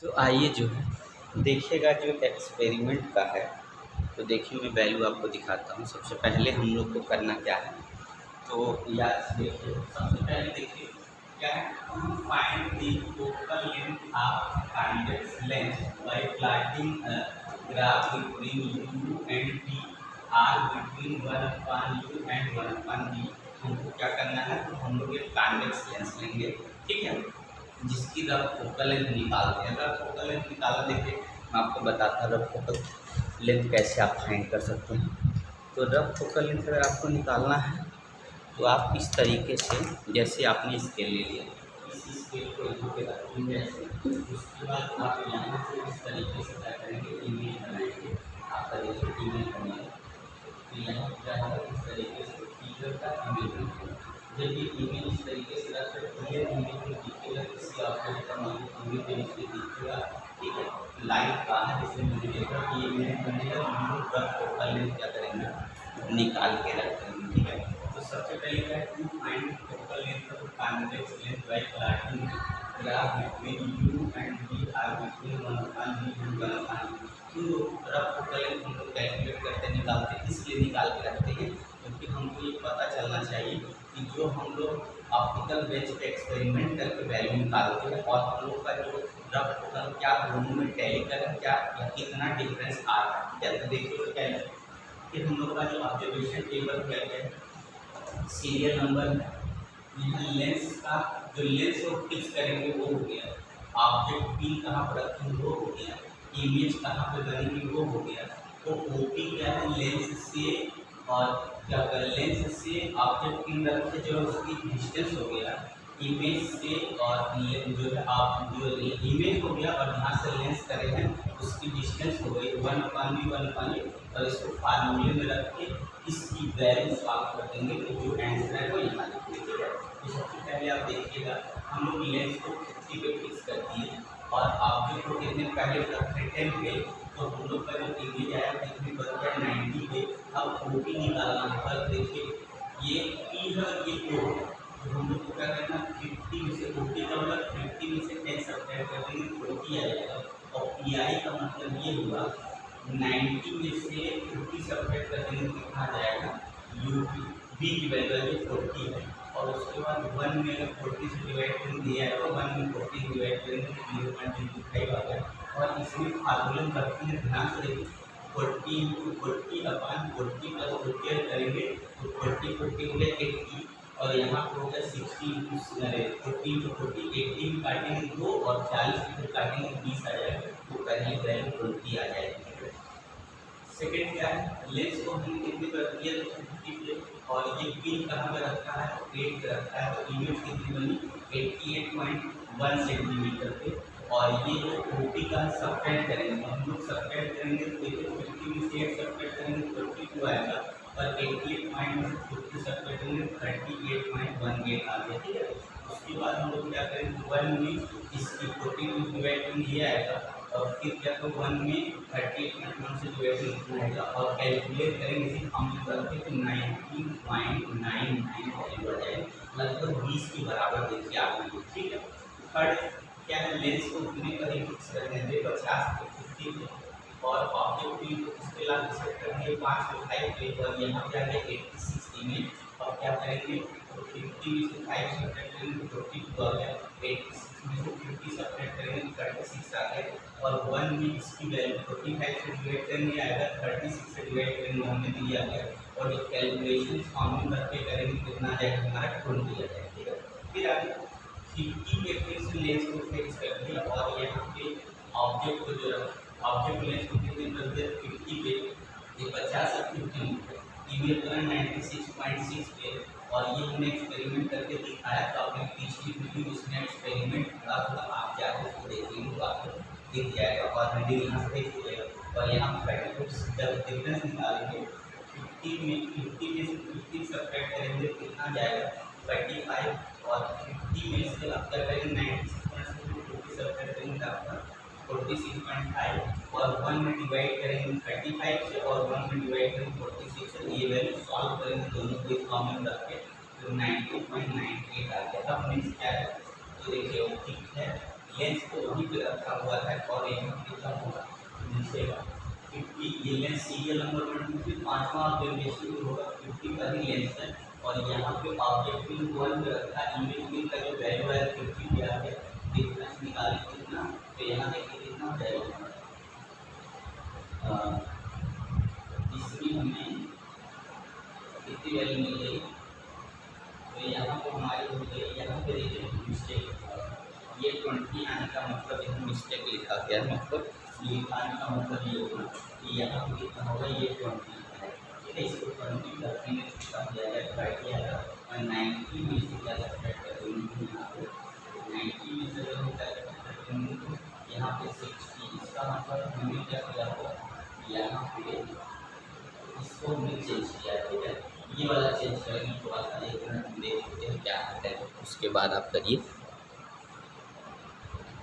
तो आइए जो है देखिएगा जो एक्सपेरिमेंट का है। तो देखिए मैं वैल्यू आपको दिखाता हूँ। सबसे पहले हम लोग को करना क्या है, तो याद देखिए सबसे पहले देखिए क्या है, find the total length of convex lens by plotting a graph between u and p r between 1/u and 1/v। हमको क्या करना है, तो हम लोग एक कॉन्वेक्स लेंस लेंगे, ठीक है, जिसकी रफ फोकल लेंथ निकालते हैं। रफ फोकल लेंथ निकालना देखिए मैं आपको बताता हूँ रफ फोकल लेंथ कैसे आप फाइंड कर सकते हैं। तो रफ फोकल लेंथ अगर आपको निकालना है तो आप इस तरीके से, जैसे आपने स्केल ले लिया, इस स्केल को यहाँ पे रखेंगे ऐसे, उसके बाद आप यहाँ से इस तरीके से क्या करेंगे, इमेज बनाएंगे। आपका देखिए इमेज बनाएंगे, तो यहाँ क्या है इस तरीके से फिगर का इमेज बनाएंगे। जब ये इमेज इस तरीके से रख क्लियर इमेज में दिखेगा, किसी ऑब्जेक्ट का इमेज इसमें दिखेगा, ठीक है। लाइट का है जैसे मुझे देखा कि ये इमेज बनेगा, हम लोग रफ फोकल लेंथ क्या करेंगे, निकाल के रखेंगे, ठीक है। तो सबसे पहले क्या है, to find focal length of convex lens by plotting graph between u and v or between 1/v and 1/v। तो रफ फोकल लेंथ हम लोग कैलकुलेट करते निकालते हैं, इसलिए निकाल के रखते हैं क्योंकि हमको ये पता चलना चाहिए कि जो हम लोग ऑप्टिकल बेंच पे एक्सपेरिमेंट करके वैल्यू निकालते हैं और हम लोग का जो रफ फोकल क्या दोनों में टैली करें, क्या या कितना डिफरेंस आ रहा है, क्या। तो देखिए क्या है कि हम लोग का जो ऑब्जर्वेशन टेबल क्या है, सीरियल नंबर है, यहाँ लेंस का जो लेंस को फिक्स करेंगे वो हो गया, ऑब्जेक्ट पी कहाँ पर रखेंगे वो हो गया, इमेज कहाँ पे बनेगी वो हो गया। तो ओपी क्या है, लेंस से और क्या कर लेंस से ऑब्जेक्ट पिन रखे जो उसकी डिस्टेंस हो गया, इमेज से और जो है आप जो इमेज हो गया और यहाँ से लेंस करे हैं उसकी डिस्टेंस हो गई 1/v और इसको फार्मूले में रख के इसकी वैल्यू सॉल्व कर देंगे, तो जो आंसर है वो यहाँ लिखेंगे। तो सबसे पहले आप देखिएगा हम लोग लेंस को 50 पे फिक्स कर दिए और ऑब्जेक्ट को कितने पहले रखे 10 पे, तो हम लोग का जो इमेज आया कितने बन गया 90 पे। अब ओपी निकालना है, देखिए ये पी है ये ओ, तो हम लोग को क्या करना 50 में से ओपी का मतलब 50 में से 10 सब्ट्रैक्ट कर देंगे, 40 आ जाएगा। और पी आई का मतलब ये हुआ 90 में से 50 सब्ट्रैक्ट कर देंगे, कितना आ जाएगा यू बी की वैल्यू 40 है। और उसके बाद 1 में अगर 40 से डिवाइड करेंगे दिया है तो 1 में 40 डिवाइड करेंगे तो 0.05 आ गया। और इसमें फार्मूले में रखते हैं, ध्यान से देखिए 40 × 40/40 प्लस 40 करेंगे तो 40 हो गया 80 और यहाँ पर हो गया 60 × 40 × 40 80 में काटेंगे 2 और 40 में काटेंगे 20 आ जाएगा, तो पहली वैल्यू 20 आ जाएगी। सेकेंड क्या है, लेंस को हमने कितने पर दिया तो 50 पे और ये पिन कहाँ पे रखा है, 8 पे रखा है, तो इमेज कितनी बनी 88.1 सेंटीमीटर पे। और ये जो ओपी का सब्ट्रैक्ट करेंगे हम लोग, सब्ट्रैक्ट करेंगे तो देखिए 50 में से 8 सब्ट्रैक्ट करेंगे 42 आएगा और 88 में से 50 सब्ट्रैक्ट करेंगे 38.18 आ गया, ठीक है। उसके बाद हम लोग क्या करेंगे 1 में इसकी 40 में डिवाइड करेंगे ये आएगा और फिर क्या तो 1 में 38.1 से डिवाइड आएगा और कैलकुलेट करेंगे इसी फॉर्मूले करके तो 19.99 वैल्यू आ जाएगी, लगभग 20 के बराबर देखिए आपने, ठीक है। थर्ड क्या है, लेंस को कितने पर फिक्स करने दें 50 पे 50 पे और ऑब्जेक्ट भी इसके अलावा सेट करेंगे 5 से 5 पे और यहाँ पे आ गया 86 इमेज और क्या करेंगे तो 50 में से 5 सब्ट्रैक्ट करेंगे तो 42 आ गया, 86 में से 50 सब्ट्रैक्ट करेंगे तो 36 आ गया और 1 में इसकी वैल्यू 45 से डिवाइड करेंगे आएगा 36 से डिवाइड करेंगे हमने दिया गया और ये कैलकुलेशन फॉर्मूला करके करेंगे कितना आ जाएगा हमारा 20 आ जाएगा, ठीक है। फिर आगे 50 पे फिर से लेंस को फिक्स कर दिया और यहाँ पे ऑब्जेक्ट को जो ऑब्जेक्ट लेंस को कितने कर दिया 50 पे, ये 50 से 50 इमेज बना 96.6 पे और ये हमने एक्सपेरिमेंट करके दिखाया। तो आपने पिछली वीडियो इसमें एक्सपेरिमेंट करा था, आप जाकर उसको देखेंगे तो आपको दिख जाएगा और वीडियो यहाँ से देख लीजिएगा। और यहाँ पर जब डिफरेंस निकालेंगे 50 में से 50 सब्ट्रैक्ट करेंगे कितना जाएगा 35 और 50 में से आप क्या करेंगे 96 सब्ट्रैक्ट करेंगे आपका 46.5 और 1 में डिवाइड करेंगे 35 से और 1 में डिवाइड करेंगे 46 से, ये वैल्यू सॉल्व करेंगे दोनों को इस फॉर्म में रख के तो 90.98 आ गया। अब मीन्स क्या है तो देखिए वो ठीक है, लेंस को वहीं पे रखा हुआ है और यहाँ कितना होगा नीचेगा 50, ये लेंस सीरियल नंबर 1 5वां ऑब्जर्वेशन होगा 50 का ही लेंस है और यहाँ पे ऑब्जेक्ट 1 पे रखा है, इमेज का जो वैल्यू है 50 दिया है, डिफरेंस निकालें कितना, तो यहाँ देखिए कितना हो जाएगा, इसमें हमें कितनी वैल्यू मिल गई, तो यहाँ पे हमारी हो गई, यहाँ पे देखिए मिस्टेक, ये 20 आने का मतलब यहाँ मिस्टेक लिखा गया है, मतलब लिखाने का मतलब ये होगा कि यहाँ पे कितना होगा, ये 20 है, ठीक है, इसको 20 करने में कितना हो जाएगा, क्राइटेरिया और 90 में से क्या सब्ट्रैक्ट करेंगे, यहाँ पे 90 में से हम कैलकुलेट करेंगे तो यहाँ पे 60, इसका मतलब हमें क्या किया होगा, यहाँ पे इसको हमने चेंज किया है, ठीक है, ये वाला चेंज करेंगे, थोड़ा सा एक मिनट देखते हैं क्या आता है, उसके बाद आप करिए।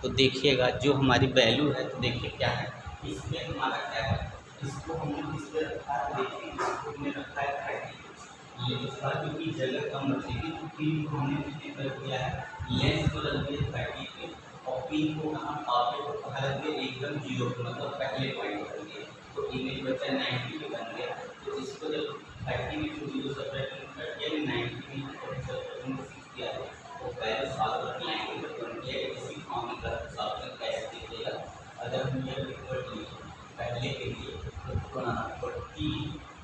तो देखिएगा जो हमारी वैल्यू है, तो देखिए क्या है, इसमें हमारा क्या है, इसको हमने किस पे रखा है, देखिए इसको हमने रखा है 30, ये इसका क्योंकि जगह कम बचेगी तो पिन को हमने कितने पर किया है, लेंस को रख दिया 30 पे और पिन को कहाँ ऑब्जेक्ट को कहाँ रख दिया, एकदम 0 पे, मतलब पहले पॉइंट कर दिया, तो इमेज बचा 90 पे बन गया, तो इसको जब 30 में 0 सब्ट्रैक्ट कर दिया 90 में 60 किया है, तो पहले साल तक लाएंगे तो 28 इसी फॉर्म में साल तक कैसे दिखेगा, अगर हम ये इक्वल लिखें पहले के लिए तो 40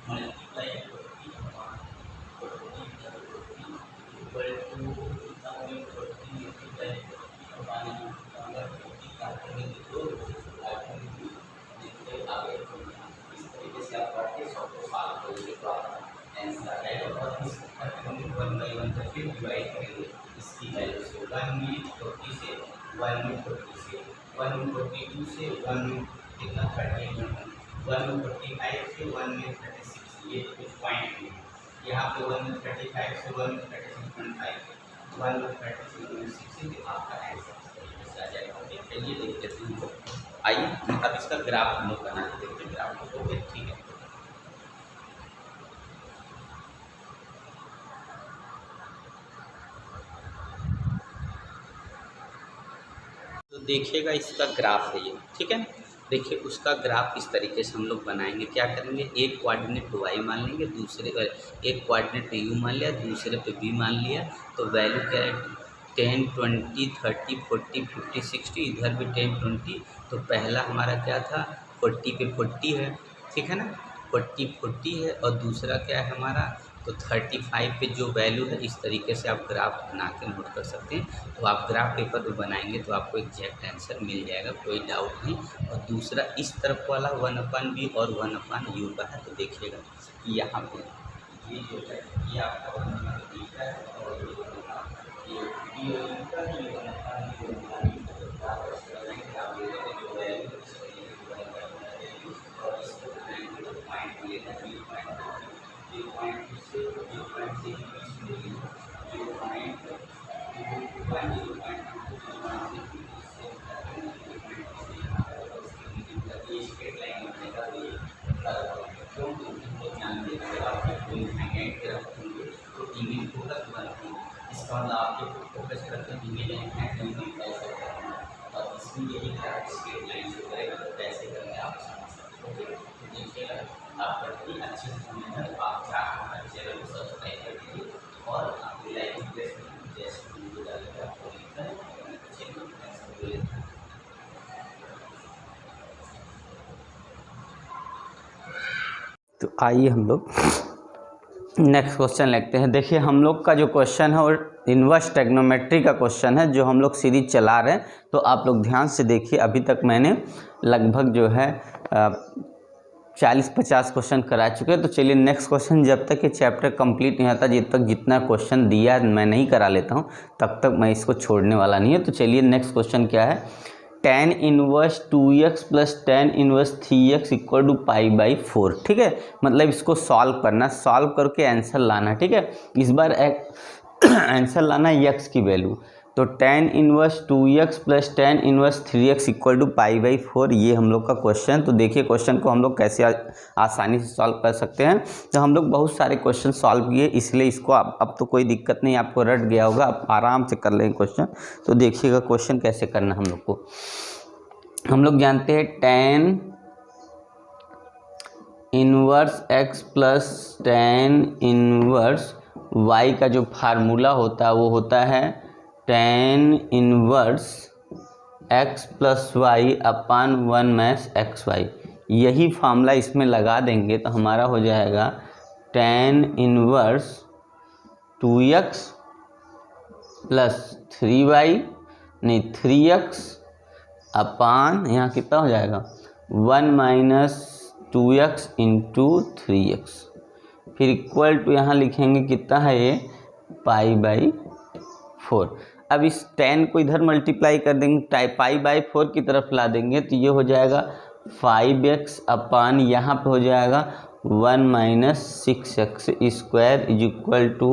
मल्टीप्लाई 40 इक्वल टू 40 मल्टीप्लाई आगे इस तरीके से आप करके 100 को सॉल्व करेंगे तो आपका आंसर आ जाएगा और इस 1 बाई 1 करके डिवाइड करेंगे इसकी वैल्यू से 1 में 40 से 1 में 40 से 1 में 42 से 1 में कितना 31 1 में 45 से 1 में 36, ये कुछ पॉइंट है यहाँ पे 1 में 35 से 1 में 36.5 1 में 36 से आपका आंसर आ जाएगा। चलिए देख लेते हैं, आइए अब इसका ग्राफ हम लोग बना के देखते हैं, ग्राफ को ठीक है। तो देखिएगा इसका ग्राफ है ये, ठीक है, देखिए उसका ग्राफ इस तरीके से हम लोग बनाएंगे, क्या करेंगे, एक कोऑर्डिनेट y मान लेंगे, दूसरे एक कोऑर्डिनेट u मान लिया, दूसरे पे v मान लिया, तो वैल्यू क्या है 10 20 30 40 50 60, इधर भी 10 20, तो पहला हमारा क्या था 40 पे 40 है, ठीक है ना, 40 है, और दूसरा क्या है हमारा, तो 35 पे जो वैल्यू है, इस तरीके से आप ग्राफ बना के नोट कर सकते हैं। तो आप ग्राफ पेपर पे बनाएंगे तो आपको एग्जैक्ट आंसर मिल जाएगा, कोई डाउट नहीं। और दूसरा इस तरफ वाला 1/v और 1/u का है, तो देखिएगा यहाँ पे ये जो है ये आपका 1/v का है और ये इसका मतलब आपके फोकस करते हैं इमेज नहीं कर सकते हैं, और इसमें यही स्ट्रेट लाइन से करेगा तो कैसे करेंगे आप समझ सकते हो। तो देखिएगा आप बड़ी अच्छे से समझ आप क्या हमारे चैनल को सब्सक्राइब कर दीजिए और आपकी लाइक जैसे वीडियो डालेगा आपको लिखकर अच्छे। तो आइए हम लोग नेक्स्ट क्वेश्चन लिखते हैं। देखिए हम लोग का जो क्वेश्चन है और इन्वर्स ट्रिग्नोमेट्री का क्वेश्चन है, जो हम लोग सीरीज चला रहे हैं, तो आप लोग ध्यान से देखिए। अभी तक मैंने लगभग जो है 40-50 क्वेश्चन करा चुके हैं। तो चलिए नेक्स्ट क्वेश्चन, जब तक ये चैप्टर कंप्लीट नहीं होता, जब तक जितना क्वेश्चन दिया मैं नहीं करा लेता हूँ, तब तक मैं इसको छोड़ने वाला नहीं है। तो चलिए नेक्स्ट क्वेश्चन क्या है, tan inverse 2x plus tan inverse 3x equal to π/4, ठीक है। मतलब इसको सॉल्व करना, सॉल्व करके आंसर लाना, ठीक है। इस बार आंसर लाना है x की वैल्यू, तो tan inverse 2x plus tan inverse 3x equal to π/4, ये हम लोग का क्वेश्चन। तो देखिए क्वेश्चन को हम लोग कैसे आसानी से सॉल्व कर सकते हैं। तो हम लोग बहुत सारे क्वेश्चन सॉल्व किए, इसलिए इसको अब तो कोई दिक्कत नहीं, आपको रट गया होगा, आप आराम से कर लेंगे क्वेश्चन। तो देखिएगा क्वेश्चन कैसे करना हम लोग को। हम लोग जानते हैं tan inverse x plus tan inverse y का जो फार्मूला होता है वो होता है tan inverse x plus y upon 1 minus XY। यही फार्मूला इसमें लगा देंगे तो हमारा हो जाएगा tan inverse 2x plus 3y नहीं 3x अपान यहाँ कितना हो जाएगा 1 माइनस 2x इंटू 3x, फिर इक्वल टू यहाँ लिखेंगे कितना है ये π/4। अब इस tan को इधर मल्टीप्लाई कर देंगे, π/4 की तरफ ला देंगे तो ये हो जाएगा 5x अपान यहाँ पे हो जाएगा 1 minus 6x square is equal to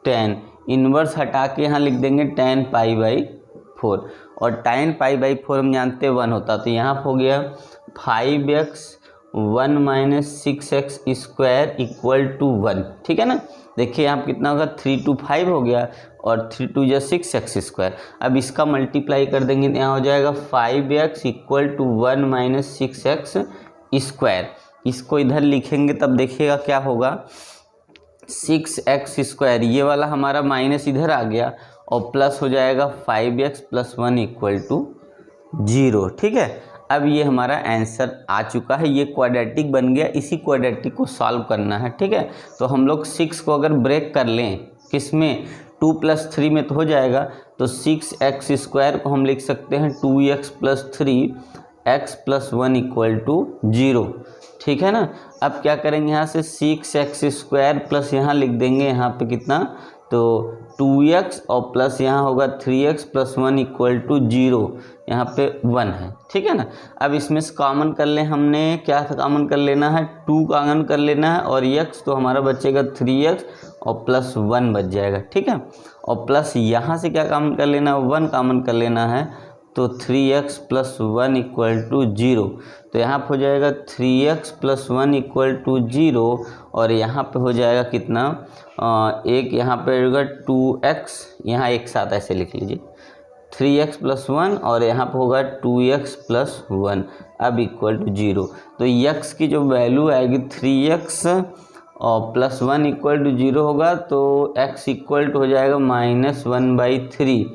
tan inverse हटा के यहाँ लिख देंगे tan π/4, और tan π/4 हम जानते हैं 1 होता, तो यहाँ हो गया 5x 1 minus 6x square equal to 1। ठीक है ना, देखिए यहाँ कितना होगा 3 2 5 हो गया और 3 2 जा 6x स्क्वायर। अब इसका मल्टीप्लाई कर देंगे तो यहाँ हो जाएगा 5x equal to 1 minus 6x square. इसको इधर लिखेंगे तब देखिएगा क्या होगा 6x स्क्वायर, ये वाला हमारा माइनस इधर आ गया और प्लस हो जाएगा 5x प्लस 1 इक्वल टू 0। ठीक है, अब ये हमारा आंसर आ चुका है, ये क्वाड्रेटिक बन गया। इसी क्वाड्रेटिक को सॉल्व करना है। ठीक है, तो हम लोग 6 को अगर ब्रेक कर लें किसमें 2 प्लस 3 में तो हो जाएगा, तो 6x स्क्वायर को हम लिख सकते हैं 2x plus 3x plus 1 equal to 0। ठीक है ना, अब क्या करेंगे यहाँ से 6x स्क्वायर प्लस यहाँ लिख देंगे यहाँ पे कितना, तो 2x और प्लस यहाँ होगा 3x प्लस 1 इक्वल टू 0, यहाँ पे 1 है। ठीक है ना, अब इसमें से कॉमन कर लें, हमने क्या कॉमन कर लेना है 2 कॉमन कर लेना है और x तो हमारा बचेगा 3x और प्लस 1 बच जाएगा। ठीक है, और प्लस यहाँ से क्या कॉमन कर लेना है 1 कॉमन कर लेना है, तो 3x प्लस 1 इक्वल टू 0, तो यहाँ पे हो जाएगा 3x प्लस 1 इक्वल टू 0 और यहाँ पे हो जाएगा कितना एक यहाँ पे होगा 2x, यहाँ एक साथ ऐसे लिख लीजिए 3x प्लस 1 और यहाँ पे होगा 2x प्लस 1 अब इक्वल टू 0। तो x की जो वैल्यू आएगी 3x और प्लस 1 इक्वल टू 0 होगा, तो x इक्वल टू हो जाएगा -1/3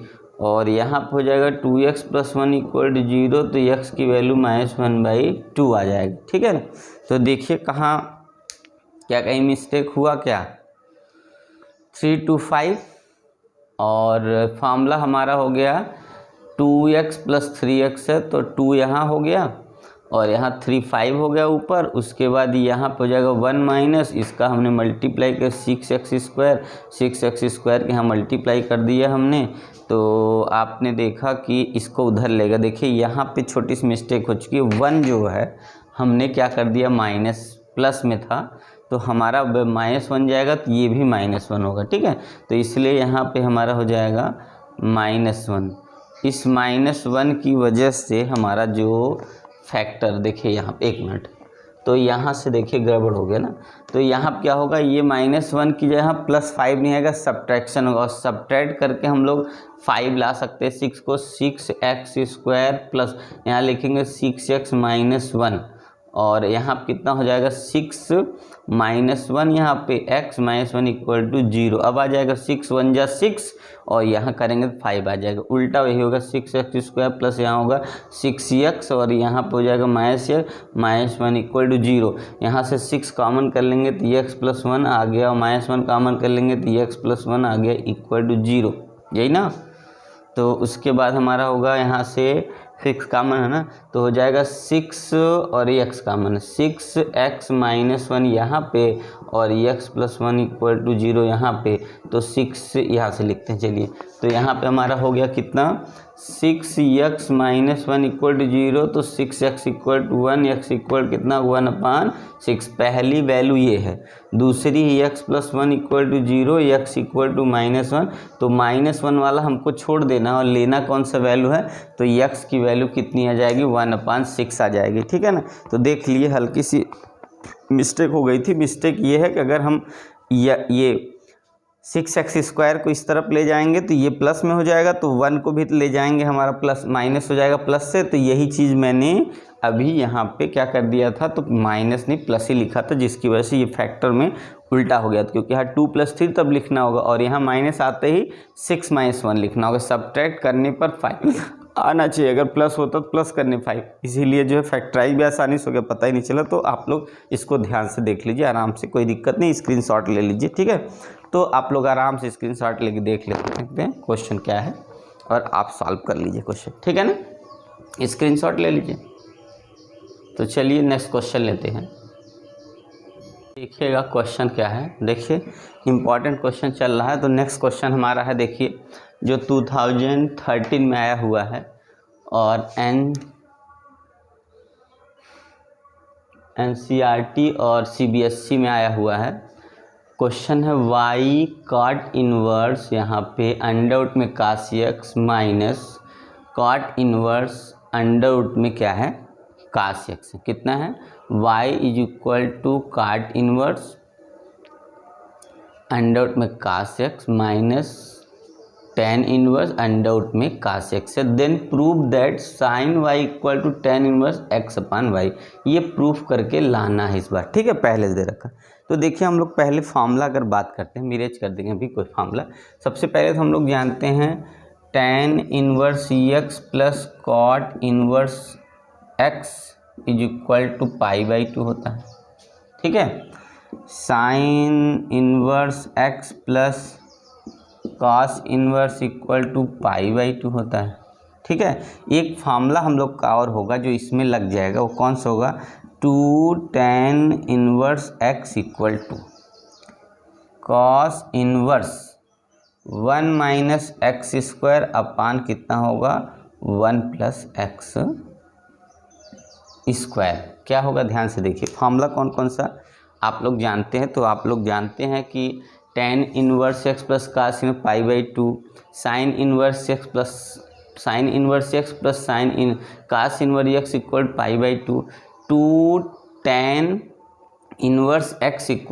और यहाँ पे हो जाएगा 2x प्लस 1 इक्वल टू 0, तो x की वैल्यू -1/2 आ जाएगी। ठीक है ना, तो देखिए कहाँ क्या कहीं मिस्टेक हुआ क्या, 3 2 5 और फार्मूला हमारा हो गया 2x प्लस 3x है, तो 2 यहाँ हो गया और यहाँ 3 5 हो गया ऊपर, उसके बाद यहाँ पे हो जाएगा 1 माइनस, इसका हमने मल्टीप्लाई कर 6x स्क्वायर के यहाँ मल्टीप्लाई कर दिया हमने, तो आपने देखा कि इसको उधर लेगा। देखिए यहाँ पे छोटी सी मिस्टेक हो चुकी है, 1 जो है हमने क्या कर दिया माइनस, प्लस में था तो हमारा -1 जाएगा तो ये भी -1 होगा। ठीक है, तो इसलिए यहाँ पे हमारा हो जाएगा -1। इस -1 की वजह से हमारा जो फैक्टर देखिए यहाँ पे 1 मिनट, तो यहाँ से देखिए गड़बड़ हो गया ना, तो यहाँ क्या होगा ये -1 की जगह +5 नहीं आएगा, सब्ट्रैक्शन होगा और सब्ट्रैक्ट करके हम लोग 5 ला सकते हैं। 6 को 6x स्क्वायर प्लस यहाँ लिखेंगे 6x -1 और यहाँ कितना हो जाएगा 6 -1 यहाँ पे x -1 इक्वल टू 0। अब आ जाएगा 6 1 जा 6 और यहाँ करेंगे तो 5 आ जाएगा, उल्टा वही होगा 6x स्क्वायर प्लस यहाँ होगा 6x और यहाँ पे हो जाएगा -1 इक्वल टू 0। यहाँ से 6 कॉमन कर लेंगे तो x प्लस 1 आ गया और -1 कॉमन कर लेंगे तो x प्लस 1 आ गया इक्वल टू 0, यही ना। तो उसके बाद हमारा होगा यहाँ से 6 कॉमन है ना, तो हो जाएगा 6 और x कॉमन है, 6x -1 यहाँ पे और x प्लस 1 इक्वल टू 0 यहाँ पे, तो 6 यहाँ से लिखते हैं। चलिए, तो यहाँ पे हमारा हो गया कितना 6x माइनस 1 इक्वल टू 0, तो 6x equal to 1, x equal कितना 1/6। पहली वैल्यू ये है। दूसरी x plus 1 equal to 0, x equal to -1, तो -1 वाला हमको छोड़ देना और लेना कौन सा वैल्यू है, तो x की वैल्यू कितनी आ जाएगी 1/6 आ जाएगी। ठीक है ना। तो देख लिए हल्की सी मिस्टेक हो गई थी। मिस्टेक ये है कि अगर हम ये 6x² को इस तरफ ले जाएंगे तो ये प्लस में हो जाएगा, तो 1 को भी ले जाएंगे हमारा प्लस माइनस हो जाएगा प्लस से। तो यही चीज़ मैंने अभी यहाँ पे क्या कर दिया था, तो माइनस नहीं प्लस ही लिखा था, जिसकी वजह से ये फैक्टर में उल्टा हो गया था, क्योंकि यहाँ 2 + 3 तब लिखना होगा और यहाँ माइनस आते ही 6 - 1 लिखना होगा। सब्ट्रैक्ट करने पर 5 आना चाहिए, अगर प्लस होता तो प्लस करने 5, इसीलिए जो है फैक्टराइज भी आसानी से हो गया, पता ही नहीं चला। तो आप लोग इसको ध्यान से देख लीजिए आराम से, कोई दिक्कत नहीं, स्क्रीनशॉट ले लीजिए। ठीक है, तो आप लोग आराम से स्क्रीनशॉट लेके देख लेते हैं क्वेश्चन क्या है और आप सॉल्व कर लीजिए क्वेश्चन। ठीक है ना, स्क्रीनशॉट ले लीजिए। तो चलिए नेक्स्ट क्वेश्चन लेते हैं। देखिएगा क्वेश्चन क्या है। देखिए इम्पॉर्टेंट क्वेश्चन चल रहा है। तो नेक्स्ट क्वेश्चन हमारा है, देखिए जो 2013 में आया हुआ है और NCERT और CBSE में आया हुआ है। क्वेश्चन है y cot इनवर्स यहाँ पे अंडर में cos x minus cot inverse under में क्या है cos x। कितना है, y = cot इनवर्स अंडर में cos x minus tan inverse under में cos x है। Then prove that sin y = tan inverse x/y। ये प्रूफ करके लाना है इस बार। ठीक है, पहले से दे रखा। तो देखिए हम लोग पहले फार्मूला अगर बात करते हैं, मिरेज कर देंगे अभी कोई फार्मूला। सबसे पहले तो हम लोग जानते हैं tan inverse x plus cot inverse x = π/2 होता है। ठीक है, sin inverse x plus cos inverse = π/2 होता है। ठीक है, एक फार्मूला हम लोग का और होगा जो इसमें लग जाएगा, वो कौन सा होगा, 2 tan inverse x = cos inverse 1 - x² अपान कितना होगा 1 + x²। क्या होगा, ध्यान से देखिए फार्मूला कौन कौन सा आप लोग जानते हैं। तो आप लोग जानते हैं कि tan inverse x plus cos π/2, sin inverse x plus sin inverse x plus sin इन cos inverse x = π/2, 2 tan inverse x =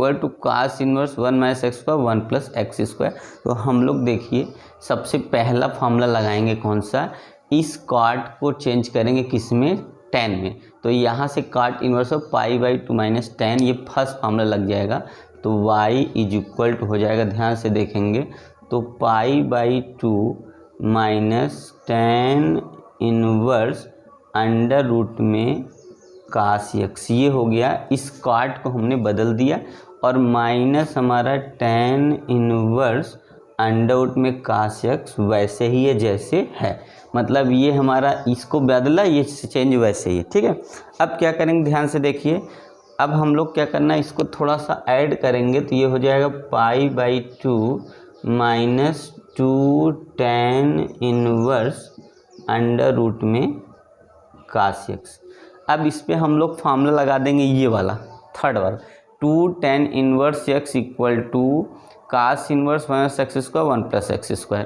cos inverse 1 - x² 1 + x²। तो हम लोग देखिए सबसे पहला फार्मूला लगाएंगे कौन सा, इस cot को चेंज करेंगे किस में, tan में। तो यहाँ से cot इनवर्स π/2 माइनस tan, ये फर्स्ट फार्मूला लग जाएगा। तो y = हो जाएगा, ध्यान से देखेंगे तो π/2 minus tan inverse under root में cos x, ये हो गया। इस cot को हमने बदल दिया और माइनस हमारा tan इनवर्स अंडर रूट में cos x वैसे ही है जैसे है, मतलब ये हमारा इसको बदला, ये चेंज वैसे ही है। ठीक है, अब क्या करेंगे ध्यान से देखिए, अब हम लोग क्या करना है, इसको थोड़ा सा ऐड करेंगे तो ये हो जाएगा π/2 minus 2 tan inverse under root में cos x। अब इस पे हम लोग फार्मूला लगा देंगे ये वाला थर्ड वाला, 2 tan inverse x = cos inverse 1 + x² 1 + x²।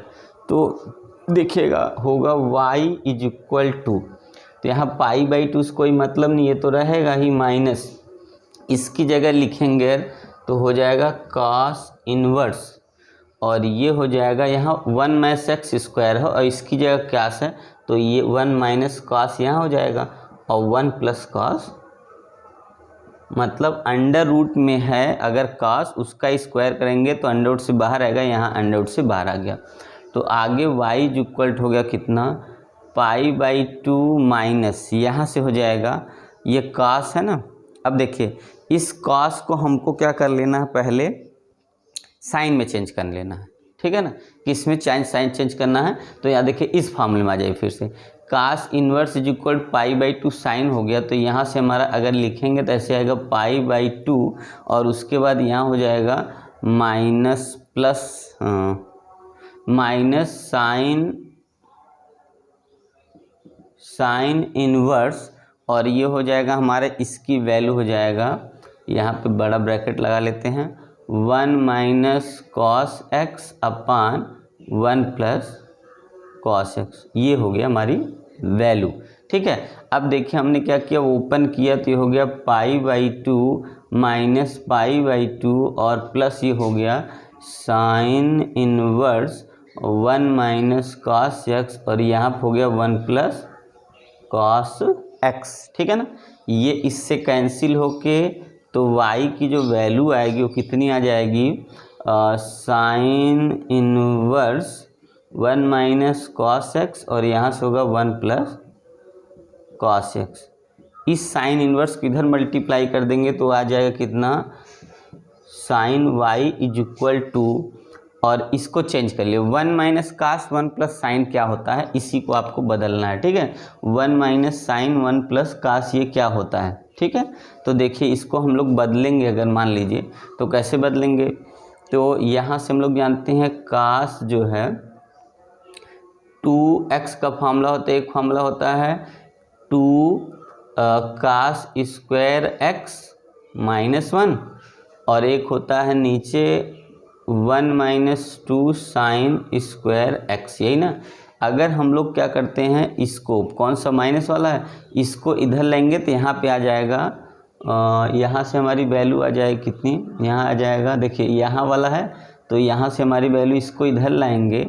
तो देखिएगा होगा y = तो यहाँ π/2 से कोई मतलब नहीं है तो रहेगा ही माइनस, इसकी जगह लिखेंगे तो हो जाएगा cos इनवर्स और ये हो जाएगा यहाँ 1 - x² है और इसकी जगह क्या है, तो ये 1 - cos यहाँ हो जाएगा और 1 + cos, मतलब अंडर रूट में है, अगर cos उसका स्क्वायर करेंगे तो अंडर रूट से बाहर आएगा, यहाँ अंडर रूट से बाहर आ गया। तो आगे y = हो गया कितना, π/2 माइनस यहाँ से हो जाएगा, ये cos है ना। अब देखिए इस cos को हमको क्या कर लेना है, पहले साइन में चेंज कर लेना है। ठीक है ना, किस में साइन चेंज करना है, तो यहाँ देखिए इस फार्मूले में आ जाए फिर से, cos इनवर्स = π/2 साइन हो गया। तो यहाँ से हमारा अगर लिखेंगे तो ऐसे आएगा π/2 और उसके बाद यहाँ हो जाएगा minus plus minus sine sine inverse, और ये हो जाएगा हमारे, इसकी वैल्यू हो जाएगा, यहाँ पे बड़ा ब्रैकेट लगा लेते हैं, 1 माइनस कॉस एक्स अपान 1 प्लस कॉस एक्स, ये हो गया हमारी वैल्यू। ठीक है, अब देखिए हमने क्या किया, ओपन किया तो ये हो गया π/2 माइनस π/2 और प्लस ये हो गया sign inverse 1 minus cos X, और यहाँ पे हो गया 1 प्लस कॉस एक्स। ठीक है ना, ये इससे कैंसिल होके तो y की जो वैल्यू आएगी वो कितनी आ जाएगी, sine inverse 1 minus cos X और यहाँ से होगा 1 प्लस कॉस एक्स। इस साइन इनवर्स को इधर मल्टीप्लाई कर देंगे तो आ जाएगा कितना, sine y is equal to, और इसको चेंज कर लिए 1 माइनस कास 1 प्लस साइन क्या होता है, इसी को आपको बदलना है। ठीक है, 1 माइनस साइन 1 प्लस कास ये क्या होता है। ठीक है, तो देखिए इसको हम लोग बदलेंगे, अगर मान लीजिए तो कैसे बदलेंगे, तो यहाँ से हम लोग जानते हैं कास जो है 2x का फार्मूला होता है, एक फार्मूला होता है 2 कास स्क्वायर एक्स माइनस 1, और एक होता है नीचे 1 माइनस 2 साइन स्क्वायर एक्स, यही ना। अगर हम लोग क्या करते हैं, इसको कौन सा माइनस वाला है, इसको इधर लेंगे तो यहाँ पे आ जाएगा, यहाँ से हमारी वैल्यू आ जाएगी कितनी, यहाँ आ जाएगा, देखिए यहाँ वाला है तो यहाँ से हमारी वैल्यू, इसको इधर लाएंगे,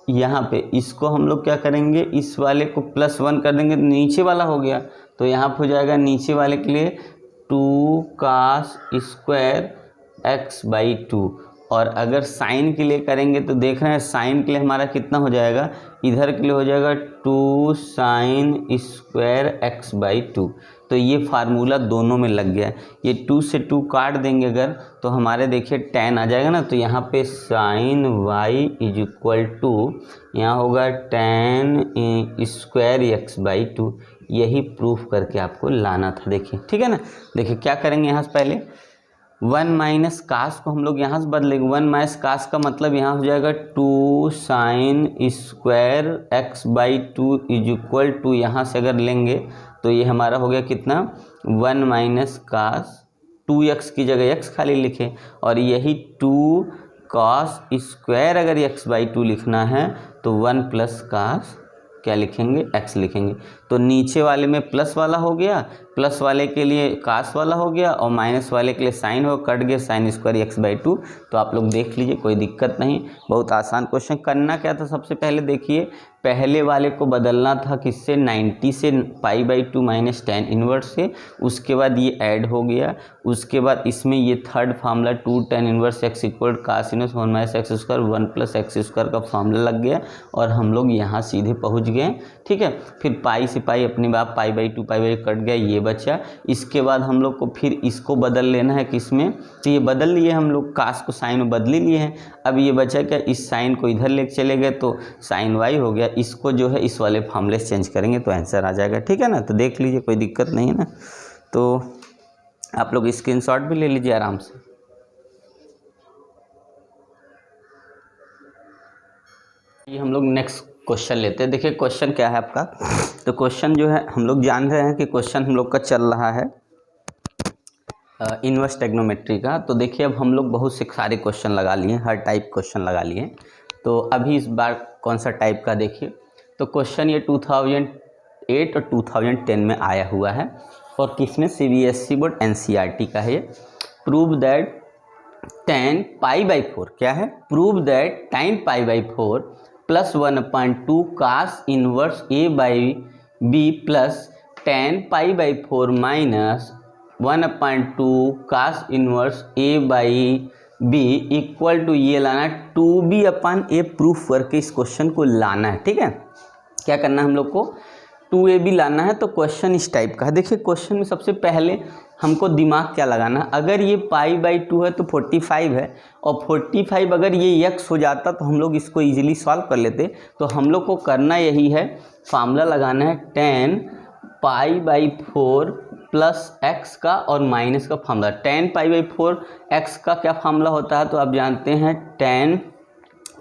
यहाँ पे इसको हम लोग क्या करेंगे, इस वाले को +1 कर देंगे तो नीचे वाला हो गया, तो यहाँ पे हो जाएगा नीचे वाले के लिए 2 कास स्क्वायर x/2, और अगर साइन के लिए करेंगे तो देख रहे हैं साइन के लिए हमारा कितना हो जाएगा, इधर के लिए हो जाएगा 2 साइन स्क्वायर x/2। तो ये फार्मूला दोनों में लग गया, ये 2 से 2 काट देंगे अगर तो हमारे देखिए tan आ जाएगा ना, तो यहाँ पे sine y is equal to यहाँ होगा tan स्क्वायर x/2। यही प्रूफ करके आपको लाना था। देखिए ठीक है ना, देखिए क्या करेंगे, यहाँ से पहले 1 माइनस कास को हम लोग यहाँ से बदलेंगे, 1 माइनस कास का मतलब यहाँ हो जाएगा 2 sine square x/2 is equal to, यहाँ से अगर लेंगे तो ये हमारा हो गया कितना, 1 माइनस कास 2x की जगह x खाली लिखे, और यही 2 कॉस स्क्वायर अगर x/2 लिखना है तो 1 प्लस कास क्या लिखेंगे, x लिखेंगे। तो नीचे वाले में प्लस वाला हो गया, प्लस वाले के लिए कास वाला हो गया, और माइनस वाले के लिए साइन हो, कट गया साइन स्क्वायर x/2। तो आप लोग देख लीजिए, कोई दिक्कत नहीं, बहुत आसान क्वेश्चन। करना क्या था, सबसे पहले देखिए पहले वाले को बदलना था किससे, 90 से π/2 माइनस tan इनवर्स से, उसके बाद ये ऐड हो गया, उसके बाद इसमें ये third formula 2 tan inverse x equal cos inverse 1 minus x square 1 plus x square का फार्मूला लग गया, और हम लोग यहाँ सीधे पहुँच गए। ठीक है, फिर पाई से पाई अपनी बात, π/2 कट गया, ये बचा। इसके बाद हम लोग को फिर इसको बदल लेना है किसमें, तो ये बदल लिए हम लोग, कास को साइन में बदल लिए हैं। अब ये बचा क्या, इस साइन को इधर लेके चले गए तो साइन y हो गया, इसको जो है इस वाले फार्मूले से चेंज करेंगे तो आंसर आ जाएगा। ठीक है ना, तो देख लीजिए, कोई दिक्कत नहीं है ना। तो आप लोग स्क्रीनशॉट भी ले लीजिए आराम से। ये हम लोग नेक्स्ट क्वेश्चन लेते हैं। देखिए क्वेश्चन क्या है आपका, तो क्वेश्चन जो है हम लोग जान रहे हैं कि क्वेश्चन हम लोग का चल रहा है इन्वर्स ट्रिग्नोमेट्री का। तो देखिए अब हम लोग बहुत से सारे क्वेश्चन लगा लिए, हर टाइप क्वेश्चन लगा लिए। तो अभी इस बार कौन सा टाइप का देखिए, तो क्वेश्चन ये 2008 और 2010 में आया हुआ है, और किसमें, CBSE बोर्ड NCERT का है। प्रूव दैट tan π/4 क्या है, prove that tan π/4 plus 1/2 cos inverse a/b plus tan π/4 minus 1/2 cos inverse a/b equal to, ये लाना 2b/a प्रूफ करके इस क्वेश्चन को लाना है। ठीक है, क्या करना है हम लोग को, 2ab लाना है। तो क्वेश्चन इस टाइप का है। देखिए क्वेश्चन में सबसे पहले हमको दिमाग क्या लगाना है, अगर ये π/2 है तो 45 है, और 45 अगर ये x हो जाता तो हम लोग इसको इजीली सॉल्व कर लेते। तो हम लोग को करना यही है, फार्मूला लगाना है tan π/4 प्लस x का और माइनस का फार्मूला। tan π/4 x का क्या फार्मूला होता है, तो आप जानते हैं tan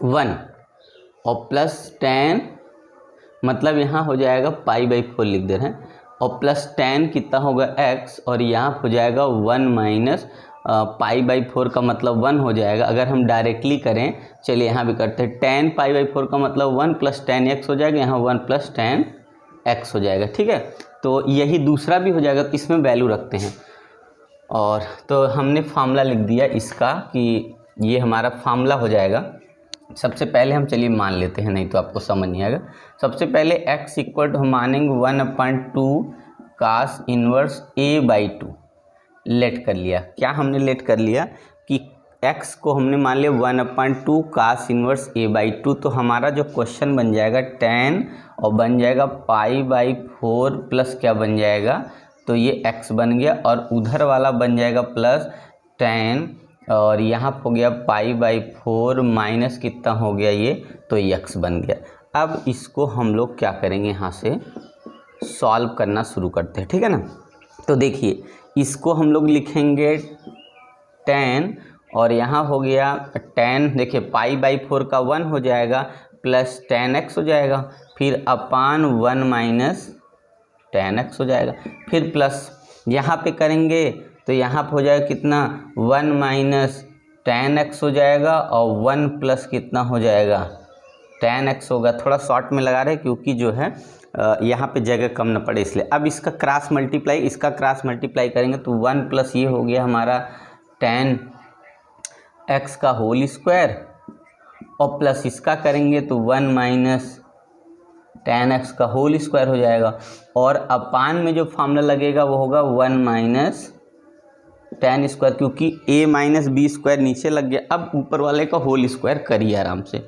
1 और प्लस tan मतलब यहाँ हो जाएगा π/4 लिख दे रहे हैं, और प्लस tan कितना होगा x, और यहाँ हो जाएगा 1 माइनस π/4 का मतलब 1 हो जाएगा। अगर हम डायरेक्टली करें, चलिए यहाँ भी करते हैं, tan π/4 का मतलब 1 प्लस tan x हो जाएगा, यहाँ 1 प्लस tan x हो जाएगा। ठीक है, तो यही दूसरा भी हो जाएगा, तो इसमें वैल्यू रखते हैं। और तो हमने फार्मूला लिख दिया इसका कि ये हमारा फार्मूला हो जाएगा। सबसे पहले हम चलिए मान लेते हैं, नहीं तो आपको समझ नहीं आएगा। सबसे पहले x इक्वल टू हम मानेंगे 1/2 cos इनवर्स a/2 लेट कर लिया। क्या हमने लेट कर लिया कि x को हमने मान लिया 1/2 cos इनवर्स a/2, तो हमारा जो क्वेश्चन बन जाएगा tan और बन जाएगा π/4 प्लस क्या बन जाएगा, तो ये x बन गया, और उधर वाला बन जाएगा प्लस tan, और यहाँ हो गया π/4 माइनस कितना हो गया ये, तो x बन गया। अब इसको हम लोग क्या करेंगे, यहाँ से सॉल्व करना शुरू करते हैं। ठीक है ना, तो देखिए इसको हम लोग लिखेंगे tan, और यहाँ हो गया tan, देखिए π/4 का 1 हो जाएगा प्लस tan x हो जाएगा, फिर अपान 1 माइनस tan x हो जाएगा, फिर प्लस यहाँ पे करेंगे तो यहाँ पे हो जाएगा कितना 1 माइनस tan x हो जाएगा, और 1 प्लस कितना हो जाएगा tan x होगा। थोड़ा शॉर्ट में लगा रहे क्योंकि जो है यहाँ पे जगह कम न पड़े इसलिए। अब इसका क्रॉस मल्टीप्लाई, इसका क्रॉस मल्टीप्लाई करेंगे तो 1 प्लस ये हो गया हमारा tan x का होल स्क्वायर, और प्लस इसका करेंगे तो 1 माइनस tan x का होल स्क्वायर हो जाएगा, और अपान में जो फार्मूला लगेगा वो होगा 1 माइनस tan स्क्वायर, क्योंकि a माइनस बी स्क्वायर नीचे लग गया। अब ऊपर वाले का होल स्क्वायर करिए आराम से।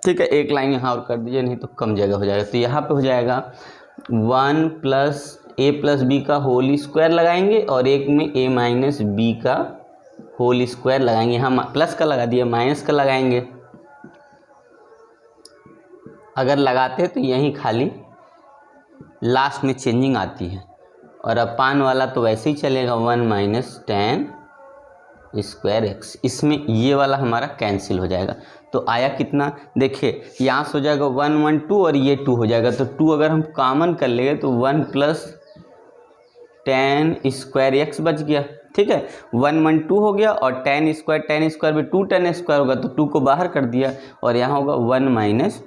ठीक है, एक लाइन यहाँ और कर दीजिए, नहीं तो कम जगह हो जाएगा। तो यहाँ पे हो जाएगा 1 प्लस a प्लस बी का होल स्क्वायर लगाएंगे, और एक में a माइनस बी का होल स्क्वायर लगाएंगे। यहाँ प्लस का लगा दिया, माइनस का लगाएंगे। अगर लगाते हैं तो यहीं खाली लास्ट में चेंजिंग आती है, और अपान वाला तो वैसे ही चलेगा 1 माइनस tan स्क्वायर x। इसमें ये वाला हमारा कैंसिल हो जाएगा, तो आया कितना, देखिए यहाँ से हो जाएगा 1 1 2, और ये 2 हो जाएगा, तो 2 अगर हम कॉमन कर लेंगे तो 1 प्लस tan स्क्वायर x बच गया। ठीक है, 1 1 2 हो गया, और tan स्क्वायर भी 2 tan स्क्वायर होगा, तो 2 को बाहर कर दिया, और यहाँ होगा 1 माइनस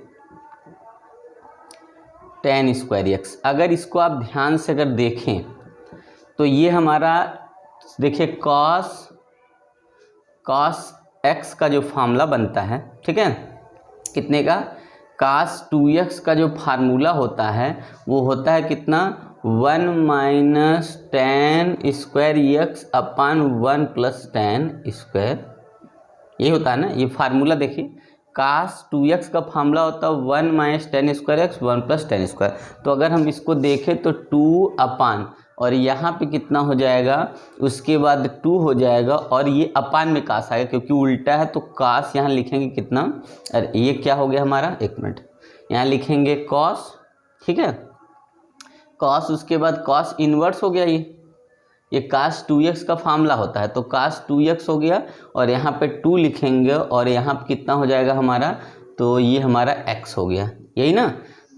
tan स्क्वायर x। अगर इसको आप ध्यान से अगर देखें तो ये हमारा देखिए cos x का जो फार्मूला बनता है, ठीक है, कितने का, cos 2x का जो फार्मूला होता है वो होता है कितना, 1 माइनस tan स्क्वायर x अपान 1 प्लस tan स्क्वायर, ये होता है ना ये फार्मूला। देखिए cos 2x का फार्मूला होता है 1 minus tan square x 1 plus tan square. तो अगर हम इसको देखें तो 2 अपान, और यहाँ पे कितना हो जाएगा, उसके बाद 2 हो जाएगा, और ये अपान में cos आएगा क्योंकि उल्टा है, तो cos यहाँ लिखेंगे कितना, अरे ये क्या हो गया हमारा, एक मिनट, यहाँ लिखेंगे cos। ठीक है, cos, उसके बाद cos इनवर्स हो गया, ये cos 2x का फार्मूला होता है, तो cos 2x हो गया, और यहाँ पे 2 लिखेंगे, और यहाँ पे कितना हो जाएगा हमारा, तो ये हमारा x हो गया, यही ना।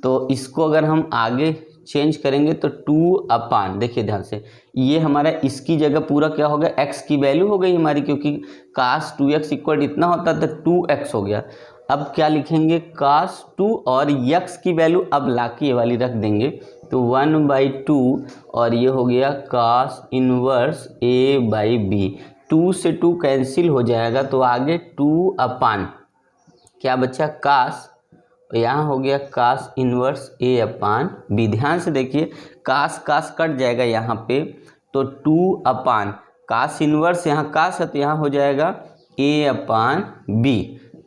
तो इसको अगर हम आगे चेंज करेंगे तो 2 अपान, देखिए ध्यान से, ये हमारा इसकी जगह पूरा क्या हो गया, x की वैल्यू हो गई हमारी, क्योंकि cos 2x इक्वल इतना होता तो 2x हो गया। अब क्या लिखेंगे, cos 2, और x की वैल्यू अब लाके ये वाली रख देंगे, तो 1/2, और ये हो गया cos इनवर्स a/b। 2 से 2 कैंसिल हो जाएगा, तो आगे 2 अपान क्या बचा, cos, यहाँ हो गया cos इनवर्स a/b। ध्यान से देखिए cos कट जाएगा यहाँ पे, तो 2 अपान cos इनवर्स, यहाँ cos है तो यहाँ हो जाएगा a/b।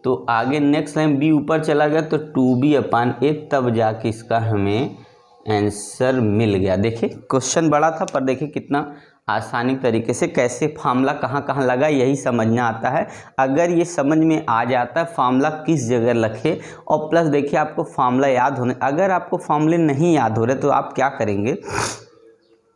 तो आगे नेक्स्ट लाइन b ऊपर चला गया तो 2b/a, तब जाके इसका हमें आंसर मिल गया। देखिए क्वेश्चन बड़ा था, पर देखिए कितना आसानी तरीके से कैसे फार्मूला कहाँ कहाँ लगा यही समझना आता है। अगर ये समझ में आ जाता है फार्मूला किस जगह रखे, और प्लस देखिए आपको फार्मूला याद होने, अगर आपको फार्मूले नहीं याद हो रहे तो आप क्या करेंगे,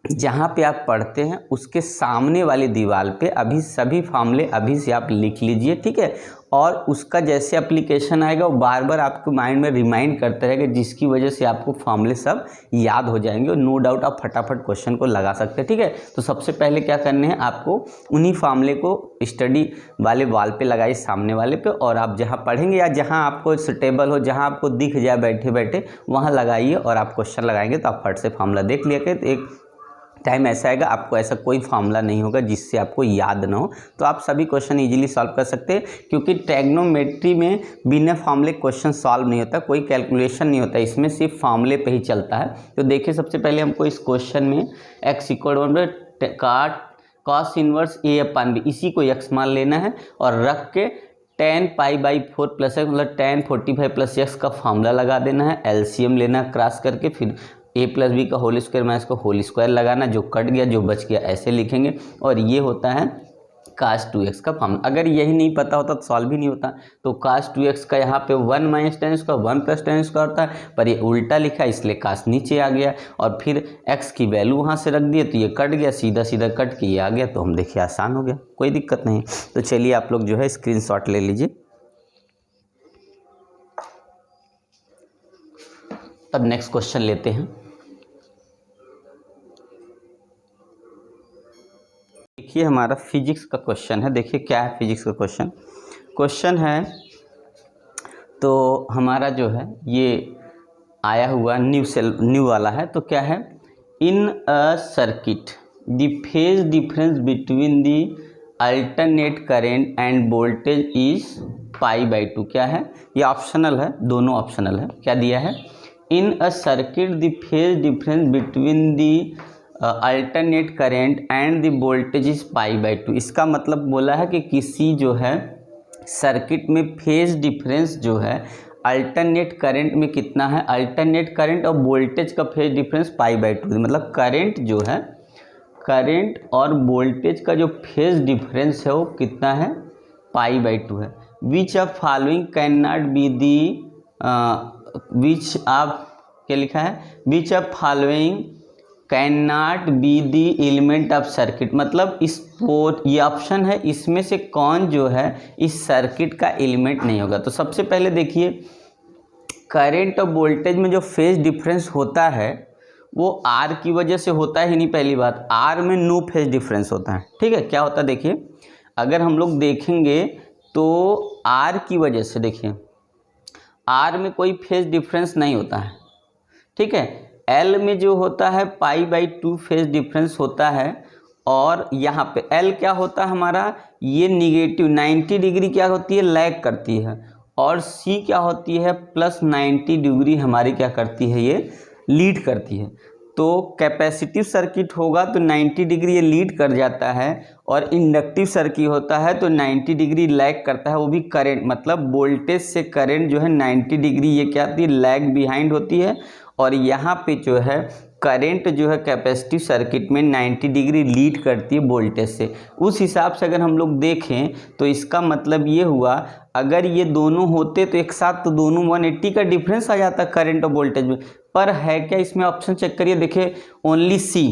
जहाँ पे आप पढ़ते हैं उसके सामने वाली दीवार पे अभी सभी फार्मूले अभी से आप लिख लीजिए, ठीक है। और उसका जैसे एप्लीकेशन आएगा वो बार बार आपके माइंड में रिमाइंड करते रहेगा, जिसकी वजह से आपको फॉर्मूले सब याद हो जाएंगे और नो डाउट आप फटाफट क्वेश्चन को लगा सकते हैं। ठीक है, तो सबसे पहले क्या करने हैं, आपको उन्हीं फॉर्मूले को स्टडी वाले वाल पे लगाइए, सामने वाले पे, और आप जहाँ पढ़ेंगे या जहाँ आपको सुटेबल हो, जहाँ आपको दिख जाए बैठे बैठे, वहाँ लगाइए और आप क्वेश्चन लगाएंगे तो आप फट से फॉर्मूला देख लिया कि एक टाइम ऐसा आएगा आपको ऐसा कोई फार्मूला नहीं होगा जिससे आपको याद ना हो, तो आप सभी क्वेश्चन इजीली सॉल्व कर सकते हैं, क्योंकि ट्रिग्नोमेट्री में बिना फार्मूले क्वेश्चन सॉल्व नहीं होता, कोई कैलकुलेशन नहीं होता, इसमें सिर्फ फार्मूले पे ही चलता है। तो देखिए सबसे पहले हमको इस क्वेश्चन में x = cos इनवर्स a/b, इसी को x मान लेना है और रख के tan π/4 + x मतलब tan 45 + x का फार्मूला लगा देना है, एलसीएम लेना क्रॉस करके, फिर a + b का होल स्क्वायर माइनस का होल स्क्वायर लगाना, जो कट गया जो बच गया ऐसे लिखेंगे, और ये होता है cos 2x का फार्मूला। अगर यही नहीं पता होता तो सॉल्व ही नहीं होता। तो cos 2x का यहाँ पे 1 - tan स्क्वायर 1 + tan स्क्वायर होता है, पर ये उल्टा लिखा है इसलिए cos नीचे आ गया, और फिर x की वैल्यू वहाँ से रख दिए तो ये कट गया, सीधा सीधा कट के ये आ गया, तो हम देखिए आसान हो गया, कोई दिक्कत नहीं। तो चलिए आप लोग जो है स्क्रीनशॉट ले लीजिए। अब नेक्स्ट क्वेश्चन लेते हैं। देखिए हमारा फिजिक्स का क्वेश्चन है, देखिए क्या है फिजिक्स का क्वेश्चन है, तो हमारा जो है ये आया हुआ न्यू वाला है। तो क्या है, in a circuit the phase difference between the alternate current and voltage is π/2। क्या है, ये ऑप्शनल है, दोनों ऑप्शनल है। क्या दिया है, in a circuit the phase difference between the alternate current and the voltage is π/2। इसका मतलब बोला है कि किसी जो है सर्किट में फेज डिफरेंस जो है अल्टरनेट करंट में कितना है, अल्टरनेट करंट और वोल्टेज का फेज डिफरेंस π/2, मतलब करंट जो है, करंट और वोल्टेज का जो फेज डिफरेंस है वो कितना है, π/2 है। विच of following can not be the, which of क्या लिखा है, विच of following can not be the element of circuit, मतलब इस ये ऑप्शन है, इसमें से कौन जो है इस सर्किट का एलिमेंट नहीं होगा। तो सबसे पहले देखिए करंट और वोल्टेज में जो फेज डिफरेंस होता है वो आर की वजह से होता ही नहीं। पहली बात, आर में नो फेज डिफरेंस होता है। ठीक है, क्या होता है देखिए, अगर हम लोग देखेंगे तो आर की वजह से, देखिए आर में कोई फेज डिफरेंस नहीं होता है। ठीक है, एल में जो होता है π/2 फेज डिफरेंस होता है, और यहाँ पे एल क्या होता है हमारा, ये निगेटिव 90 डिग्री क्या होती है, लैग करती है, और सी क्या होती है, +90 डिग्री हमारी क्या करती है, ये लीड करती है। तो कैपेसिटिव सर्किट होगा तो 90 डिग्री ये लीड कर जाता है, और इंडक्टिव सर्किट होता है तो 90 डिग्री लैग करता है, वो भी करंट, मतलब वोल्टेज से करंट जो है 90 डिग्री ये क्या होती है, लैग बिहाइंड होती है, और यहाँ पे जो है करंट जो है कैपेसिटिव सर्किट में 90 डिग्री लीड करती है वोल्टेज से। उस हिसाब से अगर हम लोग देखें तो इसका मतलब ये हुआ, अगर ये दोनों होते तो एक साथ तो दोनों 180 का डिफरेंस आ जाता करंट और वोल्टेज में, पर है क्या इसमें, ऑप्शन चेक करिए, देखिए ओनली सी।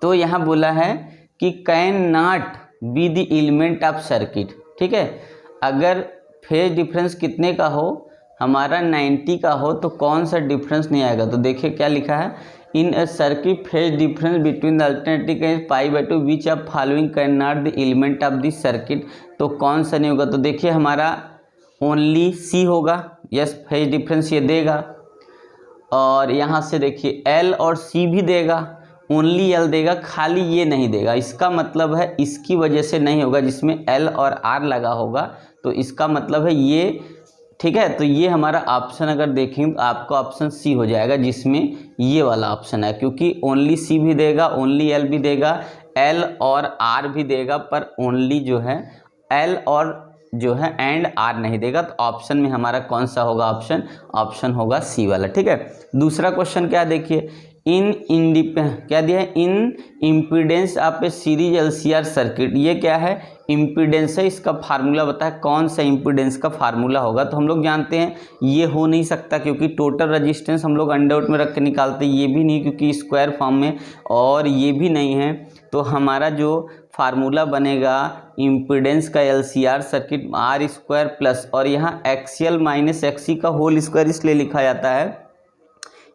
तो यहाँ बोला है कि can not be the element of circuit. ठीक है, अगर फेज डिफरेंस कितने का हो, हमारा 90 का हो, तो कौन सा डिफरेंस नहीं आएगा। तो देखिए क्या लिखा है, in a circuit phase difference between the alternative current π/2 which of following can not the element of this circuit, तो कौन सा नहीं होगा। तो देखिए हमारा ओनली सी होगा, यस फेज डिफरेंस ये देगा, और यहाँ से देखिए एल और सी भी देगा, ओनली एल देगा, खाली ये नहीं देगा। इसका मतलब है इसकी वजह से नहीं होगा, जिसमें एल और आर लगा होगा, तो इसका मतलब है ये। ठीक है, तो ये हमारा ऑप्शन अगर देखें तो आपका ऑप्शन सी हो जाएगा, जिसमें ये वाला ऑप्शन है, क्योंकि ओनली सी भी देगा, ओनली एल भी देगा, एल और आर भी देगा, पर ओनली जो है एल और जो है एंड आर नहीं देगा। तो ऑप्शन में हमारा कौन सा होगा, ऑप्शन होगा सी वाला। ठीक है, दूसरा क्वेश्चन क्या देखिए, क्या दिया है, in impedance of a series LCR circuit. ये क्या है, इम्पीडेंस है, इसका फार्मूला बता है कौन सा इम्पीडेंस का फार्मूला होगा। तो हम लोग जानते हैं ये हो नहीं सकता क्योंकि टोटल रेजिस्टेंस हम लोग अंडर रूट में रख के निकालते हैं, ये भी नहीं क्योंकि स्क्वायर फॉर्म में, और ये भी नहीं है। तो हमारा जो फार्मूला बनेगा इम्पीडेंस का LCR सर्किट R² प्लस, और यहाँ XL माइनस XC का होल स्क्वायर इसलिए लिखा जाता है,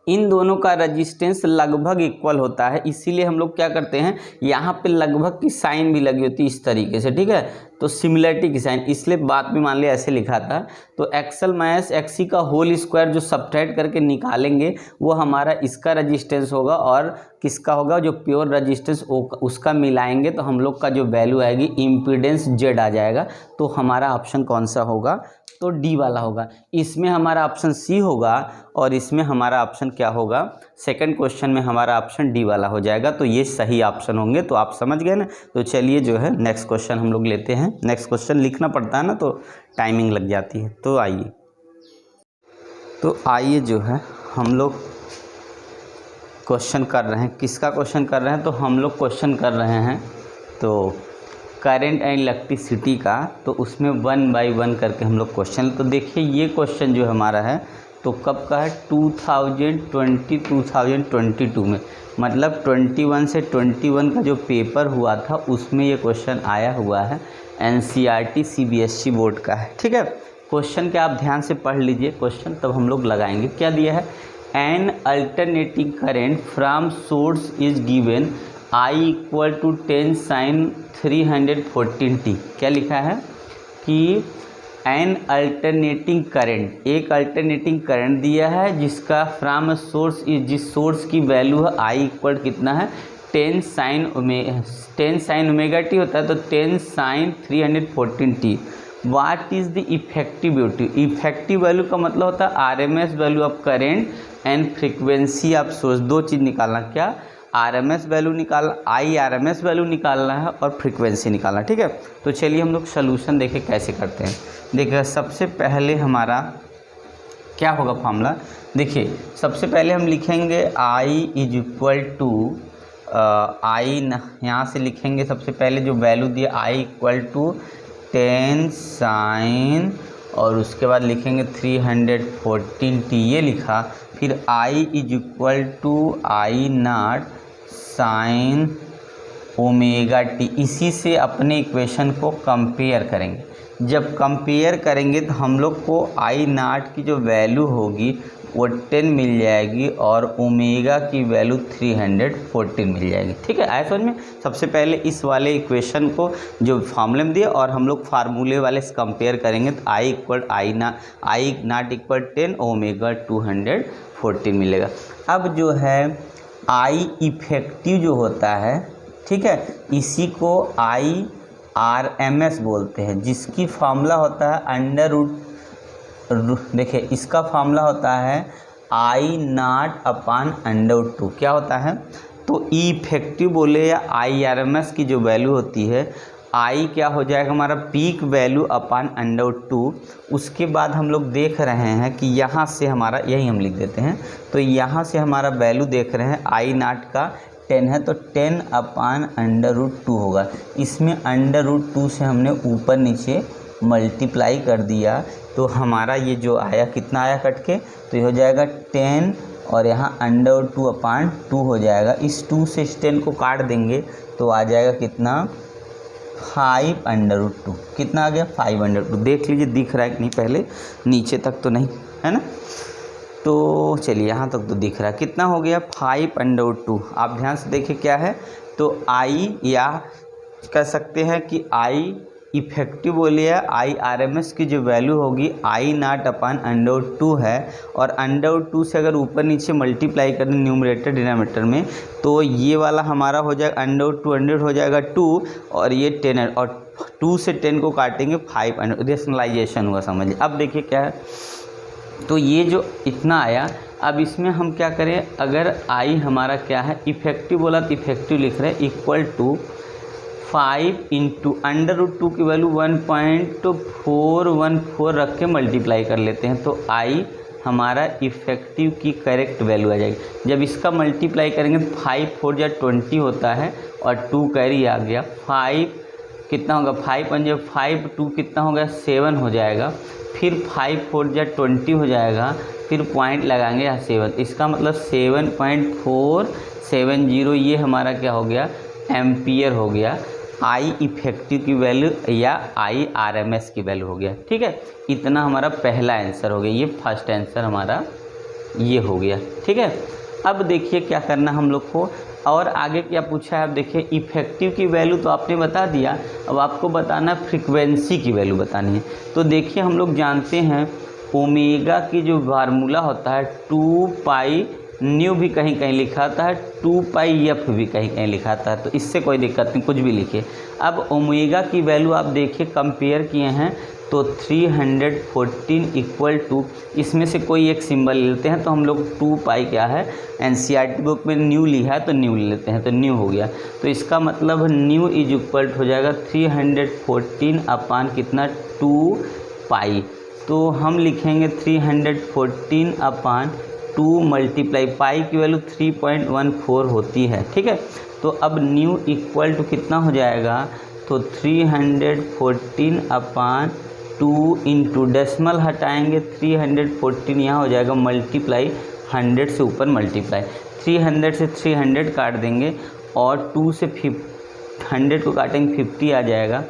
इन दोनों का रेजिस्टेंस लगभग इक्वल होता है, इसीलिए हम लोग क्या करते हैं यहाँ पे लगभग की साइन भी लगी होती है इस तरीके से, ठीक है। तो सिमिलरिटी की साइन, इसलिए बात भी मान लिया ऐसे लिखा था। तो XL माइनस XC का होल स्क्वायर जो सब्ट्रैक्ट करके निकालेंगे वो हमारा इसका रेजिस्टेंस होगा, और किसका होगा, जो प्योर रेजिस्टेंस उसका मिलाएंगे तो हम लोग का जो वैल्यू आएगी इम्पीडेंस Z आ जाएगा। तो हमारा ऑप्शन कौन सा होगा, तो डी वाला होगा। इसमें हमारा ऑप्शन सी होगा और इसमें हमारा ऑप्शन क्या होगा, सेकंड क्वेश्चन में हमारा ऑप्शन डी वाला हो जाएगा। तो ये सही ऑप्शन होंगे। तो आप समझ गए ना। तो चलिए जो है नेक्स्ट क्वेश्चन हम लोग लेते हैं। नेक्स्ट क्वेश्चन लिखना पड़ता है ना, तो टाइमिंग लग जाती है। तो आइए जो है हम लोग क्वेश्चन कर रहे हैं। किसका क्वेश्चन कर रहे हैं, तो हम लोग क्वेश्चन कर रहे हैं तो करंट एंड इलेक्ट्रिसिटी का। तो उसमें 1 बाय 1 करके हम लोग क्वेश्चन, तो देखिए ये क्वेश्चन जो हमारा है तो कब का है, 2022 में, मतलब 21 से 21 का जो पेपर हुआ था उसमें ये क्वेश्चन आया हुआ है। NCERT CBSE बोर्ड का है, ठीक है। क्वेश्चन क्या आप ध्यान से पढ़ लीजिए क्वेश्चन, तब हम लोग लगाएंगे। क्या दिया है, N alternating current from source is given I = 10 sin 314t। क्या लिखा है कि एन अल्टरनेटिंग करंट, एक अल्टरनेटिंग करंट दिया है जिसका फ्रॉम सोर्स, जिस सोर्स की वैल्यू है I = कितना है, 10 sin ओमेगा t होता है, तो 10 sin 314t। What is the effective value का मतलब होता है RMS value of current and frequency of source. दो चीज़ निकालना, क्या, RMS वैल्यू निकालना, IRMS वैल्यू निकालना है और फ्रीक्वेंसी निकालना, ठीक है। तो चलिए हम लोग सोल्यूशन देखें कैसे करते हैं। देखिए सबसे पहले हमारा क्या होगा फॉर्मूला, देखिए सबसे पहले हम लिखेंगे I = यहाँ से लिखेंगे सबसे पहले जो वैल्यू दिया I = 10 sin, और उसके बाद लिखेंगे 314t, ये लिखा। फिर I = I0 sin omega t, इसी से अपने इक्वेशन को कंपेयर करेंगे। जब कंपेयर करेंगे तो हम लोग को I0 की जो वैल्यू होगी वो 10 मिल जाएगी और ओमेगा की वैल्यू 314 मिल जाएगी, ठीक है। आया समझ में। सबसे पहले इस वाले इक्वेशन को जो फार्मूले में दिए और हम लोग फार्मूले वाले से कंपेयर करेंगे तो I = 10 ओमेगा 214 मिलेगा। अब जो है I इफेक्टिव जो होता है, ठीक है, इसी को IRMS बोलते हैं, जिसकी फार्मूला होता है अंडर रूट, देखिए इसका फार्मूला होता है I0/√2। क्या होता है, तो इफेक्टिव बोले या IRMS की जो वैल्यू होती है, I क्या हो जाएगा हमारा पीक वैल्यू /√2। उसके बाद हम लोग देख रहे हैं कि यहाँ से हमारा, यही हम लिख देते हैं, तो यहाँ से हमारा वैल्यू देख रहे हैं I0 का 10 है तो 10/√2 होगा। इसमें √2 से हमने ऊपर नीचे मल्टीप्लाई कर दिया तो हमारा ये जो आया कितना आया कट के, तो ये हो जाएगा 10 और यहाँ √2/2 हो जाएगा। इस 2 से इस 10 को काट देंगे तो आ जाएगा कितना, 5√2। कितना आ गया, 5√2। देख लीजिए दिख रहा है कि नहीं, पहले नीचे तक तो नहीं है ना। तो चलिए यहाँ तक तो दिख रहा है, कितना हो गया 5√2। आप ध्यान से देखिए क्या है, तो I, या कह सकते हैं कि I इफेक्टिव बोलिए IRMS की जो वैल्यू होगी I0/√2 है, और √2 से अगर ऊपर नीचे मल्टीप्लाई करें न्यूमरेटर डिनोमिनेटर में तो ये वाला हमारा हो जाएगा √2 हो जाएगा 2 और ये 10 और 2 से 10 को काटेंगे 500। रेशनलाइजेशन हुआ समझिए। अब देखिए क्या है, तो ये जो इतना आया, अब इसमें हम क्या करें, अगर I हमारा क्या है इफेक्टिव बोला तो इफेक्टिव लिख रहे हैं = 5 × √2 की वैल्यू 1.414 रख के मल्टीप्लाई कर लेते हैं। तो I हमारा इफेक्टिव की करेक्ट वैल्यू आ जाएगी। जब इसका मल्टीप्लाई करेंगे तो 5 4 जा 20 होता है और 2 कैरी आ गया। 5 कितना होगा, 5 1 5 2 कितना होगा 7 हो जाएगा। फिर 5 4 जा 20 हो जाएगा, फिर पॉइंट लगाएंगे यहाँ 7, इसका मतलब 7.470 ये हमारा क्या हो गया, एम्पियर हो गया। आई इफेक्टिव की वैल्यू या आई आरएमएस की वैल्यू हो गया। ठीक है, इतना हमारा पहला आंसर हो गया, ये फर्स्ट आंसर हमारा ये हो गया। ठीक है, अब देखिए क्या करना हम लोग को, और आगे क्या पूछा है। अब देखिए इफेक्टिव की वैल्यू तो आपने बता दिया, अब आपको बताना फ्रीक्वेंसी की वैल्यू बतानी है। तो देखिए हम लोग जानते हैं ओमेगा की जो फार्मूला होता है 2 पाई न्यू भी कहीं कहीं लिखा आता है, 2 पाई एफ भी कहीं कहीं लिखा आता है, तो इससे कोई दिक्कत नहीं, कुछ भी लिखिए। अब ओमेगा की वैल्यू आप देखिए कंपेयर किए हैं तो 314 इक्वल टू, इसमें से कोई एक सिंबल लेते हैं, तो हम लोग 2 पाई क्या है एनसीईआरटी बुक में न्यू लिखा है तो न्यू लेते हैं, तो न्यू हो गया। तो इसका मतलब न्यू इज इक्वल हो जाएगा 314 अपान कितना 2 पाई, तो हम लिखेंगे 314 अपान 2 मल्टीप्लाई पाई की वैल्यू 3.14 होती है। ठीक है, तो अब न्यू इक्वल टू कितना हो जाएगा, तो 314 अपान 2 इंटू डेसिमल हटाएंगे 314 यहाँ हो जाएगा मल्टीप्लाई 100 से ऊपर मल्टीप्लाई 300 से 300 काट देंगे और 2 से 100 को काटेंगे 50 आ जाएगा।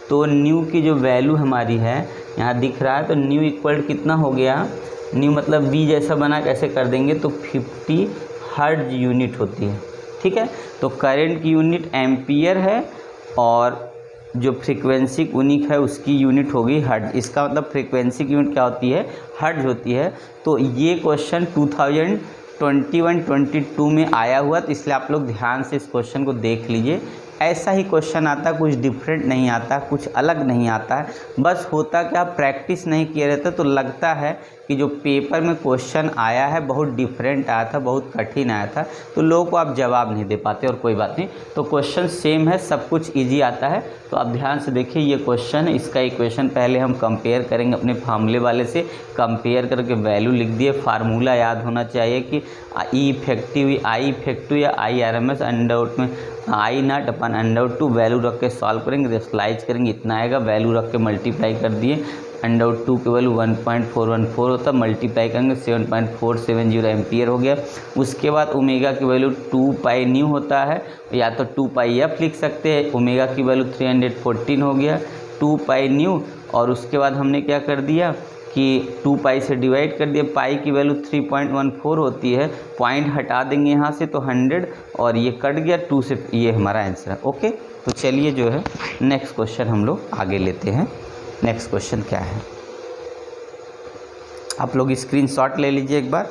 तो न्यू की जो वैल्यू हमारी है यहाँ दिख रहा है, तो न्यू इक्वल कितना हो गया, न्यू मतलब वी जैसा बना कैसे कर देंगे, तो 50 हर्ट्ज यूनिट होती है। ठीक है, तो करंट की यूनिट एम्पियर है और जो फ्रीक्वेंसी यूनिट है उसकी यूनिट होगी हर्ट्ज। इसका मतलब फ्रीक्वेंसी की यूनिट क्या होती है, हर्ट्ज होती है। तो ये क्वेश्चन 2021-22 में आया हुआ, तो इसलिए आप लोग ध्यान से इस क्वेश्चन को देख लीजिए। ऐसा ही क्वेश्चन आता, कुछ डिफरेंट नहीं आता, कुछ अलग नहीं आता है। बस होता क्या, प्रैक्टिस नहीं किए रहते तो लगता है कि जो पेपर में क्वेश्चन आया है बहुत डिफरेंट आया था, बहुत कठिन आया था, तो लोगों को आप जवाब नहीं दे पाते। और कोई बात नहीं, तो क्वेश्चन सेम है, सब कुछ इजी आता है। तो आप ध्यान से देखिए ये क्वेश्चन, इसका इक्वेशन पहले हम कंपेयर करेंगे अपने फार्मूले वाले से, कंपेयर करके वैल्यू लिख दिए। फार्मूला याद होना चाहिए कि आई इफेक्टिव या आई आरएमएस अंडर में I naught upon under two, value रख के सॉल्व करेंगे, रेशनलाइज करेंगे, इतना आएगा, वैल्यू रख के मल्टीप्लाई कर दिए, अंडर टू की वैल्यू 1.414 होता है, मल्टीप्लाई करेंगे 7.470 एम्पियर हो गया। उसके बाद ओमेगा की वैल्यू 2 पाई न्यू होता है, या तो 2 पाई एफ लिख सकते हैं। ओमेगा की वैल्यू 314 हो गया, 2 पाई न्यू, और उसके बाद हमने क्या कर दिया कि 2 पाई से डिवाइड कर दिया, पाई की वैल्यू 3.14 होती है, पॉइंट हटा देंगे यहाँ से तो 100 और ये कट गया 2 से, ये हमारा आंसर है। ओके, तो चलिए जो है नेक्स्ट क्वेश्चन हम लोग आगे लेते हैं। नेक्स्ट क्वेश्चन क्या है, आप लोग स्क्रीनशॉट ले लीजिए एक बार।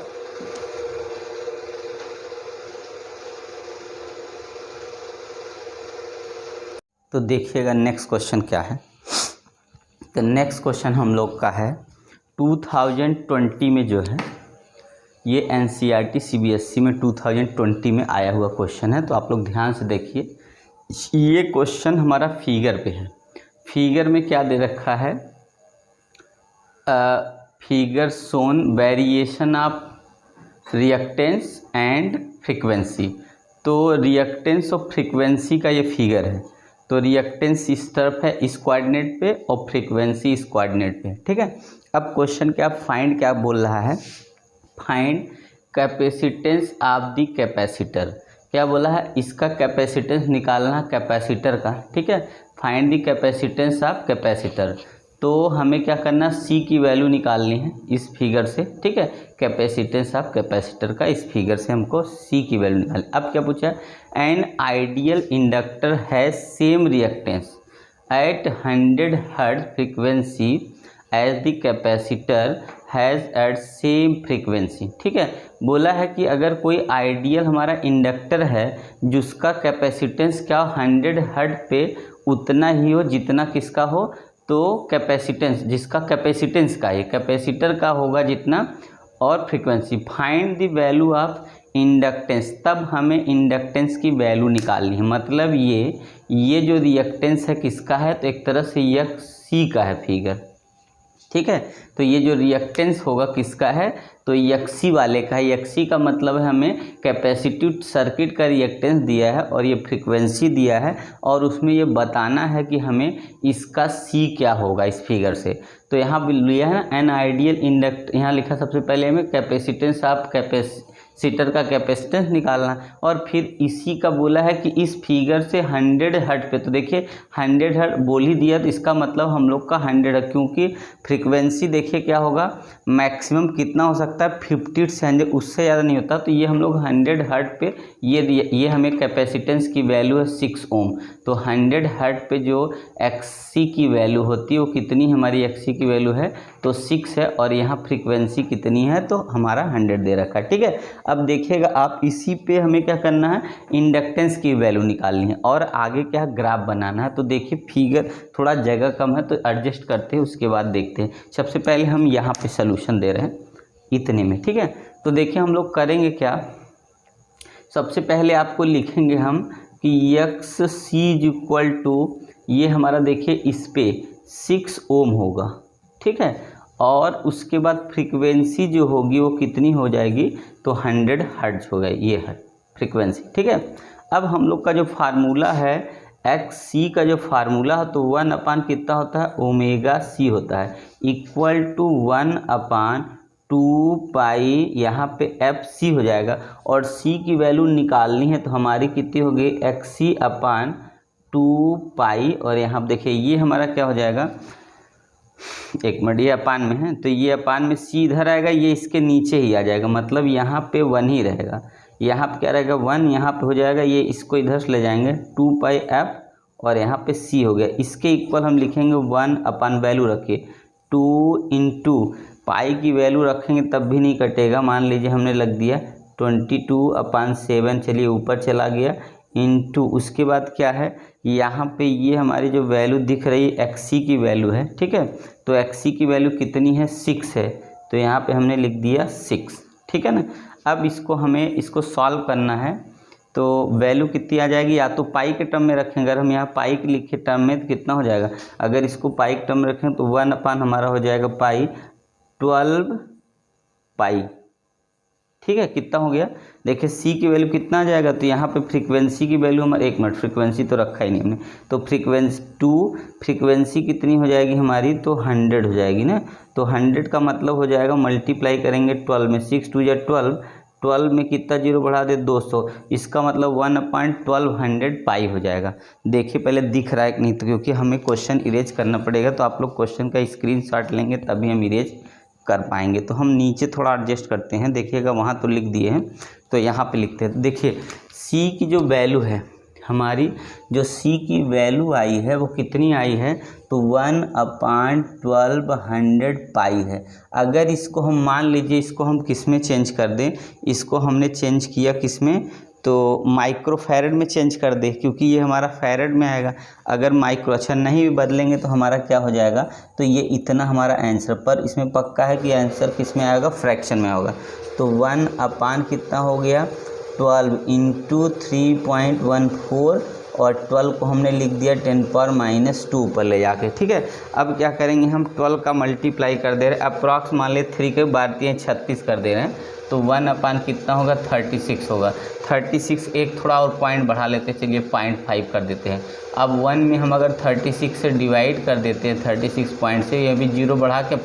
तो देखिएगा नेक्स्ट क्वेश्चन क्या है। तो नेक्स्ट क्वेश्चन हम लोग का है 2020 में जो है ये एनसीईआरटी सीबीएसई में 2020 में आया हुआ क्वेश्चन है। तो आप लोग ध्यान से देखिए, ये क्वेश्चन हमारा फिगर पे है। फिगर में क्या दे रखा है, figure shown variation of reactance and frequency. तो रिएक्टेंस और फ्रीक्वेंसी का ये फिगर है। तो रिएक्टेंस इस तरफ है इस कोऑर्डिनेट पे और फ्रीक्वेंसी इस कोऑर्डिनेट पे। ठीक है, अब क्वेश्चन क्या फाइंड क्या बोल रहा है, find capacitance of the capacitor. क्या बोला है, इसका कैपेसिटेंस निकालना कैपेसिटर का। ठीक है, find the capacitance of capacitor. तो हमें क्या करना, सी की वैल्यू निकालनी है इस फिगर से। ठीक है, कैपेसिटेंस ऑफ कैपेसिटर का इस फिगर से हमको सी की वैल्यू निकालनी। अब क्या पूछा है, an ideal inductor has same reactance at 100 hertz frequency as the capacitor has at same frequency. ठीक है, बोला है कि अगर कोई आइडियल हमारा इंडक्टर है जिसका कैपेसिटेंस क्या 100 हर्ट्ज पे उतना ही हो जितना किसका हो, तो कैपेसिटेंस जिसका कैपेसिटेंस का, ये कैपेसिटर का होगा जितना, और frequency. Find the value of inductance, तब हमें इंडक्टेंस की वैल्यू निकालनी है। मतलब ये जो रिएक्टेंस है किसका है, तो एक तरह से यह सी का है फिगर। ठीक है। तो ये जो रिएक्टेंस होगा किसका है, तो यक्सी वाले का है। यक्सी का मतलब है हमें कैपेसिटिव सर्किट का रिएक्टेंस दिया है और ये फ्रीक्वेंसी दिया है और उसमें ये बताना है कि हमें इसका सी क्या होगा इस फिगर से। तो यहाँ लिया है ना एन आइडियल इंडक्ट, यहाँ लिखा सबसे पहले हमें कैपेसिटेंस ऑफ कैपेसिटर का कैपेसिटेंस निकालना और फिर इसी का बोला है कि इस फिगर से 100 हर्ट्ज पे, तो देखिए 100 हर्ट्ज बोल ही दिया तो इसका मतलब हम लोग का 100 है, क्योंकि फ्रीक्वेंसी देखिए क्या होगा मैक्सिमम कितना हो सकता है 50 से 100, उससे ज़्यादा नहीं होता। तो ये हम लोग 100 हर्ट्ज पे ये हमें कैपेसिटेंस की वैल्यू है 6 ओम। तो 100 हर्ट्ज पे जो एक्सी की वैल्यू होती है वो कितनी हमारी एक्सी की वैल्यू है तो 6 है और यहाँ फ्रीक्वेंसी कितनी है तो हमारा 100 दे रखा है। ठीक है, अब देखिएगा आप इसी पे हमें क्या करना है इंडक्टेंस की वैल्यू निकालनी है और आगे क्या ग्राफ बनाना है। तो देखिए फिगर थोड़ा जगह कम है तो एडजस्ट करते हैं, उसके बाद देखते हैं। सबसे पहले हम यहाँ पे सॉल्यूशन दे रहे हैं इतने में। ठीक है, तो देखिए हम लोग करेंगे क्या, सबसे पहले आपको लिखेंगे हम कि X C is equal to ये हमारा देखिए इस पे 6 ओम होगा। ठीक है, और उसके बाद फ्रीक्वेंसी जो होगी वो कितनी हो जाएगी तो 100 हर्ट्ज हो गई, ये है फ्रीक्वेंसी। ठीक है, अब हम लोग का जो फार्मूला है एक्स सी का जो फार्मूला है तो 1 अपान कितना होता है ओमेगा सी होता है इक्वल टू 1 अपान 2 पाई यहाँ पे एफ सी हो जाएगा और सी की वैल्यू निकालनी है तो हमारी कितनी होगी एक्स सी अपान 2 पाई और यहाँ पे देखिए ये हमारा क्या हो जाएगा, एक मिनट ये अपान में है तो ये अपान में सी इधर आएगा, ये इसके नीचे ही आ जाएगा, मतलब यहाँ पे 1 ही रहेगा, यहाँ पे क्या रहेगा 1, यहाँ पे हो जाएगा ये इसको इधर से ले जाएंगे 2 पाई एफ और यहाँ पे सी हो गया। इसके इक्वल हम लिखेंगे 1 अपान वैल्यू रखिए 2 इंटू पाई की वैल्यू रखेंगे तब भी नहीं कटेगा, मान लीजिए हमने लग दिया 22/7, चलिए ऊपर चला गया इंटू उसके बाद क्या है यहाँ पे ये हमारी जो वैल्यू दिख रही है एक्सी की वैल्यू है। ठीक है, तो एक्सी की वैल्यू कितनी है 6 है तो यहाँ पे हमने लिख दिया 6। ठीक है ना, अब इसको हमें इसको सॉल्व करना है तो वैल्यू कितनी आ जाएगी, या तो पाई के टर्म में रखें, अगर हम यहाँ पाई के लिखे टर्म में तो कितना हो जाएगा, अगर इसको पाई के टर्म में रखें तो 1 अपान हमारा हो जाएगा पाई 12 पाई। ठीक है, कितना हो गया देखिए सी की वैल्यू कितना आ जाएगा, तो यहाँ पे फ्रीक्वेंसी की वैल्यू हमारे, एक मिनट फ्रीक्वेंसी तो रखा ही नहीं हमने, तो फ्रीक्वेंसी कितनी हो जाएगी हमारी तो 100 हो जाएगी ना, तो 100 का मतलब हो जाएगा मल्टीप्लाई करेंगे 12 में, 6 2 या 12 में कितना जीरो बढ़ा दे 200, इसका मतलब 1/1200 पाई हो जाएगा। देखिए पहले दिख रहा है कि नहीं, तो क्योंकि हमें क्वेश्चन इरेज करना पड़ेगा तो आप लोग क्वेश्चन का स्क्रीनशॉट लेंगे तभी हम इरेज कर पाएंगे। तो हम नीचे थोड़ा एडजस्ट करते हैं, देखिएगा वहाँ तो लिख दिए हैं तो यहाँ पे लिखते हैं। देखिए सी की जो वैल्यू है हमारी, जो सी की वैल्यू आई है वो कितनी आई है तो 1/1200 पाई है। अगर इसको हम मान लीजिए इसको हम किस में चेंज कर दें, इसको हमने चेंज किया किस में तो माइक्रो फैरड में चेंज कर दे, क्योंकि ये हमारा फैरड में आएगा। अगर माइक्रो अच्छा नहीं भी बदलेंगे तो हमारा क्या हो जाएगा तो ये इतना हमारा आंसर, पर इसमें पक्का है कि आंसर किस में आएगा फ्रैक्शन में होगा। तो 1 अपान कितना हो गया 12 इंटू 3.14 और 12 को हमने लिख दिया 10⁻² पर ले जाके। ठीक है, अब क्या करेंगे हम 12 का मल्टीप्लाई कर दे रहे हैं, अप्रॉक्स मान ले 3 के 36 कर दे रहे हैं तो 1 अपान कितना होगा 36 होगा। 36 एक थोड़ा और पॉइंट बढ़ा लेते हैं, चलिए 0.5 कर देते हैं। अब 1 में हम अगर 36 से डिवाइड कर देते हैं 36 पॉइंट से, ये भी जीरो बढ़ा के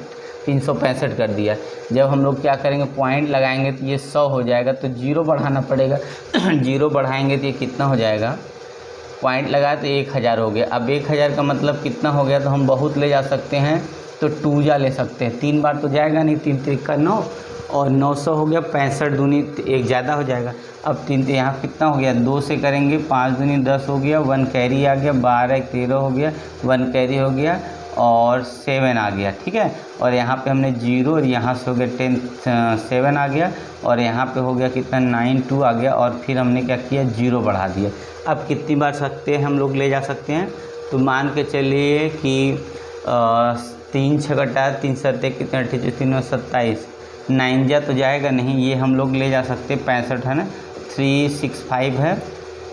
365 कर दिया। जब हम लोग क्या करेंगे पॉइंट लगाएंगे तो ये 100 हो जाएगा, तो जीरो बढ़ाना पड़ेगा जीरो बढ़ाएंगे तो ये कितना हो जाएगा, पॉइंट लगाए तो 1000 हो गया। अब 1000 का मतलब कितना हो गया, तो हम बहुत ले जा सकते हैं तो 2 जा ले सकते हैं, 3 बार तो जाएगा नहीं, 3 3 का 9 और 900 हो गया, 65 दूनी एक ज़्यादा हो जाएगा। अब 3 यहाँ कितना हो गया 2 से करेंगे 5 दूनी 10 हो गया, 1 कैरी आ गया, 12 13 हो गया, 1 कैरी हो गया और 7 आ गया। ठीक है, और यहाँ पे हमने 0 और यहाँ से हो गया 7 आ गया और यहाँ पे हो गया कितना 9 2 आ गया और फिर हमने क्या किया 0 बढ़ा दिया। अब कितनी बार सकते हैं हम लोग ले जा सकते हैं, तो मान के चलिए कि 3 6 3 7 कितना 3 27 9 जा तो जाएगा नहीं, ये हम लोग ले जा सकते हैं 65 है ना, 365 है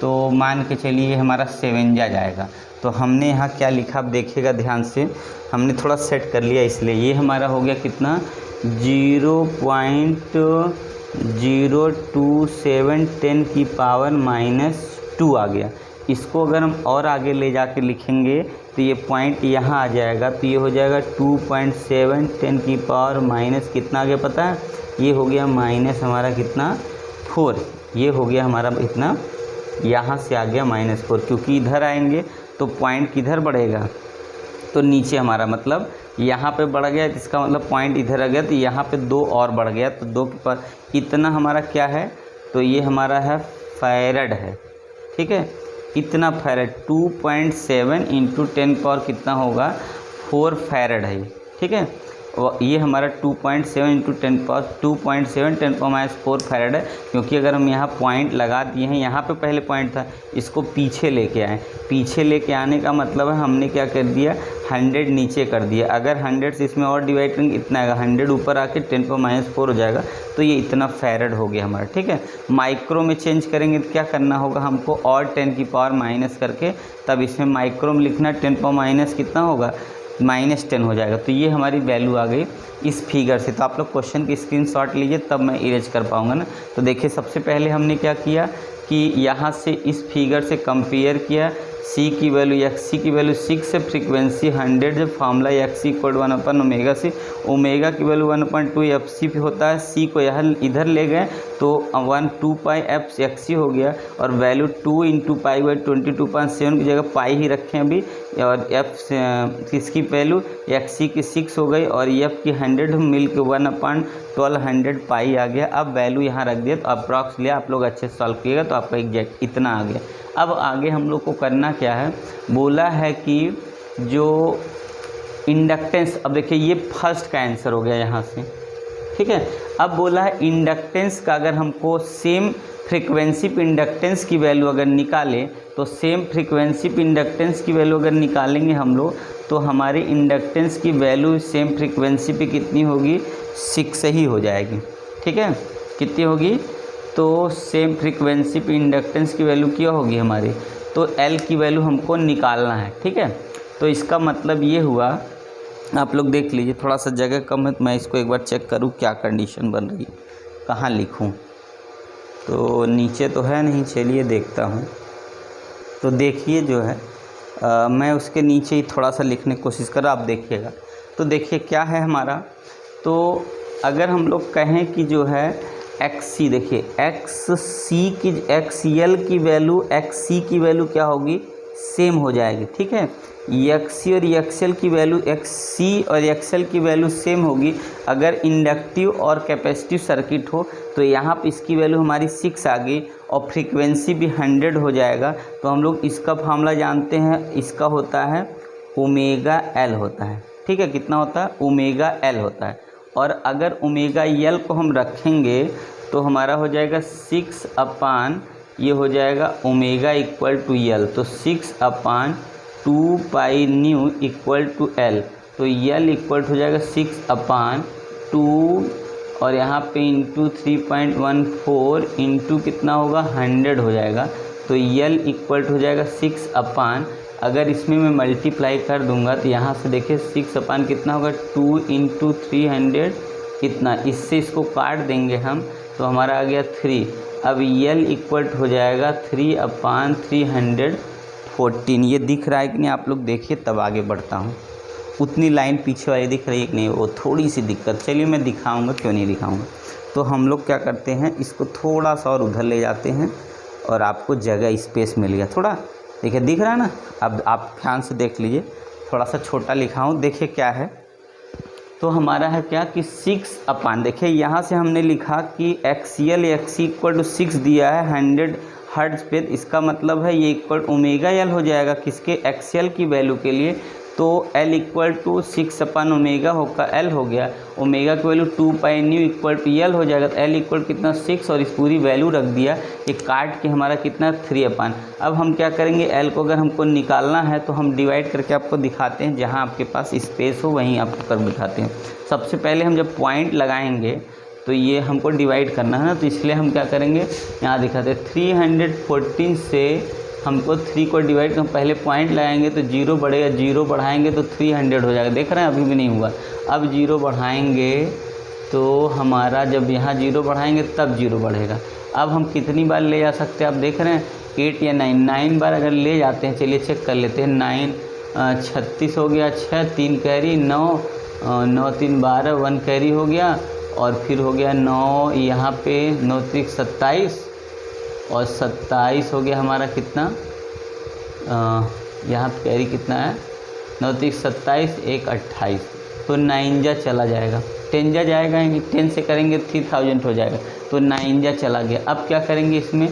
तो मान के चलिए हमारा 57 जाएगा। तो हमने यहाँ क्या लिखा, आप देखिएगा ध्यान से, हमने थोड़ा सेट कर लिया, इसलिए ये हमारा हो गया कितना 0.027 10 की पावर -2 आ गया। इसको अगर हम और आगे ले जाके लिखेंगे तो ये पॉइंट यहाँ आ जाएगा, तो ये हो जाएगा 2.7 10 की पावर माइनस कितना आ गया पता है, ये हो गया माइनस हमारा कितना 4, ये हो गया हमारा इतना, यहाँ से आ गया -4, क्योंकि इधर आएंगे तो पॉइंट किधर बढ़ेगा, तो नीचे हमारा मतलब यहाँ पे बढ़ गया, तो इसका मतलब पॉइंट इधर आ गया, तो यहाँ पे 2 और बढ़ गया, तो 2 के पास इतना हमारा क्या है, तो ये हमारा है फैरड है, ठीक है, इतना फैरड 2.7 × 10 पावर कितना होगा 4 फैरड है, ठीक है, और ये हमारा 2.7 × 10 पावर 2.7 10 पावर -4 फैरड है, क्योंकि अगर हम यहाँ पॉइंट लगा दिए हैं, यहाँ पे पहले पॉइंट था, इसको पीछे लेके आए, पीछे लेके आने का मतलब है हमने क्या कर दिया 100 नीचे कर दिया, अगर 100 से इसमें और डिवाइड करेंगे इतना आएगा, 100 ऊपर आके 10 पावर -4 हो जाएगा, तो ये इतना फैरड हो गया हमारा, ठीक है। माइक्रो में चेंज करेंगे तो क्या करना होगा हमको, और 10 की पावर माइनस करके तब इसमें माइक्रो में लिखना, 10 पावर माइनस कितना होगा -10 हो जाएगा, तो ये हमारी वैल्यू आ गई इस फिगर से। तो आप लोग क्वेश्चन की स्क्रीनशॉट लीजिए, तब मैं इरेज कर पाऊँगा ना। तो देखिए सबसे पहले हमने क्या किया कि यहाँ से इस फिगर से कंपेयर किया, सी की वैल्यू XC की वैल्यू 6 से फ्रीक्वेंसी 100, जब फार्मूला XC = 1/ω/c, ओमेगा की वैल्यू 1/2 FC होता है, C को यहाँ इधर ले गए तो 1/2π XC हो गया, और वैल्यू 2 × π/22.7 की जगह पाई ही रखें अभी, और इसकी वैल्यू XC की 6 हो गई, और F की 100 मिल के 1/1200 पाई आ गया। अब वैल्यू यहाँ रख दिया, तो अप्रॉक्स लिया, आप लोग अच्छे से सॉल्व किएगा तो आपका एग्जैक्ट इतना आ गया। अब आगे हम लोग को करना क्या है, बोला है कि जो इंडक्टेंस, अब देखिए ये फर्स्ट का आंसर हो गया यहाँ से, ठीक है। अब बोला है इंडक्टेंस का अगर हमको सेम फ्रीक्वेंसी पे इंडक्टेंस की वैल्यू अगर निकालें, तो सेम फ्रीक्वेंसी पे इंडक्टेंस की वैल्यू अगर निकालेंगे हम लोग, तो हमारी इंडक्टेंस की वैल्यू सेम फ्रीक्वेंसी पे कितनी होगी 6 ही हो जाएगी, ठीक है। कितनी होगी, तो सेम फ्रीक्वेंसी पे इंडक्टेंस की वैल्यू क्या होगी हमारी, तो L की वैल्यू हमको निकालना है, ठीक है। तो इसका मतलब ये हुआ, आप लोग देख लीजिए, थोड़ा सा जगह कम है तो मैं इसको एक बार चेक करूँ क्या कंडीशन बन रही है, कहाँ लिखूँ, तो नीचे तो है नहीं, चलिए देखता हूँ। तो देखिए जो है मैं उसके नीचे ही थोड़ा सा लिखने की कोशिश कर रहा, आप देखिएगा। तो देखिए क्या है हमारा, तो अगर हम लोग कहें कि जो है XC, देखिए XCL की वैल्यू XC की वैल्यू क्या होगी, सेम हो जाएगी, ठीक है। XC और XL की वैल्यू, XC और XL की वैल्यू सेम होगी अगर इंडक्टिव और कैपेसिटिव सर्किट हो, तो यहाँ पे इसकी वैल्यू हमारी 6 आ गई और फ्रीक्वेंसी भी 100 हो जाएगा। तो हम लोग इसका फार्मूला जानते हैं, इसका होता है ω/L होता है, ठीक है। कितना होता है, ω/L होता है, और अगर ω/L को हम रखेंगे तो हमारा हो जाएगा 6/, ये हो जाएगा ω = L, तो 6/2πν = L, तो L इक्वल हो जाएगा 6/2, और यहाँ पे इंटू 3.14 इंटू कितना होगा 100 हो जाएगा, तो L इक्वल हो जाएगा 6/, अगर इसमें मैं मल्टीप्लाई कर दूंगा तो यहाँ से देखिए 6/ कितना होगा 2 × 300 इतना, इससे इसको काट देंगे हम तो हमारा आ गया 3। अब L इक्वल हो जाएगा 3/314, ये दिख रहा है कि नहीं आप लोग देखिए, तब आगे बढ़ता हूँ। उतनी लाइन पीछे वाली दिख रही है कि नहीं, वो थोड़ी सी दिक्कत, चलिए मैं दिखाऊंगा, क्यों नहीं दिखाऊंगा। तो हम लोग क्या करते हैं, इसको थोड़ा सा और उधर ले जाते हैं, और आपको जगह स्पेस मिल गया थोड़ा, देखिए दिख रहा है ना। अब आप ध्यान से देख लीजिए, थोड़ा सा छोटा लिखा हूँ, देखिए क्या है। तो हमारा है क्या कि 6/, देखिए यहाँ से हमने लिखा कि XCL XC = 6 दिया है 100 हर्ट्ज पे, इसका मतलब है ये इक्वल ω/L हो जाएगा किसके, XCL की वैल्यू के लिए। तो L इक्वल टू 6/ω होगा, L हो गया, ओमेगा की वैल्यू 2πν = L हो जाएगा, तो L इक्वल कितना 6, और इस पूरी वैल्यू रख दिया, ये काट के हमारा कितना 3/। अब हम क्या करेंगे, L को अगर हमको निकालना है तो हम डिवाइड करके आपको दिखाते हैं, जहाँ आपके पास स्पेस हो वहीं आपको कर दिखाते हैं। सबसे पहले हम जब पॉइंट लगाएंगे तो ये हमको डिवाइड करना है ना, तो इसलिए हम क्या करेंगे, यहाँ दिखाते 314 से हमको 3 को डिवाइड कर, पहले पॉइंट लगाएंगे तो 0 बढ़ेगा, 0 बढ़ाएंगे तो 300 हो जाएगा। देख रहे हैं अभी भी नहीं हुआ। अब 0 बढ़ाएंगे तो हमारा, जब यहाँ 0 बढ़ाएंगे तब 0 बढ़ेगा। अब हम कितनी बार ले जा सकते हैं, आप देख रहे हैं 8 या 9 बार अगर ले जाते हैं। चलिए चेक कर लेते हैं। 9 36 हो गया, 6 3 कैरी, 9 9 3 12, 1 कैरी हो गया, और फिर हो गया 9 यहाँ पे 9 3 27, और 27 हो गया हमारा कितना, यहाँ पे कैरी कितना है, 9 3 27, 1 28, तो 9 जा चला जाएगा, 10 जा जाएगा, 10 से करेंगे 3000 हो जाएगा, तो 9 जा चला गया। अब क्या करेंगे, इसमें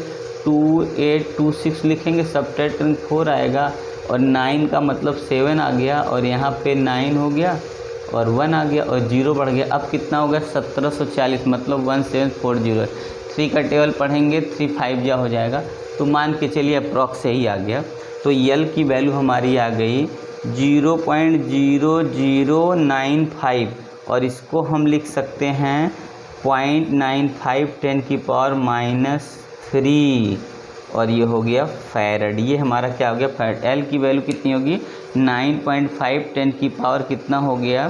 2826 लिखेंगे, सबट्रैक्ट 4 आएगा, और 9 का मतलब 7 आ गया, और यहाँ पे 9 हो गया और 1 आ गया और 0 बढ़ गया। अब कितना होगा 1740, मतलब 1740। 3 का टेबल पढ़ेंगे 3 5 जा हो जाएगा, तो मान के चलिए अप्रॉक्स से ही आ गया। तो यल की वैल्यू हमारी आ गई 0.0095, और इसको हम लिख सकते हैं 0.95 10⁻³ और ये हो गया फैरड। ये हमारा क्या हो गया, फैरड। एल की वैल्यू कितनी होगी 9.5 10⁻³ कितना हो गया,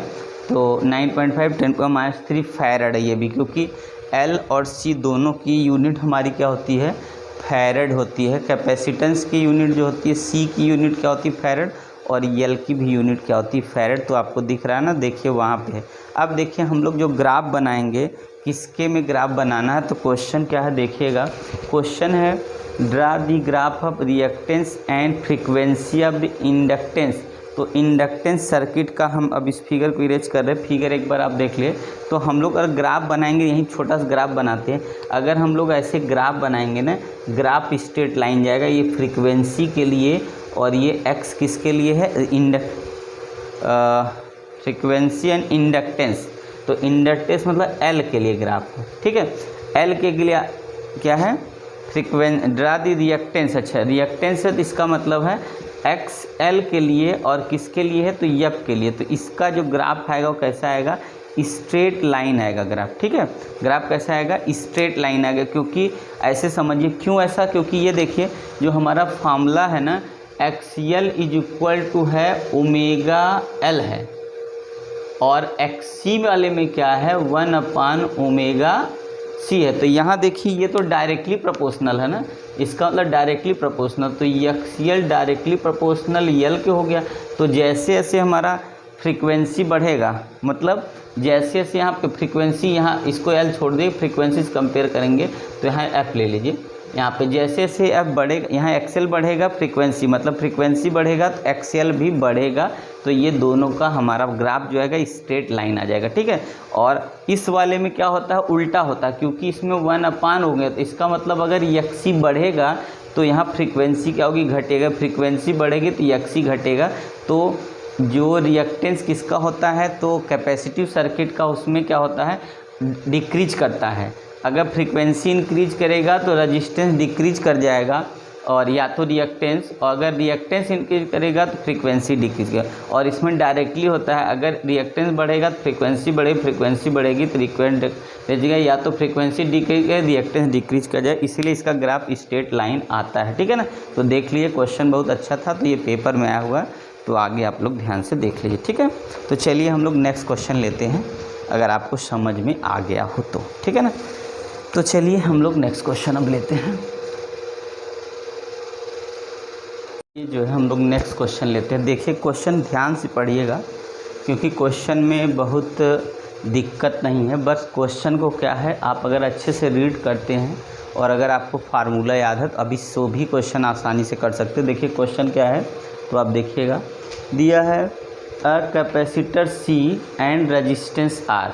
तो 9.5 10⁻³ फैरड है ये भी, क्योंकि एल और सी दोनों की यूनिट हमारी क्या होती है, फैरड होती है। कैपेसिटेंस की यूनिट जो होती है, सी की यूनिट क्या होती है, फैरड, और यल की भी यूनिट क्या होती है, फैरड। तो आपको दिख रहा है ना, देखिए वहाँ पे है। अब देखिए हम लोग जो ग्राफ बनाएंगे, किसके में ग्राफ बनाना है, तो क्वेश्चन क्या है देखिएगा। क्वेश्चन है draw the graph of reactance and frequency of the inductance. तो इंडक्टेंस सर्किट का हम अब इस फिगर को इरेज कर रहे हैं। फिगर एक बार आप देख लिए। तो हम लोग अगर ग्राफ बनाएंगे, यहीं छोटा सा ग्राफ बनाते हैं। अगर हम लोग ऐसे ग्राफ बनाएंगे ना, ग्राफ स्ट्रेट लाइन जाएगा, ये फ्रीक्वेंसी के लिए और ये एक्स किसके लिए है, फ्रीक्वेंसी एंड इंडक्टेंस। तो इंडक्टेंस मतलब एल के लिए ग्राफ है, ठीक है। एल के लिए क्या है, ड्रा दी रिएक्टेंस। अच्छा, रिएक्टेंस है तो इसका मतलब है एक्स एल के लिए, और किसके लिए है, तो एफ के लिए। तो इसका जो ग्राफ आएगा वो कैसा आएगा, स्ट्रेट लाइन आएगा ग्राफ, ठीक है। ग्राफ कैसा आएगा, स्ट्रेट लाइन आएगा। क्योंकि ऐसे समझिए, क्यों ऐसा, क्योंकि ये देखिए जो हमारा फार्मूला है ना, एक्सीएल इज इक्वल टू है ओमेगा एल है, और एक्सी वाले में क्या है 1/ओमेगा/c है। तो यहाँ देखिए ये तो डायरेक्टली प्रोपोर्शनल है ना, इसका मतलब डायरेक्टली प्रोपोर्शनल। तो एक्सीएल डायरेक्टली प्रोपोर्शनल यल के हो गया। तो जैसे जैसे हमारा फ्रीक्वेंसी बढ़ेगा, मतलब जैसे जैसे यहाँ पे फ्रीक्वेंसी, यहाँ इसको एल छोड़ दें, फ्रीक्वेंसी से कंपेयर करेंगे, तो यहाँ एफ ले लीजिए। यहाँ पे जैसे जैसे एफ बढ़ेगा, यहाँ एक्सएल बढ़ेगा, फ्रीक्वेंसी मतलब फ्रीक्वेंसी बढ़ेगा तो एक्सएल भी बढ़ेगा। तो ये दोनों का हमारा ग्राफ जो है स्ट्रेट लाइन आ जाएगा, ठीक है। और इस वाले में क्या होता है, उल्टा होता है, क्योंकि इसमें 1/, हो गया। तो इसका मतलब अगर एक्सी बढ़ेगा तो यहाँ फ्रीक्वेंसी क्या होगी, घटेगा। फ्रीक्वेंसी बढ़ेगी तो एक्सी घटेगा। तो जो रिएक्टेंस किसका होता है, तो कैपेसिटिव सर्किट का, उसमें क्या होता है, डिक्रीज करता है। अगर फ्रीक्वेंसी इंक्रीज करेगा तो रेजिस्टेंस डिक्रीज कर जाएगा, और या तो रिएक्टेंस, और अगर रिएक्टेंस इंक्रीज करेगा तो फ्रीक्वेंसी डिक्रीज करेगा। और इसमें डायरेक्टली होता है, अगर रिएक्टेंस बढ़ेगा तो फ्रीक्वेंसी बढ़ेगी, फ्रीक्वेंसी बढ़ेगी तो रिएक्टेंस, या तो फ्रीक्वेंसी डिक्रीज करे, रिएक्टेंस डिक्रीज कर जाए। इसीलिए इसका ग्राफ स्ट्रेट लाइन आता है, ठीक है ना। तो देख लीजिए, क्वेश्चन बहुत अच्छा था, तो ये पेपर में आया हुआ है, तो आगे आप लोग ध्यान से देख लीजिए, ठीक है। तो चलिए हम लोग नेक्स्ट क्वेश्चन लेते हैं, अगर आपको समझ में आ गया हो तो, ठीक है ना। तो चलिए हम लोग नेक्स्ट क्वेश्चन अब लेते हैं। ये जो है हम लोग नेक्स्ट क्वेश्चन लेते हैं। देखिए क्वेश्चन ध्यान से पढ़िएगा, क्योंकि क्वेश्चन में बहुत दिक्कत नहीं है। बस क्वेश्चन को क्या है, आप अगर अच्छे से रीड करते हैं और अगर आपको फार्मूला याद है तो अभी सो भी क्वेश्चन आसानी से कर सकते हैं। देखिए क्वेश्चन क्या है, तो आप देखिएगा, दिया है a capacitor C and resistance R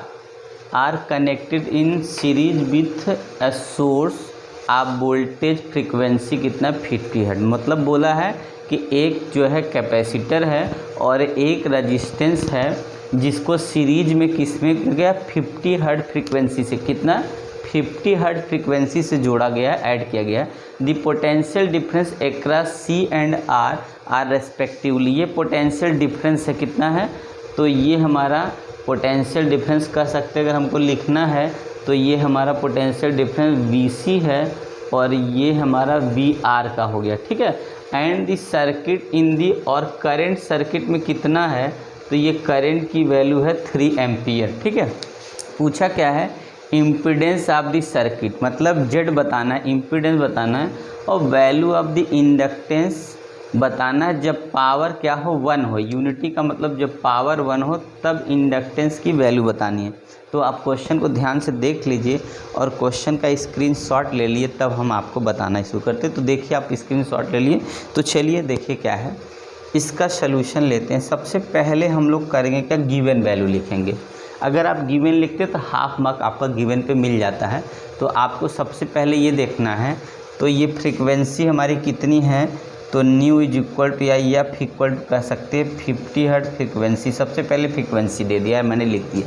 are connected in series with a source आप वोल्टेज फ्रीक्वेंसी कितना 50 हर्ट्ज। मतलब बोला है कि एक जो है कैपेसिटर है और एक रेजिस्टेंस है, जिसको सीरीज में किस में गया 50 हर्ट्ज फ्रीक्वेंसी से, कितना 50 हर्ट्ज फ्रीक्वेंसी से जोड़ा गया, ऐड किया गया। The potential difference across C and R are respectively. ये पोटेंशियल डिफरेंस है, कितना है, तो ये हमारा पोटेंशियल डिफरेंस कह सकते हैं। अगर हमको लिखना है तो ये हमारा पोटेंशियल डिफरेंस VC है और ये हमारा VR का हो गया, ठीक है। एंड दी सर्किट इन दी, और करंट सर्किट में कितना है, तो ये करंट की वैल्यू है 3 एम्पियर, ठीक है। पूछा क्या है, इम्पीडेंस ऑफ द सर्किट, मतलब जेड बताना है, इम्पीडेंस बताना है, और वैल्यू ऑफ द इंडक्टेंस बताना है जब पावर क्या हो 1 हो। यूनिटी का मतलब जब पावर 1 हो तब इंडक्टेंस की वैल्यू बतानी है। तो आप क्वेश्चन को ध्यान से देख लीजिए और क्वेश्चन का स्क्रीनशॉट ले लिए, तब हम आपको बताना शुरू करते। तो देखिए आप स्क्रीनशॉट ले लिए, तो चलिए देखिए क्या है, इसका सलूशन लेते हैं। सबसे पहले हम लोग करेंगे क्या, गिवन वैल्यू लिखेंगे। अगर आप गिवन लिखते तो हाफ मार्क आपका गिवन पे मिल जाता है। तो आपको सबसे पहले ये देखना है, तो ये फ्रीक्वेंसी हमारी कितनी है, तो न्यू इज इक्वल टू, या एफ इक्वल टू कह सकते हैं 50 हर्ट्ज फ्रीक्वेंसी। सबसे पहले फ्रीक्वेंसी दे दिया है, मैंने लिख दिया।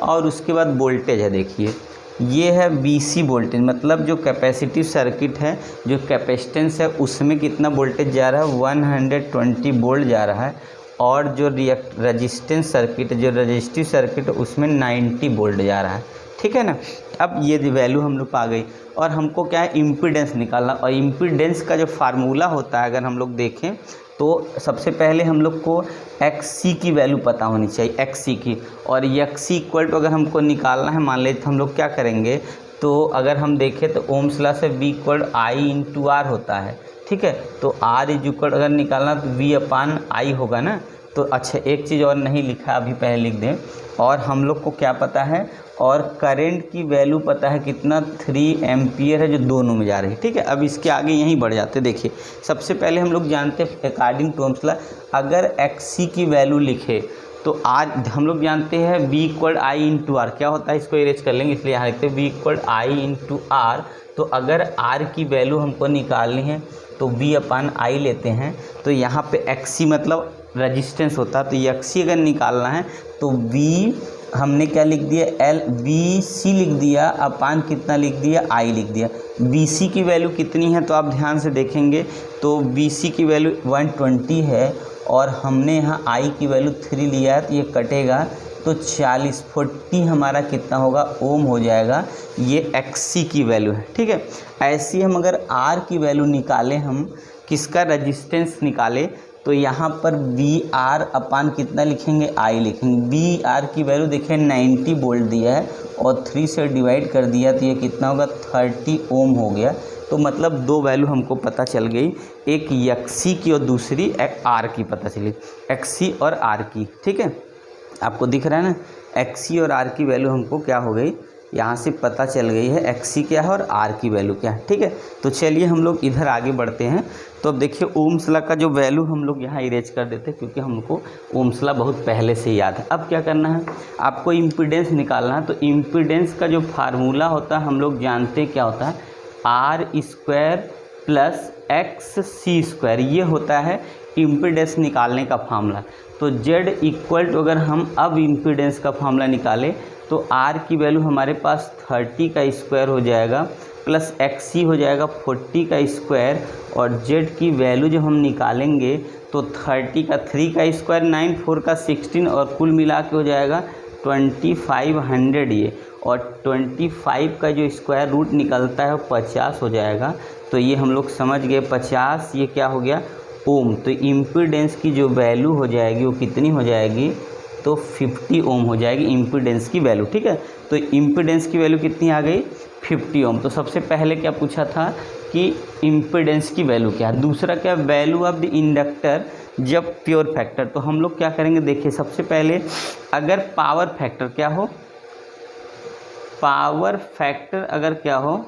और उसके बाद वोल्टेज है, देखिए ये है VC वोल्टेज, मतलब जो कैपेसिटिव सर्किट है, जो कैपेसिटेंस है उसमें कितना वोल्टेज जा रहा है, 120 वोल्ट जा रहा है। और जो रेजिस्टेंस सर्किट, जो रजिस्टिव सर्किट है उसमें 90 वोल्ट जा रहा है, ठीक है ना। अब ये वैल्यू हम लोग आ गई, और हमको क्या है, इम्पीडेंस निकालना। और इम्पीडेंस का जो फार्मूला होता है अगर हम लोग देखें तो सबसे पहले हम लोग को XC की वैल्यू पता होनी चाहिए, XC की। और XC इक्वल टू अगर हमको निकालना है, मान लेते हम लोग क्या करेंगे, तो अगर हम देखें तो ओम्स लॉ से V इक्वल I/R होता है, ठीक है। तो R इज इक्वल अगर निकालना तो V/I होगा ना। तो अच्छा एक चीज़ और नहीं लिखा, अभी पहले लिख दें। और हम लोग को क्या पता है, और करंट की वैल्यू पता है कितना, 3 एम्पियर है, जो दोनों में जा रही है, ठीक है। अब इसके आगे यहीं बढ़ जाते, देखिए सबसे पहले हम लोग जानते हैं अकॉर्डिंग टू ओम्स लॉ, अगर XC की वैल्यू लिखे तो आज हम लोग जानते हैं V इक्वल I/R क्या होता है, इसको इरेज कर लेंगे, इसलिए यहाँ लिखते हैं V इक्वल I/R। तो अगर R की वैल्यू हमको निकालनी है तो V/I लेते हैं। तो यहाँ पे XC मतलब रेजिस्टेंस होता है, तो XC अगर निकालना है तो V हमने क्या लिख दिया, VC लिख दिया, अपान कितना लिख दिया, I लिख दिया। VC की वैल्यू कितनी है, तो आप ध्यान से देखेंगे तो VC की वैल्यू 120 है, और हमने यहाँ I की वैल्यू 3 लिया है, तो ये कटेगा तो 40 हमारा कितना होगा, ओम हो जाएगा। ये XC की वैल्यू है, ठीक है। ऐसी हम अगर R की वैल्यू निकालें, हम किसका रेजिस्टेंस निकाले, तो यहाँ पर VR अपान कितना लिखेंगे, I लिखेंगे। VR की वैल्यू देखिए 90 वोल्ट दिया है और 3 से डिवाइड कर दिया, तो ये कितना होगा, 30 ओम हो गया। तो मतलब दो वैल्यू हमको पता चल गई, एक XC की और दूसरी R की पता चली, XC और R की, ठीक है। आपको दिख रहा है ना, XC और R की वैल्यू हमको क्या हो गई, यहाँ से पता चल गई है XC क्या है और R की वैल्यू क्या है, ठीक है। तो चलिए हम लोग इधर आगे बढ़ते हैं। तो अब देखिए ओम्स लॉ का जो वैल्यू हम लोग यहाँ इरेज कर देते हैं, क्योंकि हमको ओम्स लॉ बहुत पहले से याद है। अब क्या करना है, आपको इम्पीडेंस निकालना है। तो इम्पीडेंस का जो फार्मूला होता है हम लोग जानते हैं क्या होता है, R² प्लस XC², ये होता है इम्पीडेंस निकालने का फार्मूला। तो Z इक्वल टू अगर हम अब इम्पीडेंस का फार्मूला निकालें तो R की वैल्यू हमारे पास 30 का स्क्वायर हो जाएगा, प्लस XC हो जाएगा 40 का स्क्वायर, और Z की वैल्यू जो हम निकालेंगे तो 30 का 3 का स्क्वायर 9, 4 का 16, और कुल मिला के हो जाएगा 2500 ये। और 25 का जो स्क्वायर रूट निकलता है वो 50 हो जाएगा। तो ये हम लोग समझ गए 50, ये क्या हो गया, ओम। तो इम्पीडेंस की जो वैल्यू हो जाएगी वो कितनी हो जाएगी, तो 50 ओम हो जाएगी इम्पीडेंस की वैल्यू, ठीक है। तो इम्पीडेंस की वैल्यू कितनी आ गई, 50 ओम। तो सबसे पहले क्या पूछा था कि इम्पीडेंस की वैल्यू क्या है, दूसरा क्या, वैल्यू ऑफ द इंडक्टर जब प्योर फैक्टर। तो हम लोग क्या करेंगे, देखिए सबसे पहले अगर पावर फैक्टर क्या हो, पावर फैक्टर अगर क्या हो,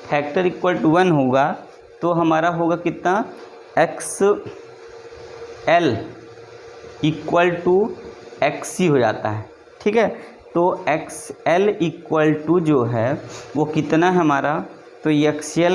फैक्टर इक्वल टू 1 होगा, तो हमारा होगा कितना, XL इक्वल टू XC हो जाता है, ठीक है। तो XL इक्वल टू जो है वो कितना है हमारा, तो XC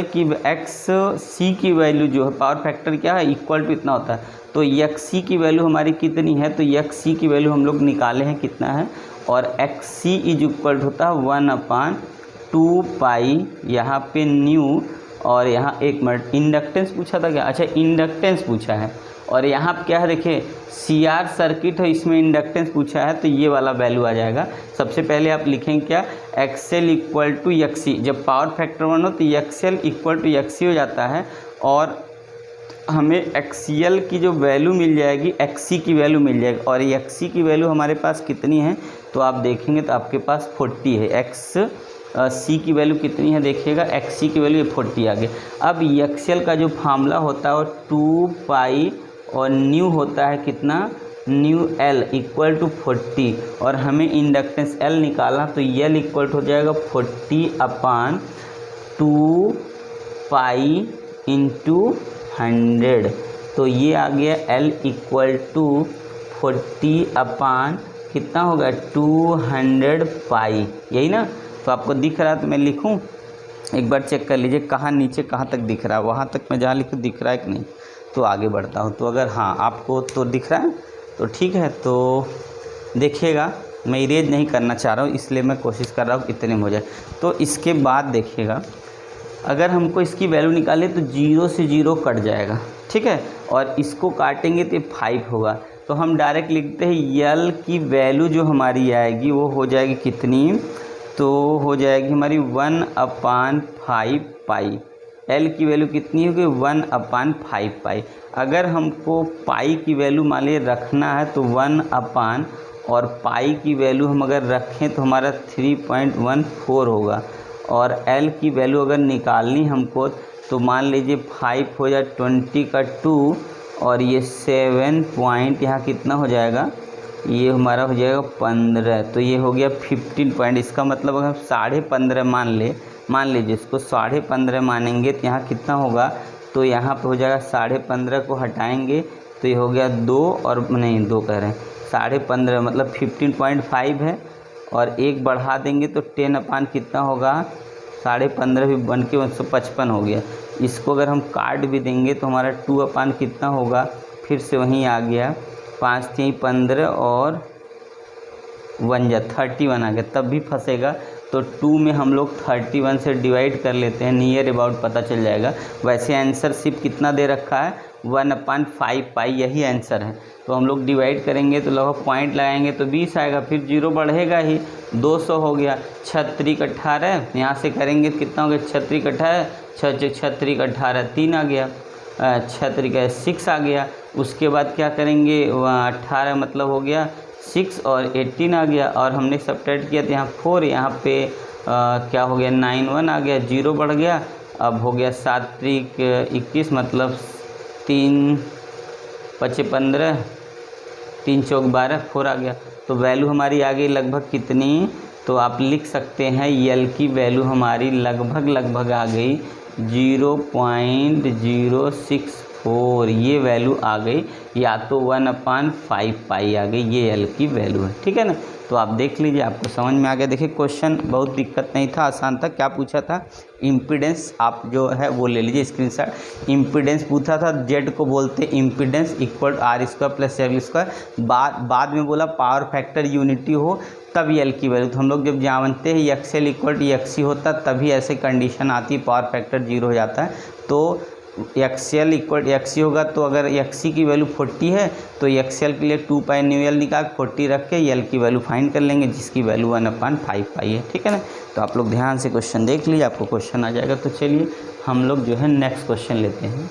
की वैल्यू जो है, पावर फैक्टर क्या है, इक्वल टू इतना होता है। तो XC की वैल्यू हमारी कितनी है, तो XC की वैल्यू हम लोग निकाले हैं कितना है, और XC इज इक्वल होता है 1/2 पाई, यहाँ पे न्यू और यहाँ एक मिनट इंडक्टेंस पूछा था क्या, अच्छा इंडक्टेंस पूछा है। और यहाँ क्या है देखिए CR सर्किट है, इसमें इंडक्टेंस पूछा है तो ये वाला वैल्यू आ जाएगा। सबसे पहले आप लिखेंगे क्या, XL इक्वल टू XC, जब पावर फैक्टर 1 हो तो XL इक्वल टू XC हो जाता है और हमें XL की जो वैल्यू मिल जाएगी XC की वैल्यू मिल जाएगी। और XC की वैल्यू हमारे पास कितनी है तो आप देखेंगे तो आपके पास 40 है। XC की वैल्यू कितनी है देखिएगा, XC की वैल्यू 40 आ गई। अब XL का जो फार्मूला होता है वो 2 पाई और न्यू होता है कितना, न्यू L इक्वल टू 40 और हमें इंडक्टेंस L निकालना तो L इक्वल हो जाएगा 40/2 पाई इंटू 100। तो ये आ गया L इक्वल टू 40/ कितना होगा 200 पाई, यही ना। तो आपको दिख रहा है तो मैं लिखूं, एक बार चेक कर लीजिए कहाँ नीचे कहाँ तक दिख रहा है, वहाँ तक मैं जहाँ लिखूँ दिख रहा है कि नहीं। तो आगे बढ़ता हूँ, तो अगर हाँ आपको तो दिख रहा है तो ठीक है। तो देखिएगा मैं इरेज नहीं करना चाह रहा हूँ इसलिए मैं कोशिश कर रहा हूँ इतने में हो जाए। तो इसके बाद देखिएगा अगर हमको इसकी वैल्यू निकाले तो 0 से 0 कट जाएगा, ठीक है, और इसको काटेंगे तो 5 होगा। तो हम डायरेक्ट लिखते हैं L की वैल्यू जो हमारी आएगी वो हो जाएगी कितनी, तो हो जाएगी हमारी 1/5 पाई। L की वैल्यू कितनी होगी 1/5 पाई। अगर हमको पाई की वैल्यू मान लीजिए रखना है तो 1/ और पाई की वैल्यू हम अगर रखें तो हमारा 3.14 होगा। और L की वैल्यू अगर निकालनी हमको तो मान लीजिए 5 हो जाए 20 का 2 और ये 7 पॉइंट यहाँ कितना हो जाएगा, ये हमारा हो जाएगा 15। तो ये हो गया 15 पॉइंट। इसका मतलब अगर 15.5 मान लीजिए इसको 15.5 मानेंगे तो यहाँ कितना होगा, तो यहाँ पे हो जाएगा 15.5 को हटाएंगे तो ये हो गया 2 और नहीं 2 कह रहे हैं 15.5 मतलब 15.5 है। और एक बढ़ा देंगे तो 10/ कितना होगा 15.5 भी बन के 155 हो गया। इसको अगर हम काट भी देंगे तो हमारा 2/ कितना होगा, फिर से वहीं आ गया 5 3 15 और 1 जा 31 आ गया, तब भी फंसेगा। तो 2 में हम लोग 31 से डिवाइड कर लेते हैं, नियर अबाउट पता चल जाएगा। वैसे आंसर सिर्फ कितना दे रखा है 1/5 पाई, यही आंसर है। तो हम लोग डिवाइड करेंगे तो लगभग पॉइंट लगाएंगे तो 20 आएगा, फिर 0 बढ़ेगा ही, 200 हो गया। 36 18 यहाँ से करेंगे कितना हो गया 36 18 36 18 3 आ गया, 36 6 आ गया। उसके बाद क्या करेंगे 18 मतलब हो गया 6 और 18 आ गया। और हमने सब्ट्रैक्ट किया तो यहाँ 4, यहाँ पे क्या हो गया 9 1 आ गया, 0 बढ़ गया। अब हो गया 7 3 21 मतलब 3 5 15 3 4 12 4 आ गया। तो वैल्यू हमारी आ गई लगभग कितनी, तो आप लिख सकते हैं L की वैल्यू हमारी लगभग आ गई 0.064, ये वैल्यू आ गई, या तो 1/5 पाई आ गई, ये L की वैल्यू है, ठीक है ना। तो आप देख लीजिए आपको समझ में आ गया। देखिए क्वेश्चन बहुत दिक्कत नहीं था, आसान था। क्या पूछा था, इम्पीडेंस, आप जो है वो ले लीजिए स्क्रीनशॉट। इम्पीडेंस पूछा था, जेड को बोलते इम्पीडेंस इक्वल R² + L²। बाद में बोला पावर फैक्टर यूनिटी हो तब L की वैल्यू। तो हम लोग जब जानते हैं XL इक्वल XC होता तभी ऐसे कंडीशन आती है, पावर फैक्टर 0 हो जाता है। तो XL इक्वल XC होगा, तो अगर XC की वैल्यू 40 है तो XL के लिए 2 पाई न्यू L निकाल 40 रख के L की वैल्यू फाइंड कर लेंगे, जिसकी वैल्यू 1/5 पाई है, ठीक है ना। तो आप लोग ध्यान से क्वेश्चन देख लीजिए, आपको क्वेश्चन आ जाएगा। तो चलिए हम लोग जो है नेक्स्ट क्वेश्चन लेते हैं,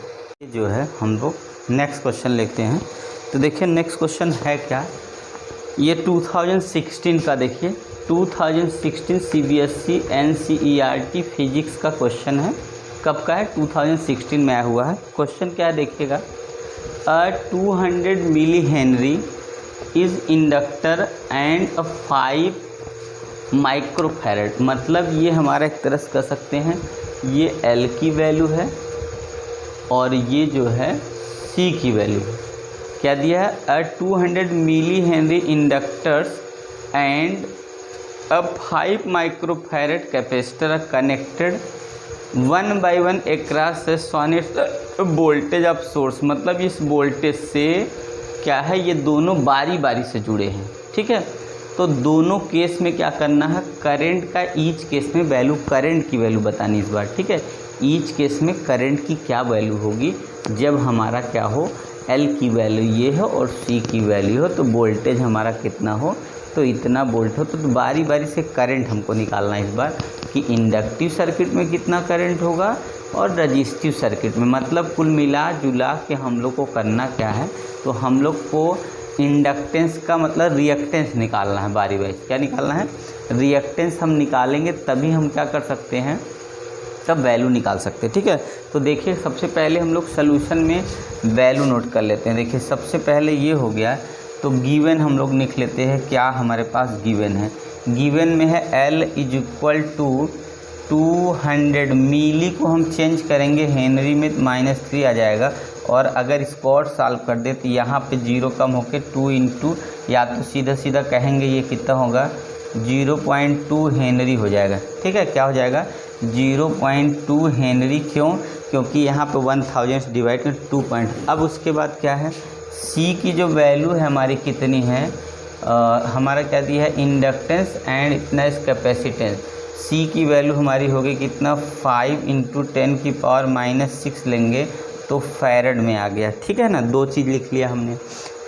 जो है हम लोग नेक्स्ट क्वेश्चन लेते हैं। तो देखिए नेक्स्ट क्वेश्चन है क्या, ये 2016 का, देखिए 2016 CBSE NCERT फिजिक्स का क्वेश्चन है। कब का है 2016 में आया हुआ है। क्वेश्चन क्या है देखिएगा, 200 milli henry is inductor and 5 microfarad, मतलब ये हमारा एक तरह से कह सकते हैं ये L की वैल्यू है और ये जो है C की वैल्यू है। क्या दिया है, 200 milli henry inductors and 5 microfarad capacitor are connected 1 by 1 across the सोनिट वोल्टेज ऑफ सोर्स, मतलब इस वोल्टेज से क्या है ये दोनों बारी बारी से जुड़े हैं, ठीक है। तो दोनों केस में क्या करना है, करंट का ईच केस में वैल्यू, करंट की वैल्यू बतानी इस बार, ठीक है। ईच केस में करंट की क्या वैल्यू होगी जब हमारा क्या हो, एल की वैल्यू ये हो और सी की वैल्यू हो, तो वोल्टेज हमारा कितना हो, तो इतना वोल्ट हो। तो बारी बारी से करंट हमको निकालना है इस बार कि इंडक्टिव सर्किट में कितना करंट होगा और रजिस्टिव सर्किट में, मतलब कुल मिला जुला के हम लोग को करना क्या है, तो हम लोग को इंडक्टेंस का मतलब रिएक्टेंस निकालना है। बारी बारी क्या निकालना है, रिएक्टेंस हम निकालेंगे तभी हम क्या कर सकते हैं, तब वैल्यू निकाल सकते हैं। ठीक है, तो देखिए सबसे पहले हम लोग सोल्यूशन में वैल्यू नोट कर लेते हैं। देखिए सबसे पहले ये हो गया, तो गिवन हम लोग लिख लेते हैं, क्या हमारे पास गिवन है, गिवन में है L = 200 मिली को हम चेंज करेंगे हेनरी में, -3 आ जाएगा। और अगर इसको और सॉल्व कर दे तो यहाँ पे 0 कम होके 2 इंटू, या तो सीधा सीधा कहेंगे ये कितना होगा, 0.2 हेनरी हो जाएगा। ठीक है, क्या हो जाएगा, 0.2 हेनरी। क्यों, क्योंकि यहाँ पे 1000 डिवाइड कर 2 पॉइंट। अब उसके बाद क्या है, C की जो वैल्यू है हमारी कितनी है, हमारा क्या दिया है, इंडक्टेंस एंड इतना इस कैपेसिटेंस। C की वैल्यू हमारी होगी कितना, 5 × 10⁻⁻6 लेंगे तो फैरड में आ गया। ठीक है ना, दो चीज़ लिख लिया हमने।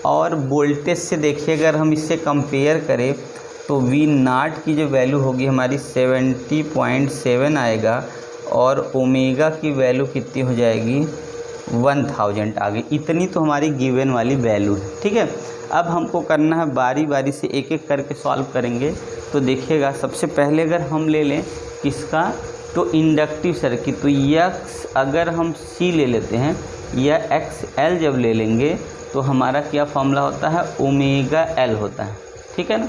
और वोल्टेज से देखिए अगर हम इससे कंपेयर करें तो V0 की जो वैल्यू होगी हमारी 70.7 आएगा, और ओमेगा की वैल्यू कितनी हो जाएगी, 1000 आ गई। इतनी तो हमारी गिवन वाली वैल्यू है। ठीक है, अब हमको करना है बारी बारी से एक एक करके सॉल्व करेंगे। तो देखिएगा सबसे पहले अगर हम ले लें किसका, तो इंडक्टिव सर्किट, तो यक्स अगर हम C ले लेते हैं या XL जब ले लेंगे तो हमारा क्या फॉर्मूला होता है, ओमेगा L होता है। ठीक है ना,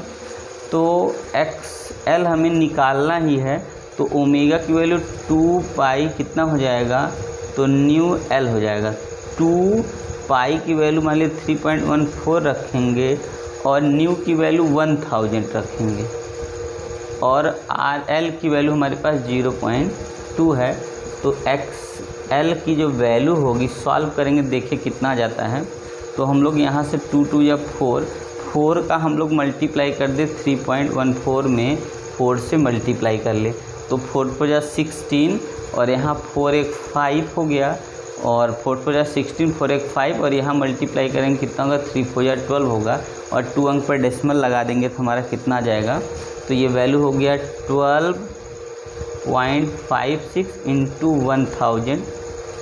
तो XL हमें निकालना ही है, तो ओमेगा की वैल्यू 2 पाई कितना हो जाएगा, तो न्यू L हो जाएगा। 2 पाई की वैल्यू मान लीजिए 3.14 रखेंगे और न्यू की वैल्यू 1000 रखेंगे, और RL की वैल्यू हमारे पास 0.2 है। तो XL की जो वैल्यू होगी सॉल्व करेंगे, देखिए कितना आ जाता है। तो हम लोग यहाँ से 2 2 या 4 का हम लोग मल्टीप्लाई कर दे 3.14 में, 4 से मल्टीप्लाई कर ले तो 4 4 जा 16, और यहाँ 4 1 5 हो गया, और 4 4 जा 16, 4 1 5, और यहाँ मल्टीप्लाई करेंगे कितना होगा, 3 4 जा 12 होगा, और 2 अंक पर डेसिमल लगा देंगे तो हमारा कितना आ जाएगा, तो ये वैल्यू हो गया 12.56 × 1000।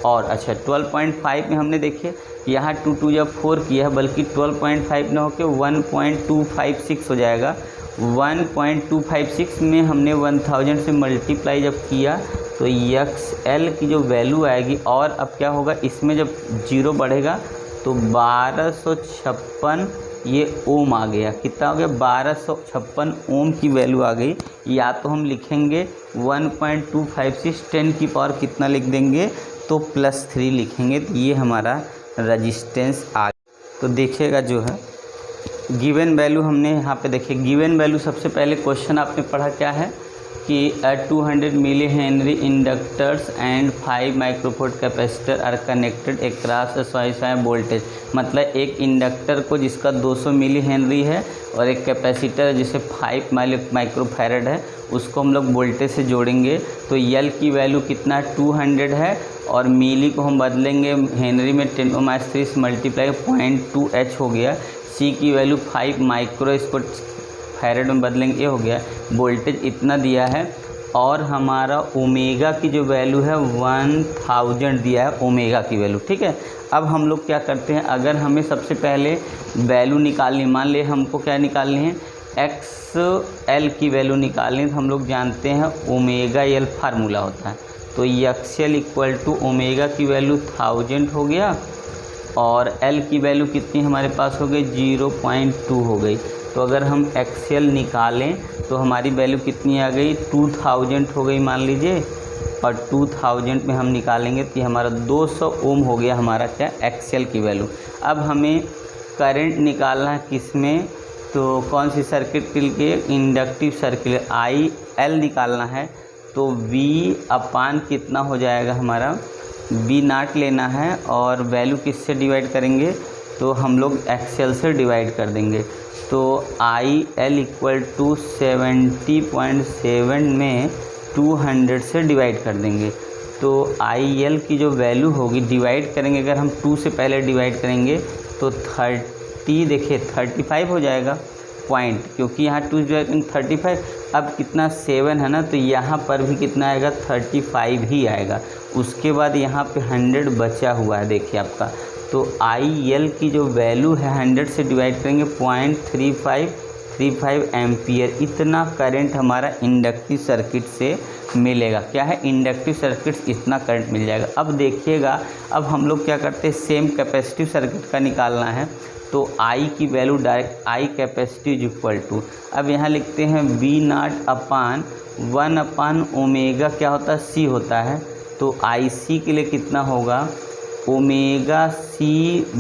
और अच्छा 12.5 में हमने देखिए यहाँ 2 2 या 4 किया है, बल्कि 12.5 ना होकर 1.256 हो जाएगा। 1.256 में हमने 1000 से मल्टीप्लाई जब किया तो XL की जो वैल्यू आएगी, और अब क्या होगा इसमें जब 0 बढ़ेगा तो 1256 ये ओम आ गया। कितना हो गया, 1256 ओम की वैल्यू आ गई। या तो हम लिखेंगे 1.256 10 की पावर कितना लिख देंगे, तो +3 लिखेंगे, तो ये हमारा रजिस्टेंस आ गया। तो देखिएगा जो है गिवन वैल्यू हमने यहाँ पे देखिए, गिवन वैल्यू सबसे पहले क्वेश्चन आपने पढ़ा क्या है कि 200 milli henry inductors and 5 microfarad capacitor are connected across a सॉइसाई वोल्टेज। मतलब एक इंडक्टर को जिसका 200 मिली हेनरी है और एक कैपेसिटर जिसे 5 माइक्रोफैरड है, उसको हम लोग वोल्टेज से जोड़ेंगे। तो यल की वैल्यू कितना 200 है, और मिली को हम बदलेंगे हेनरी में 10⁻³ से मल्टीप्लाई 0.2H हो गया। सी की वैल्यू 5 माइक्रो, इसको फैरड में बदलेंगे, ये हो गया। वोल्टेज इतना दिया है, और हमारा ओमेगा की जो वैल्यू है 1000 दिया है ओमेगा की वैल्यू। ठीक है, अब हम लोग क्या करते हैं, अगर हमें सबसे पहले वैल्यू निकालनी, मान ले हमको क्या निकालनी है, XL की वैल्यू निकालनी, तो हम लोग जानते हैं ओमेगा L फार्मूला होता है। तो XL = ओमेगा की वैल्यू 1000 हो गया, और L की वैल्यू कितनी हमारे पास हो गई, 0.2 हो गई। तो अगर हम XL निकालें तो हमारी वैल्यू कितनी आ गई, 2000 हो गई मान लीजिए, और 2000 में हम निकालेंगे तो ये हमारा 200 ओम हो गया हमारा क्या, XL की वैल्यू। अब हमें करंट निकालना है किस में, तो कौन सी सर्किट के लिए, इंडक्टिव सर्किट IL निकालना है। तो V/, कितना हो जाएगा हमारा, V0 लेना है, और वैल्यू किससे डिवाइड करेंगे, तो हम लोग XL से डिवाइड कर देंगे। तो IL = 70.7 में 200 से डिवाइड कर देंगे। तो आई एल की जो वैल्यू होगी, डिवाइड करेंगे अगर हम 2 से पहले डिवाइड करेंगे तो 30, देखिए 35 हो जाएगा पॉइंट, क्योंकि यहाँ 2 डिवाइड 35, अब कितना 7 है ना, तो यहाँ पर भी कितना आएगा 35 ही आएगा। उसके बाद यहाँ पे 100 बचा हुआ है, देखिए आपका, तो आई एल की जो वैल्यू है 100 से डिवाइड करेंगे 0.3535 एम्पियर, इतना करंट हमारा इंडक्टिव सर्किट से मिलेगा। क्या है, इंडक्टिव सर्किट इतना करंट मिल जाएगा। अब देखिएगा, अब हम लोग क्या करते हैं, सेम कैपेसिटिव सर्किट का निकालना है, तो I की value direct I capacity is equal to, अब यहाँ लिखते हैं V0 अपान 1/ओमेगा क्या होता है, C होता है, तो IC के लिए कितना होगा, ओमेगा C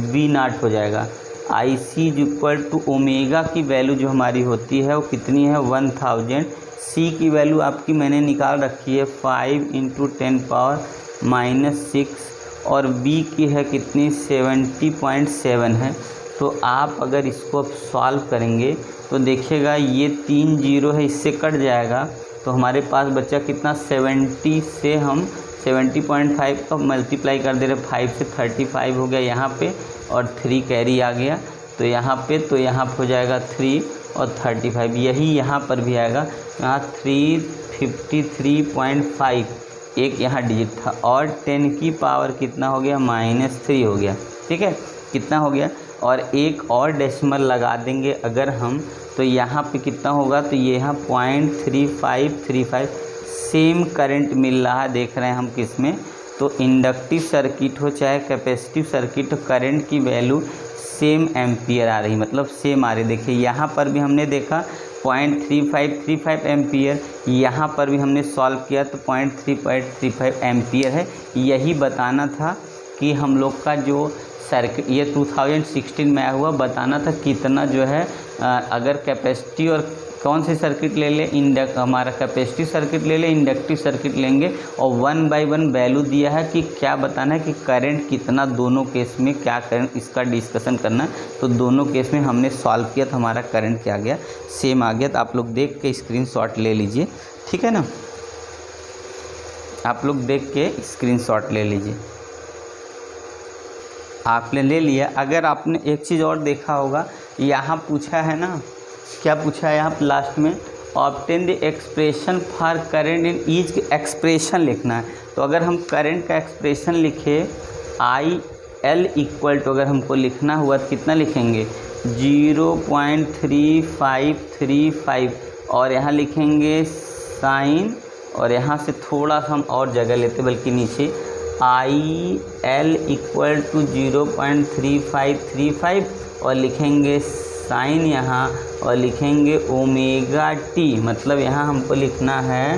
V0 हो जाएगा। IC is equal to omega की वैल्यू जो हमारी होती है वो कितनी है 1000, C की वैल्यू आपकी मैंने निकाल रखी है 5 × 10⁻⁻6 और B की है कितनी 70.7 है। तो आप अगर इसको अब सॉल्व करेंगे तो देखिएगा ये 3 0 है, इससे कट जाएगा, तो हमारे पास बचा कितना 70 से हम 70.5 का मल्टीप्लाई कर दे रहे, 5 से 35 हो गया यहाँ पे और 3 कैरी आ गया, तो यहाँ पे हो जाएगा 3 और 35, यही यहाँ पर भी आएगा, यहाँ 353.5 एक यहाँ डिजिट था और 10 की पावर कितना हो गया -3 हो गया। ठीक है, कितना हो गया, और एक और डेसिमल लगा देंगे अगर हम, तो यहाँ पे कितना होगा, तो ये यहाँ 0.3535 सेम करंट मिल रहा है, देख रहे हैं हम किस में, तो इंडक्टिव सर्किट हो चाहे कैपेसिटिव सर्किट हो, करंट की वैल्यू सेम एम्पियर आ रही, मतलब सेम आ रही। देखिए यहाँ पर भी हमने देखा 0.3535 एम्पियर, यहाँ पर भी हमने सॉल्व किया तो 0.3535 एम्पियर है। यही बताना था कि हम लोग का जो सर्किट ये 2016 में आया हुआ, बताना था कितना जो है अगर कैपेसिटी और कौन सी सर्किट ले ले, हमारा कैपेसिटिव सर्किट ले ले, इंडक्टिव सर्किट लेंगे, और 1 बाय 1 वैल्यू दिया है कि क्या बताना है कि करंट कितना दोनों केस में, क्या करंट, इसका डिस्कशन करना है। तो दोनों केस में हमने सॉल्व किया तो हमारा करंट क्या आ गया, सेम आ गया। तो आप लोग देख के स्क्रीनशॉट ले लीजिए, ठीक है ना, आप लोग देख के स्क्रीनशॉट ले लीजिए। आपने ले लिया। अगर आपने एक चीज़ और देखा होगा, यहाँ पूछा है ना, क्या पूछा है यहाँ लास्ट में, obtain the expression for current in each, expression लिखना है। तो अगर हम करंट का एक्सप्रेशन लिखे आई एल इक्वल टू, अगर हमको लिखना हुआ तो कितना लिखेंगे 0.3535 और यहाँ लिखेंगे साइन, और यहाँ से थोड़ा सा हम और जगह लेते बल्कि नीचे, आई एल इक्वल टू 0.3535 और लिखेंगे साइन यहाँ, और लिखेंगे ओमेगा टी, मतलब यहाँ हमको लिखना है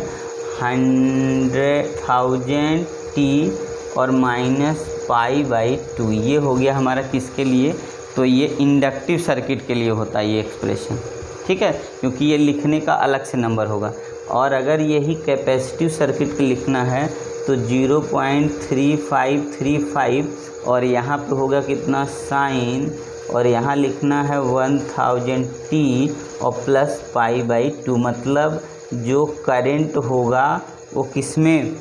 100,000 टी और -π/2। ये हो गया हमारा किसके लिए, तो ये इंडक्टिव सर्किट के लिए होता है ये एक्सप्रेशन, ठीक है, क्योंकि ये लिखने का अलग से नंबर होगा। और अगर यही कैपेसिटिव सर्किट के लिखना है तो 0.3535 और यहाँ पे होगा कितना साइन, और यहाँ लिखना है 1000 टी और +π/2, मतलब जो करंट होगा वो किसमें,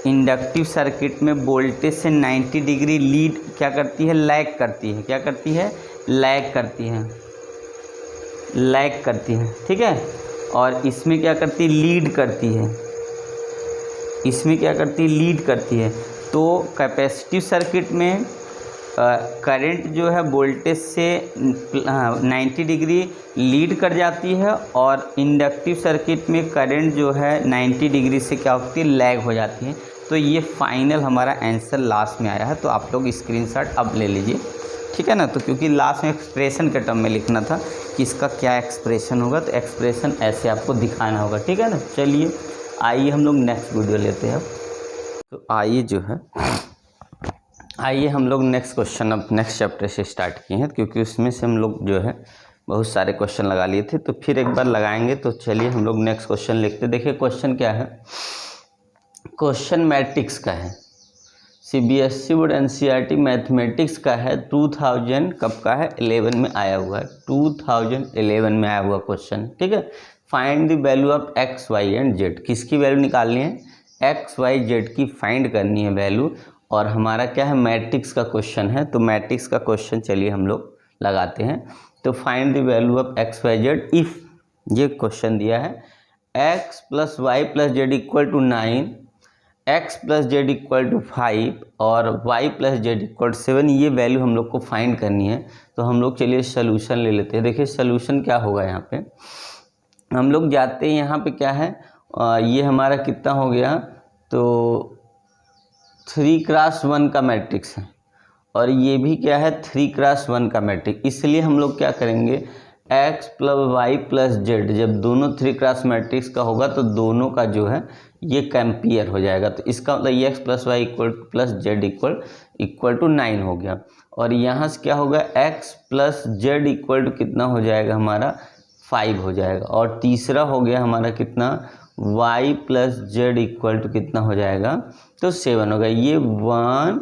इंडक्टिव सर्किट में वोल्टेज से 90 डिग्री लीड क्या करती है, लैग करती है, क्या करती है, लैग करती है, लैग करती है, ठीक है। और इसमें क्या करती है, लीड करती है, इसमें क्या करती है, लीड करती है। तो कैपेसिटिव सर्किट में करंट जो है वोल्टेज से 90 डिग्री लीड कर जाती है, और इंडक्टिव सर्किट में करंट जो है 90 डिग्री से क्या होती है, लैग हो जाती है। तो ये फाइनल हमारा आंसर लास्ट में आया है, तो आप लोग स्क्रीनशॉट अब ले लीजिए, ठीक है ना। तो क्योंकि लास्ट में एक्सप्रेशन के टर्म में लिखना था कि इसका क्या एक्सप्रेशन होगा, तो एक्सप्रेशन ऐसे आपको दिखाना होगा, ठीक है ना। चलिए आइए हम लोग नेक्स्ट वीडियो लेते हैं। तो आइए हम लोग नेक्स्ट क्वेश्चन अब नेक्स्ट चैप्टर से स्टार्ट किए हैं, क्योंकि उसमें से हम लोग जो है बहुत सारे क्वेश्चन लगा लिए थे, तो फिर एक बार लगाएंगे। तो चलिए हम लोग नेक्स्ट क्वेश्चन लिखते। देखिए क्वेश्चन क्या है, क्वेश्चन मैट्रिक्स का है, CBSE बोर्ड NCERT मैथमेटिक्स का है, 2000 कब का है, 11 में आया हुआ है, 2011 में आया हुआ क्वेश्चन, ठीक है। Find the value of x, y and z, किसकी वैल्यू निकालनी है, एक्स वाई जेड की फाइंड करनी है वैल्यू, और हमारा क्या है मैट्रिक्स का क्वेश्चन है। तो मैट्रिक्स का क्वेश्चन चलिए हम लोग लगाते हैं। तो find the value of X Y Z if, ये क्वेश्चन दिया है X plus Y plus Z equal to 9, X plus Z equal to 5 और Y plus Z equal to 7, ये वैल्यू हम लोग को फाइंड करनी है। तो हम लोग चलिए सोल्यूशन ले लेते हैं। देखिए सोल्यूशन क्या होगा, यहाँ पे हम लोग जाते हैं, यहाँ पे क्या है ये हमारा कितना हो गया, तो 3x1 का मैट्रिक्स है और ये भी क्या है 3x1 का मैट्रिक्स। इसलिए हम लोग क्या करेंगे, x plus Y plus Z, जब दोनों 3x मैट्रिक्स का होगा तो दोनों का जो है ये कंपेयर हो जाएगा। तो इसका मतलब ये x plus Y equal plus Z equal to 9 हो गया। और यहाँ से क्या होगा, x plus Z equal to कितना हो जाएगा हमारा 5 हो जाएगा। और तीसरा हो गया हमारा कितना, y plus Z equal to कितना हो जाएगा, तो 7 होगा। ये 1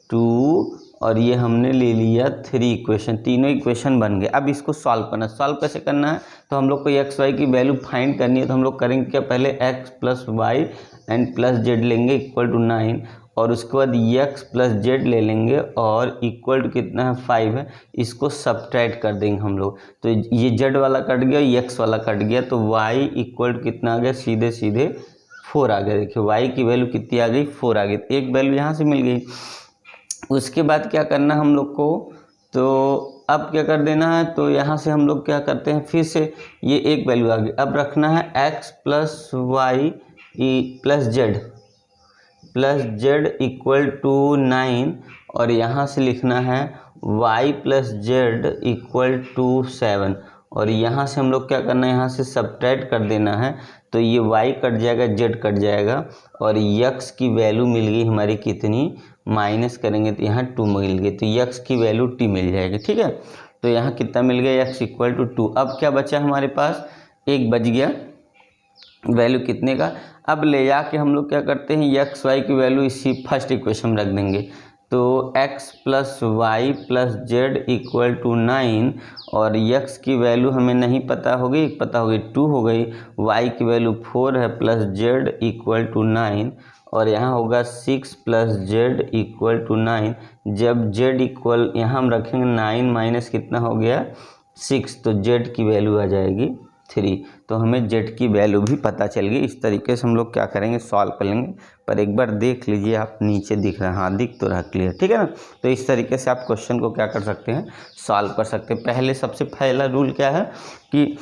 2 और ये हमने ले लिया 3 इक्वेशन, तीनों इक्वेशन बन गए। अब इसको सॉल्व करना, सॉल्व कैसे करना है, तो हम लोग को एक्स वाई की वैल्यू फाइंड करनी है। तो हम लोग करेंगे क्या, पहले x plus Y and plus Z लेंगे इक्वल टू 9 और उसके बाद x प्लस जेड ले लेंगे और इक्वल टू कितना है 5 है, इसको सब्ट्रैक्ट कर देंगे हम लोग। तो ये जेड वाला कट गया, x वाला कट गया, तो y इक्वल टू कितना आ गया, सीधे सीधे 4 आ गया। देखिए y की वैल्यू कितनी आ गई, 4 आ गई। तो एक वैल्यू यहाँ से मिल गई। उसके बाद क्या करना हम लोग को, तो अब क्या कर देना है, तो यहाँ से हम लोग क्या करते हैं, फिर से ये एक वैल्यू आ गई। अब रखना है x plus Y plus Z equal to 9 और यहाँ से लिखना है y plus Z equal to 7 और यहाँ से हम लोग क्या करना है, यहाँ से सब्ट्रैक्ट कर देना है। तो ये y कट जाएगा, z कट जाएगा और x की वैल्यू मिल गई हमारी कितनी, माइनस करेंगे तो यहाँ 2 मिल गई, तो x की वैल्यू t मिल जाएगी। ठीक है, तो यहाँ कितना मिल गया, x इक्वल टू 2। अब क्या बचा हमारे पास, एक बच गया वैल्यू कितने का। अब ले जाके हम लोग क्या करते हैं, एक्स वाई की वैल्यू इसी फर्स्ट इक्वेशन में रख देंगे। तो x plus Y plus Z equal to 9 और x की वैल्यू हमें नहीं पता होगी, पता होगी 2 हो गई, y की वैल्यू 4 है प्लस जेड इक्वल टू 9 और यहाँ होगा 6 प्लस जेड इक्वल टू 9। जब z इक्वल यहाँ हम रखेंगे 9 माइनस कितना हो गया 6, तो z की वैल्यू आ जाएगी 3। तो हमें z की वैल्यू भी पता चल गई। इस तरीके से हम लोग क्या करेंगे, सॉल्व कर लेंगे। पर एक बार देख लीजिए, आप नीचे दिख रहा है, हाँ दिख तो रहा क्लियर, ठीक है ना। तो इस तरीके से आप क्वेश्चन को क्या कर सकते हैं, सॉल्व कर सकते हैं। पहले सबसे पहला रूल क्या है कि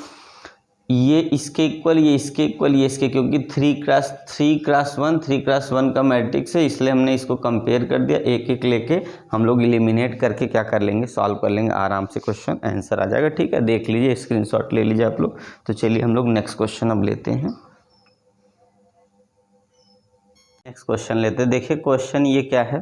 ये इसके इक्वल, ये इसके इक्वल, ये इसके, क्योंकि 3x1 का मैट्रिक्स है, इसलिए हमने इसको कंपेयर कर दिया। एक एक लेके हम लोग एलिमिनेट करके क्या कर लेंगे, सॉल्व कर लेंगे आराम से, क्वेश्चन आंसर आ जाएगा। ठीक है, देख लीजिए, स्क्रीनशॉट ले लीजिए आप लोग। तो चलिए हम लोग नेक्स्ट क्वेश्चन अब लेते हैं। नेक्स्ट क्वेश्चन लेते हैं। देखिए क्वेश्चन ये क्या है,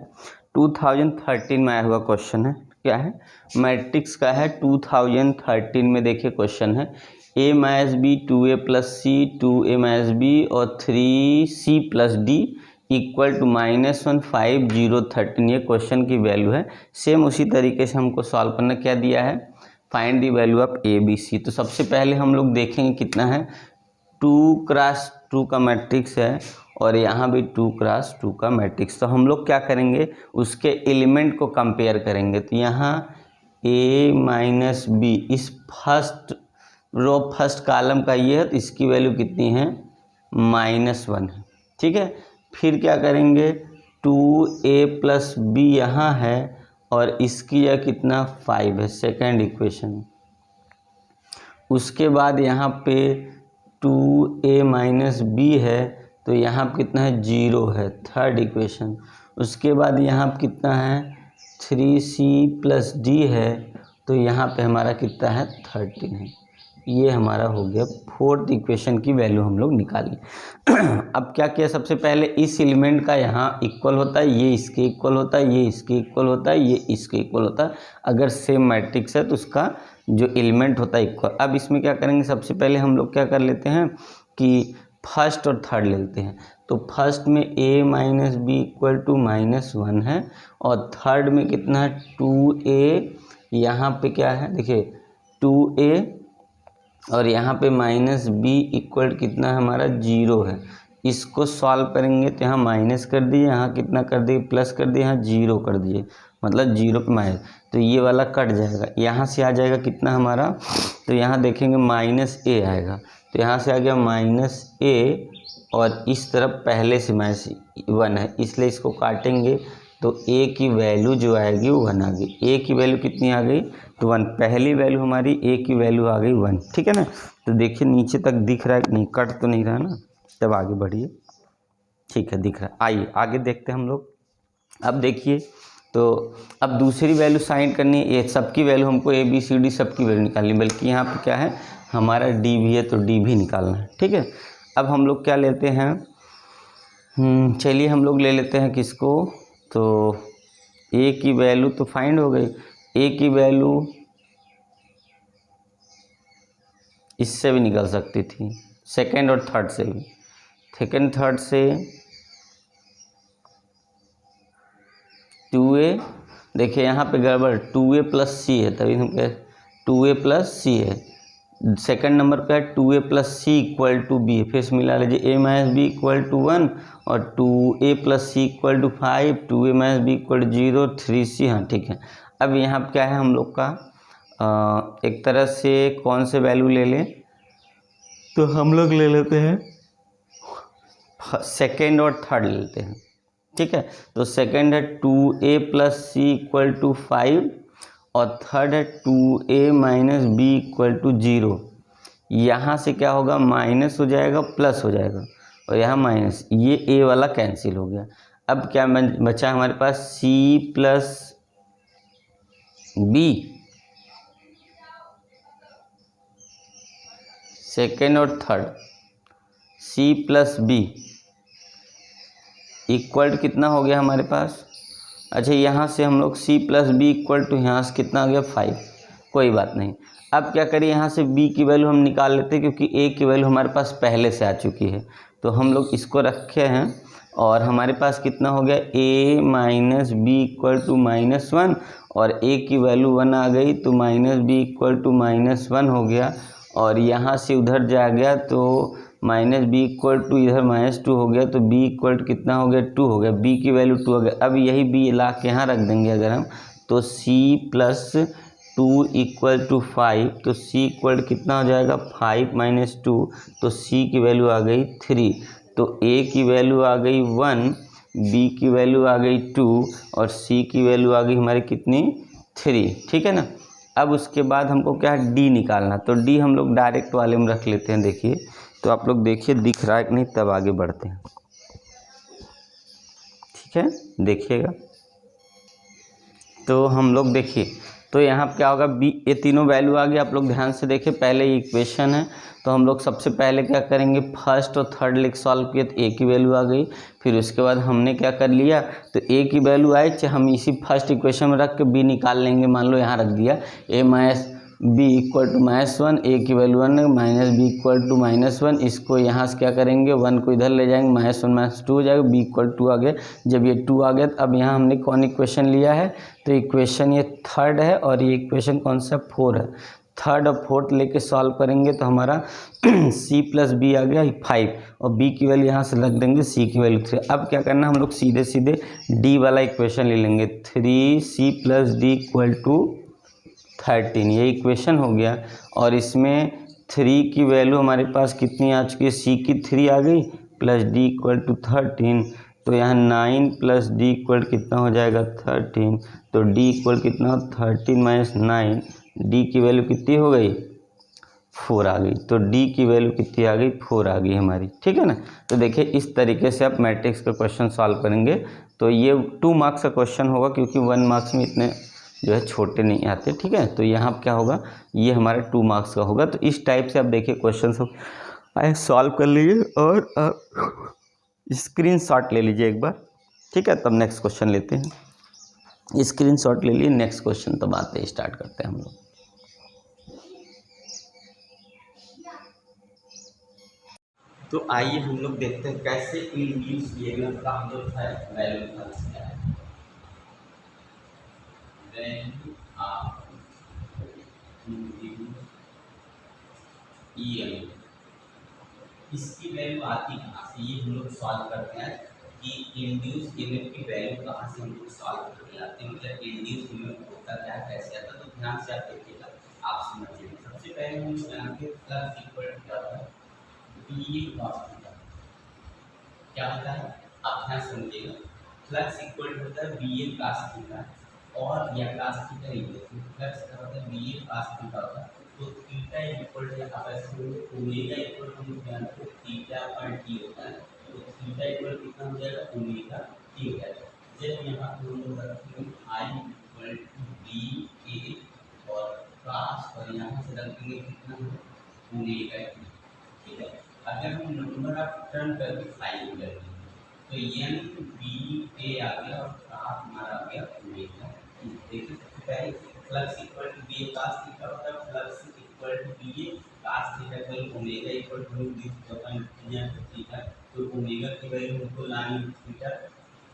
2013 में आया हुआ क्वेश्चन है। क्या है, मैट्रिक्स का है, 2013 में देखिए क्वेश्चन है a minus B 2a plus C 2a minus B और 3c plus D equal to -1 5 0 13, ये क्वेश्चन की वैल्यू है। सेम उसी तरीके से हमको सॉल्व करना, क्या दिया है, find the value of A B C. तो सबसे पहले हम लोग देखेंगे कितना है, 2x2 का मैट्रिक्स है और यहाँ भी 2x2 का मैट्रिक्स। तो हम लोग क्या करेंगे, उसके एलिमेंट को कंपेयर करेंगे। तो यहाँ a माइनस बी, इस फर्स्ट रो फर्स्ट कॉलम का ये है, तो इसकी वैल्यू कितनी है, -1 है। ठीक है, फिर क्या करेंगे, 2a प्लस बी यहाँ है और इसकी यह कितना 5 है, सेकेंड इक्वेशन। उसके बाद यहाँ पे 2a माइनस बी है, तो यहाँ पे कितना है 0 है, थर्ड इक्वेशन। उसके बाद यहाँ पे कितना है 3c प्लस डी है, तो यहाँ पे हमारा कितना है 13 है। ये हमारा हो गया फोर्थ इक्वेशन की वैल्यू हम लोग निकाली। अब क्या किया, सबसे पहले इस एलिमेंट का यहाँ इक्वल होता है, ये इसके इक्वल होता है, ये इसके इक्वल होता है, ये इसके इक्वल होता है। अगर सेम मैट्रिक्स है तो उसका जो एलिमेंट होता है इक्वल। अब इसमें क्या करेंगे, सबसे पहले हम लोग क्या कर लेते हैं कि फर्स्ट और थर्ड लेते हैं। तो फर्स्ट में a minus B equal to -1 है और थर्ड में कितना है 2a, यहाँ पे क्या है देखिए 2a और यहाँ पे -b इक्वल कितना है हमारा 0 है। इसको सॉल्व करेंगे तो यहाँ माइनस कर दिए, यहाँ कितना कर दिए प्लस कर दिए, यहाँ जीरो कर दिए, मतलब जीरो पे माइनस, तो ये वाला कट जाएगा। यहाँ से आ जाएगा कितना हमारा, तो यहाँ देखेंगे माइनस ए आएगा, तो यहाँ से आ गया माइनस ए, और इस तरफ पहले से माइनस 1 है, इसलिए इसको काटेंगे तो ए की वैल्यू जो आएगी वो 1 आ गई। ए की वैल्यू कितनी आ गई, तो 1, पहली वैल्यू हमारी ए की वैल्यू आ गई 1, ठीक है ना। तो देखिए नीचे तक दिख रहा है कि नहीं, कट तो नहीं रहा ना, तब आगे बढ़िए, ठीक है दिख रहा है। आइए आगे देखते हैं हम लोग। अब देखिए, तो अब दूसरी वैल्यू साइन करनी है, ये सबकी वैल्यू हमको ए बी सी डी सबकी वैल्यू निकालनी, बल्कि यहाँ पे क्या है हमारा डी भी है, तो डी भी निकालना है, ठीक है। अब हम लोग क्या लेते हैं, चलिए हम लोग ले लेते हैं किसको, तो ए की वैल्यू तो फाइंड हो गई, ए की वैल्यू इससे भी निकल सकती थी, सेकंड और थर्ड से भी, सेकंड थर्ड से 2a, देखिए यहाँ पे गड़बड़ 2a प्लस सी है, तभी हम कह 2a प्लस सी है, सेकंड नंबर पे है 2a plus C equal to B, फिर से मिला लीजिए a minus B equal to 1 और 2a plus C equal to 5, 2a minus B equal to 0, 3c, हाँ ठीक है। अब यहाँ पे क्या है हम लोग का, एक तरह से कौन से वैल्यू ले लें, तो हम लोग ले लेते हैं सेकेंड और थर्ड ले लेते हैं, ठीक है। तो सेकेंड है 2a plus C equal to 5 और थर्ड है 2a minus B equal to 0। यहाँ से क्या होगा, माइनस हो जाएगा प्लस हो जाएगा, और यहाँ माइनस, ये a वाला कैंसिल हो गया। अब क्या बचा हमारे पास, c प्लस बी, सेकेंड और third c plus B equal कितना हो गया हमारे पास, अच्छा यहाँ से हम लोग c plus B equal to यहाँ से कितना आ गया 5, कोई बात नहीं। अब क्या करिए, यहाँ से b की वैल्यू हम निकाल लेते हैं, क्योंकि a की वैल्यू हमारे पास पहले से आ चुकी है, तो हम लोग इसको रखे हैं, और हमारे पास कितना हो गया a minus B equal to -1, और a की वैल्यू 1 आ गई, तो माइनस बी इक्वल टू -1 हो गया, और यहाँ से उधर जा गया तो माइनस बी इक्वल टू इधर -2 हो गया, तो b इक्वल टू कितना हो गया 2 हो गया, b की वैल्यू 2 हो गया। अब यही b ला के यहाँ रख देंगे अगर हम, तो c प्लस 2 इक्वल टू 5, तो c इक्वल कितना हो जाएगा 5 माइनस 2, तो c की वैल्यू आ गई 3, तो a की वैल्यू आ गई 1, b की वैल्यू आ गई 2 और c की वैल्यू आ गई हमारी कितनी 3, ठीक है ना। अब उसके बाद हमको क्या है d निकालना, तो d हम लोग डायरेक्ट वाले में रख लेते हैं। देखिए तो आप लोग देखिए दिख रहा है कि नहीं, तब आगे बढ़ते हैं, ठीक है देखिएगा। तो हम लोग देखिए, तो यहाँ क्या होगा b, ये तीनों वैल्यू आ गई, आप लोग ध्यान से देखिए, पहले ये इक्वेशन है, तो हम लोग सबसे पहले क्या करेंगे, फर्स्ट और थर्ड लिख सॉल्व किए, तो a की वैल्यू आ गई, फिर उसके बाद हमने क्या कर लिया, तो a की वैल्यू आई, चाहे हम इसी फर्स्ट इक्वेशन में रख के b निकाल लेंगे, मान लो यहाँ रख दिया a minus B equal to -1, a की value 1 minus B equal to -1, इसको यहाँ से क्या करेंगे 1 को इधर ले जाएंगे, -1 -2 हो जाएगा, b इक्वल 2 आ गया। जब ये 2 आ गया तो अब यहाँ हमने कौन इक्वेशन लिया है, तो इक्वेशन ये थर्ड है, और ये इक्वेशन कौन सा 4 है, थर्ड और फोर्थ लेके सॉल्व करेंगे तो हमारा c प्लस बी आ गया 5, और b की वैल्यू यहाँ से रख देंगे, c की वैल्यू 3। अब क्या करना, हम लोग सीधे सीधे d वाला इक्वेशन ले लेंगे, 3c plus D equal to 13, ये इक्वेशन हो गया, और इसमें 3 की वैल्यू हमारे पास कितनी आ चुकी है, c की 3 आ गई प्लस d इक्वल टू 13, तो यहाँ 9 प्लस d इक्वल कितना हो जाएगा 13, तो d इक्वल कितना 13 माइनस 9, d की वैल्यू कितनी हो गई 4 आ गई, तो d की वैल्यू कितनी आ गई 4 आ गई हमारी, ठीक है ना। तो देखिए इस तरीके से आप मैट्रिक्स का क्वेश्चन सॉल्व करेंगे, तो ये 2 मार्क्स का क्वेश्चन होगा, क्योंकि 1 मार्क्स में इतने जो है छोटे नहीं आते, ठीक है। तो यहाँ क्या होगा, ये हमारा 2 मार्क्स का होगा। तो इस टाइप से आप देखिए क्वेश्चन सब आए सॉल्व कर लीजिए, और आप स्क्रीनशॉट ले लीजिए एक बार, ठीक है। तब नेक्स्ट क्वेश्चन लेते हैं, स्क्रीनशॉट ले लिए, नेक्स्ट क्वेश्चन तब आते हैं, स्टार्ट करते हैं हम लोग। तो आइए हम लोग देखते हैं कैसे इंड्यूस किएगा काम जो है वैल्यू का क्या है। When आप EM इसकी वैल्यू आती कहाँ से, ये हम लोग सॉल्व करते हैं कि इंड्यूस ईएमएफ की वैल्यू कहाँ से हम लोग सॉल्व करके लाते हैं, मतलब इंड्यूस ईएमएफ होता क्या है, कैसे आता है। तो ध्यान से आप देखिएगा, आप समझिएगा। सबसे पहले हम जानते हैं फ्लक्स इक्वल टू क्या होता है, बी कॉस थीटा। क्या होता है, आप ध्यान समझिएगा, फ्लक्स इक्वल होता है बी कॉस थीटा, और या cos थीटा इक्वल फ्लक्स का मतलब बी cos थीटा होता है। तो थीटा इक्वल टू आप ऐसे ओमेगा इक्वल टू हम जानते हैं थीटा पर टी होता है। तो थीटा इक्वल कितना हो जाएगा, ओमेगा टी हो जाएगा। जब यहाँ पे हम लोग रखेंगे आई इक्वल टू बी ए और cos, और यहाँ से रखेंगे कितना है, ओमेगा टी। ठीक है, अगर हम नंबर ऑफ टर्न करके फाइंड करेंगे तो एन बी ए आ गया और cos हमारा आ गया ओमेगा। देखिए सबसे पहले flux equal to B cos theta होता है, flux equal to B cos theta का ओमेगा इक्वल टू थीटा। तो ओमेगा की वैल्यू हमको लानी थीटा,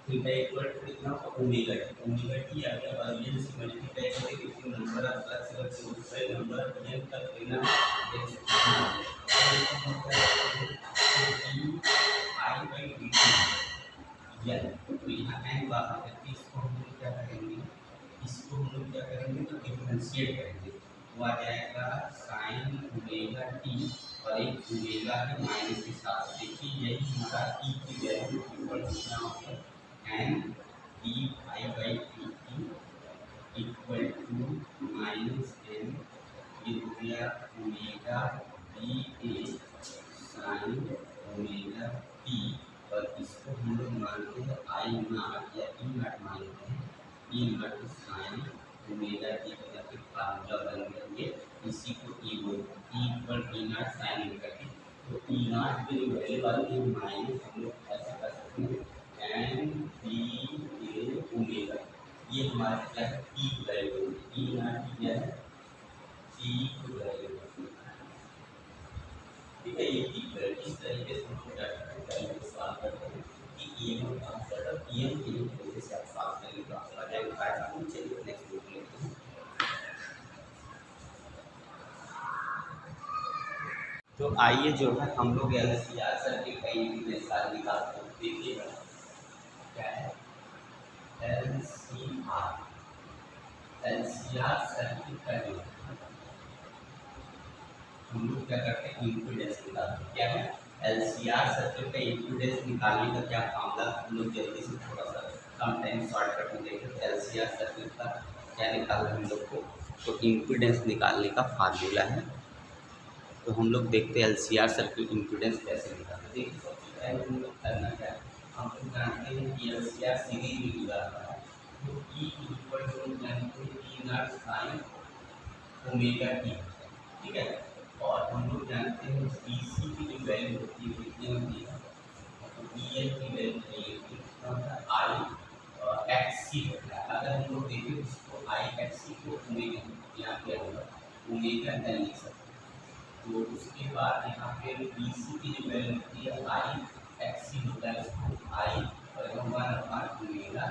थीटा इक्वल टू कितना ओमेगा टी, ओमेगा टी आ गया और एन से मल्टीप्लाई करके किसी नंबर ऑफ फ्लक्स रख दूसरे नंबर एन तक लेना आई बाई डी टी एन। तो यहाँ एन बाहर करके इसको हम लोग क्या करेंगे, इसको हम लोग क्या करेंगे तो डिफरेंशिएट करेंगे। वो आ जाएगा साइन ओमेगा टी और एक ओमेगा के माइनस के साथ। देखिए यही हमारा ई की वैल्यू इक्वल कितना हो गया, N D I by T T equal to minus N, ये हो गया omega D A sine omega T, और इसको हम लोग मानते हैं आई नॉट या ई नॉट मानते हैं, ई नॉट साइन ओमेगा टी का फार्मूला बन गया। इसी को ई बोलते हैं, E equal E not sign omega T. तो ई नॉट की जो वैल्यू आती है माइनस हम लोग ऐसे कर सकते हैं एन डी ए ओमेगा, ये हमारे क्या है टी की वैल्यू होगी, ई नॉट की क्या है टी की वैल्यू। ठीक है, ये टी की वैल्यू इस तरीके से हम क्या करते हैं सॉल्व करते हैं कि EM का आंसर और EM की वजह से आप सॉल्व करेंगे तो आपका आ जाएगा फायदा। हम चलिए नेक्स्ट बुक लेते हैं। तो आइए जो है हम लोग LCR सर्किट का इक्वेशन निकालते हैं। देखिएगा क्या है LCR सर्किट का जो हम लोग क्या करते हैं इम्पीडेंस निकालते हैं। क्या है LCR सर्किट का इम्पीडेंस निकालने का क्या फार्मूला, हम लोग जल्दी से थोड़ा सा कम टाइम शॉर्टकट में देखें। LCR सर्किट का क्या निकालना हम लोग को, तो इम्पीडेंस निकालने का फार्मूला है। तो हम लोग देखते हैं LCR सर्किट इम्पीडेंस कैसे निकालना। देखिए सबसे पहले हम लोग करना क्या है, हम लोग जानते हैं कि LCR सीरीज में जुड़ा हुआ है। तो E इक्वल टू जानते हैं ई नॉट साइन ओमेगा टी। ठीक है, और हम लोग जानते हैं BC की जो वैल्यू होती है कितनी होती है, तो BL की वैल्यू चाहिए कितना होता है आई XC होता है। अगर हम लोग देखें इसको आई XC को ओमेगा यहाँ पे होगा ओमेगा एल लिख सकते हैं। तो उसके बाद यहाँ पे BC की जो वैल्यू होती है आई XC होता है, उसको आई और हमारा ओमेगा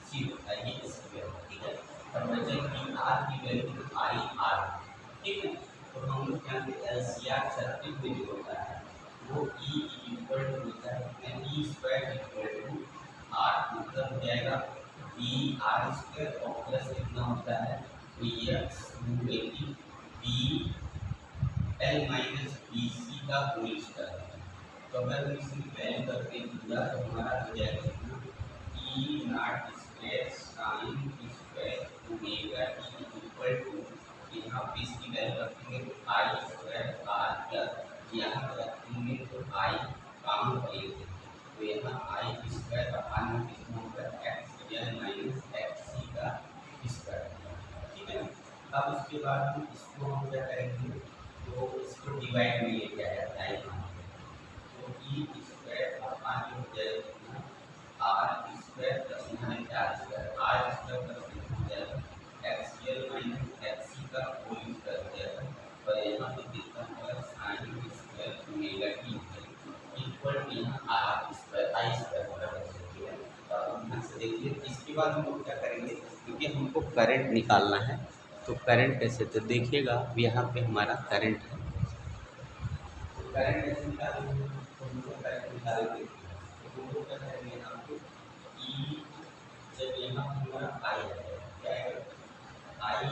C होता है, ये इसकी वैल्यू। ठीक है, और बचेगी R की वैल्यू आई आर। ठीक है, तो हम लोग जानते हैं LCR सर्किट में जो होता है वो E इक्वल टू होता है E square equal to R, मतलब हो जाएगा ई आर स्क्वायर और प्लस कितना होता है B L minus B C का होल स्क्वायर। तो अगर हम इसकी वैल्यू करके पूरा तो हमारा हो जाएगा E naught square sine square omega T equal to, यहाँ पे इसकी वैल्यू रखेंगे आई स्क्वायर आर प्लस यहाँ पर रखेंगे तो आई काम करेंगे तो यहाँ आई स्क्वायर का मान कितना होगा x L minus X C का स्क्वायर। ठीक है, अब उसके बाद हम इसको हम क्या करेंगे, तो इसको डिवाइड में लेके आया जाता है। तो ई स्क्वायर का मान हो जाएगा आर स्क्वायर प्लस यहाँ R square, R square plus हो जाएगा X L minus X C का होल स्क्वायर हो जाएगा, और यहाँ पे कितना होगा sine square omega T equal to यहाँ आर स्क्वायर आई स्क्वायर होगा। ठीक है, तो अब यहाँ से देखिए इसके बाद हम लोग क्या करेंगे, क्योंकि हमको करंट निकालना है। तो करंट कैसे, तो देखिएगा यहाँ पे हमारा करंट है, करंट ऐसे निकालेंगे तो हम लोग करंट निकालेंगे तो वो क्या करेंगे यहाँ पे ई, जब यहाँ हमारा आई है क्या है आई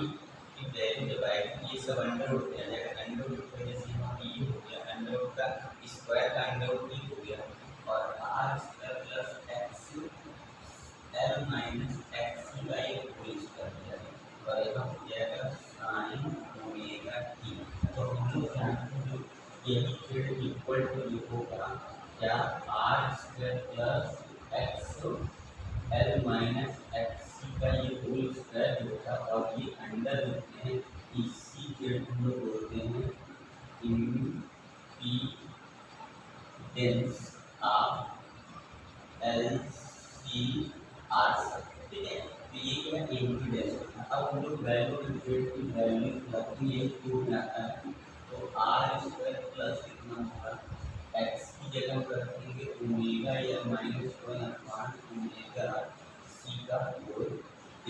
की वैल्यू जब आएगी ये सब अंडर रूट में आ जाएगा, अंडर रूट की वजह से यहाँ पे ये हो गया, अंडर रूट का स्क्वायर का अंडर रूट ही हो गया और R square plus X L minus X का ये होल स्क्वायर हो जाएगा और यहाँ हो जाएगा साइन ओमेगा टी। तो हम लोग जानते हैं जो यही फील्ड इक्वल टू ये होगा क्या R square plus X L minus X का ये होल स्क्वायर होता है और ये अंडर होते हैं, इसी के हम लोग बोलते हैं impedance of L C R. ठीक है, तो ये क्या इम्पीडेंस होता है। अब हम लोग वैल्यू की वैल्यू लगती है टू में आता है तो आर स्क्वायर प्लस कितना होगा एक्स की जगह पर रखेंगे ओमेगा या minus one upon omega C का होल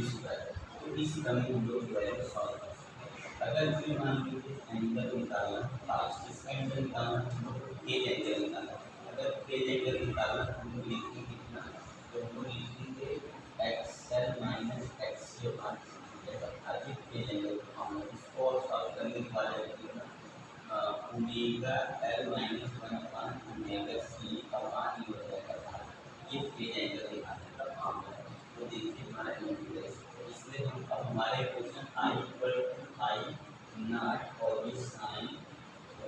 स्क्वायर। तो इस क्रम में हम लोग वैल्यू सॉल्व कर सकते हैं। अगर इसमें मान लीजिए एंगल निकालना लास्ट इसका एंगल निकालना हम लोग फेज एंगल निकालना, अगर फेज एंगल निकालना हम लोग लिखेंगे कितना तो हम लोग लिखेंगे X L minus X C upon आगे फेज एंगल हम इसको सॉल्व करने के बाद omega L minus one upon omega C upon ये हो जाएगा ये फेज एंगल निकालने का काम है। तो देखिए हमारा इम्पीडेंस, इसलिए हम अब हमारे question I equal to I naught और ये साइन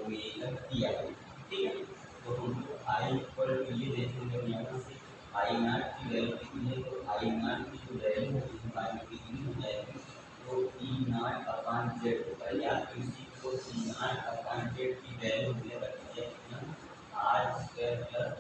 ओमेगा टी आई। ठीक है, तो हम लोग आई इक्वल टू ये देखेंगे यहाँ से आई नॉट की वैल्यू कितनी है तो आई नॉट की जो वैल्यू होगी हमारी कितनी हो जाएगी तो ई नॉट अपॉन जेड होगा या किसी को ई नॉट अपॉन जेड की वैल्यू हमने रखी है कितना R square plus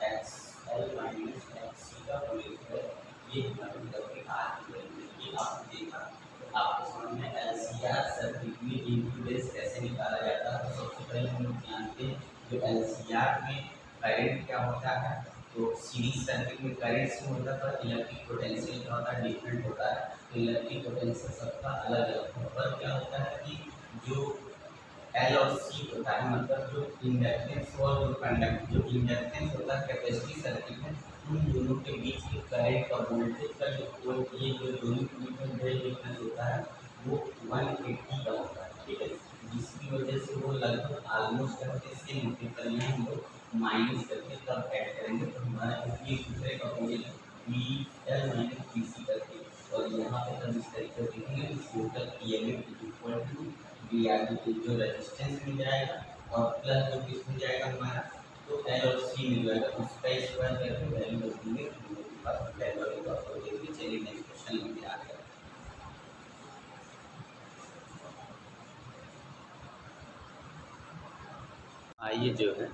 X L minus X C का होल स्क्वायर। ये हमारी करके आर की वैल्यू ये आपने देखा। तो आपको समझ में एलसीआर सर्किट में इम्पीडेंस कैसे निकाला जाता है। तो सबसे पहले हम लोग जानते हैं जो एलसीआर में करंट क्या होता है तो सीरीज सर्किट में करंट से होता है पर इलेक्ट्रिक पोटेंशियल क्या होता है डिफरेंट होता है। तो इलेक्ट्रिक पोटेंशियल सबका अलग अलग होता है पर क्या होता है कि जो एल और सी होता है मतलब जो इंडक्टेंस और जो कंडक्ट जो इंडक्टेंस होता है कैपेसिटी सर्किट में उन दोनों के बीच के करंट का वोल्टेज का जो ये जो दोनों के बीच में डिफरेंस होता है वो 180 का होता है। ठीक है, जिसकी वजह से वो लगभग ऑलमोस्ट करके सेम होते हैं। कल हम लोग माइनस करके तब ऐड करेंगे तो हमारा एक दूसरे का हो जाएगा B L minus B C करके और यहाँ पे हम इस तरीके से देखेंगे total EMF is equal to B R D जो रेजिस्टेंस मिल जाएगा और प्लस जो किस मिल जाएगा हमारा तो एल और सी मिल जाएगा उसका स्क्वायर करके वैल्यू रखेंगे वैल्यू का तो देखिए। चलिए नेक्स्ट क्वेश्चन लेके आ गया। आइए जो है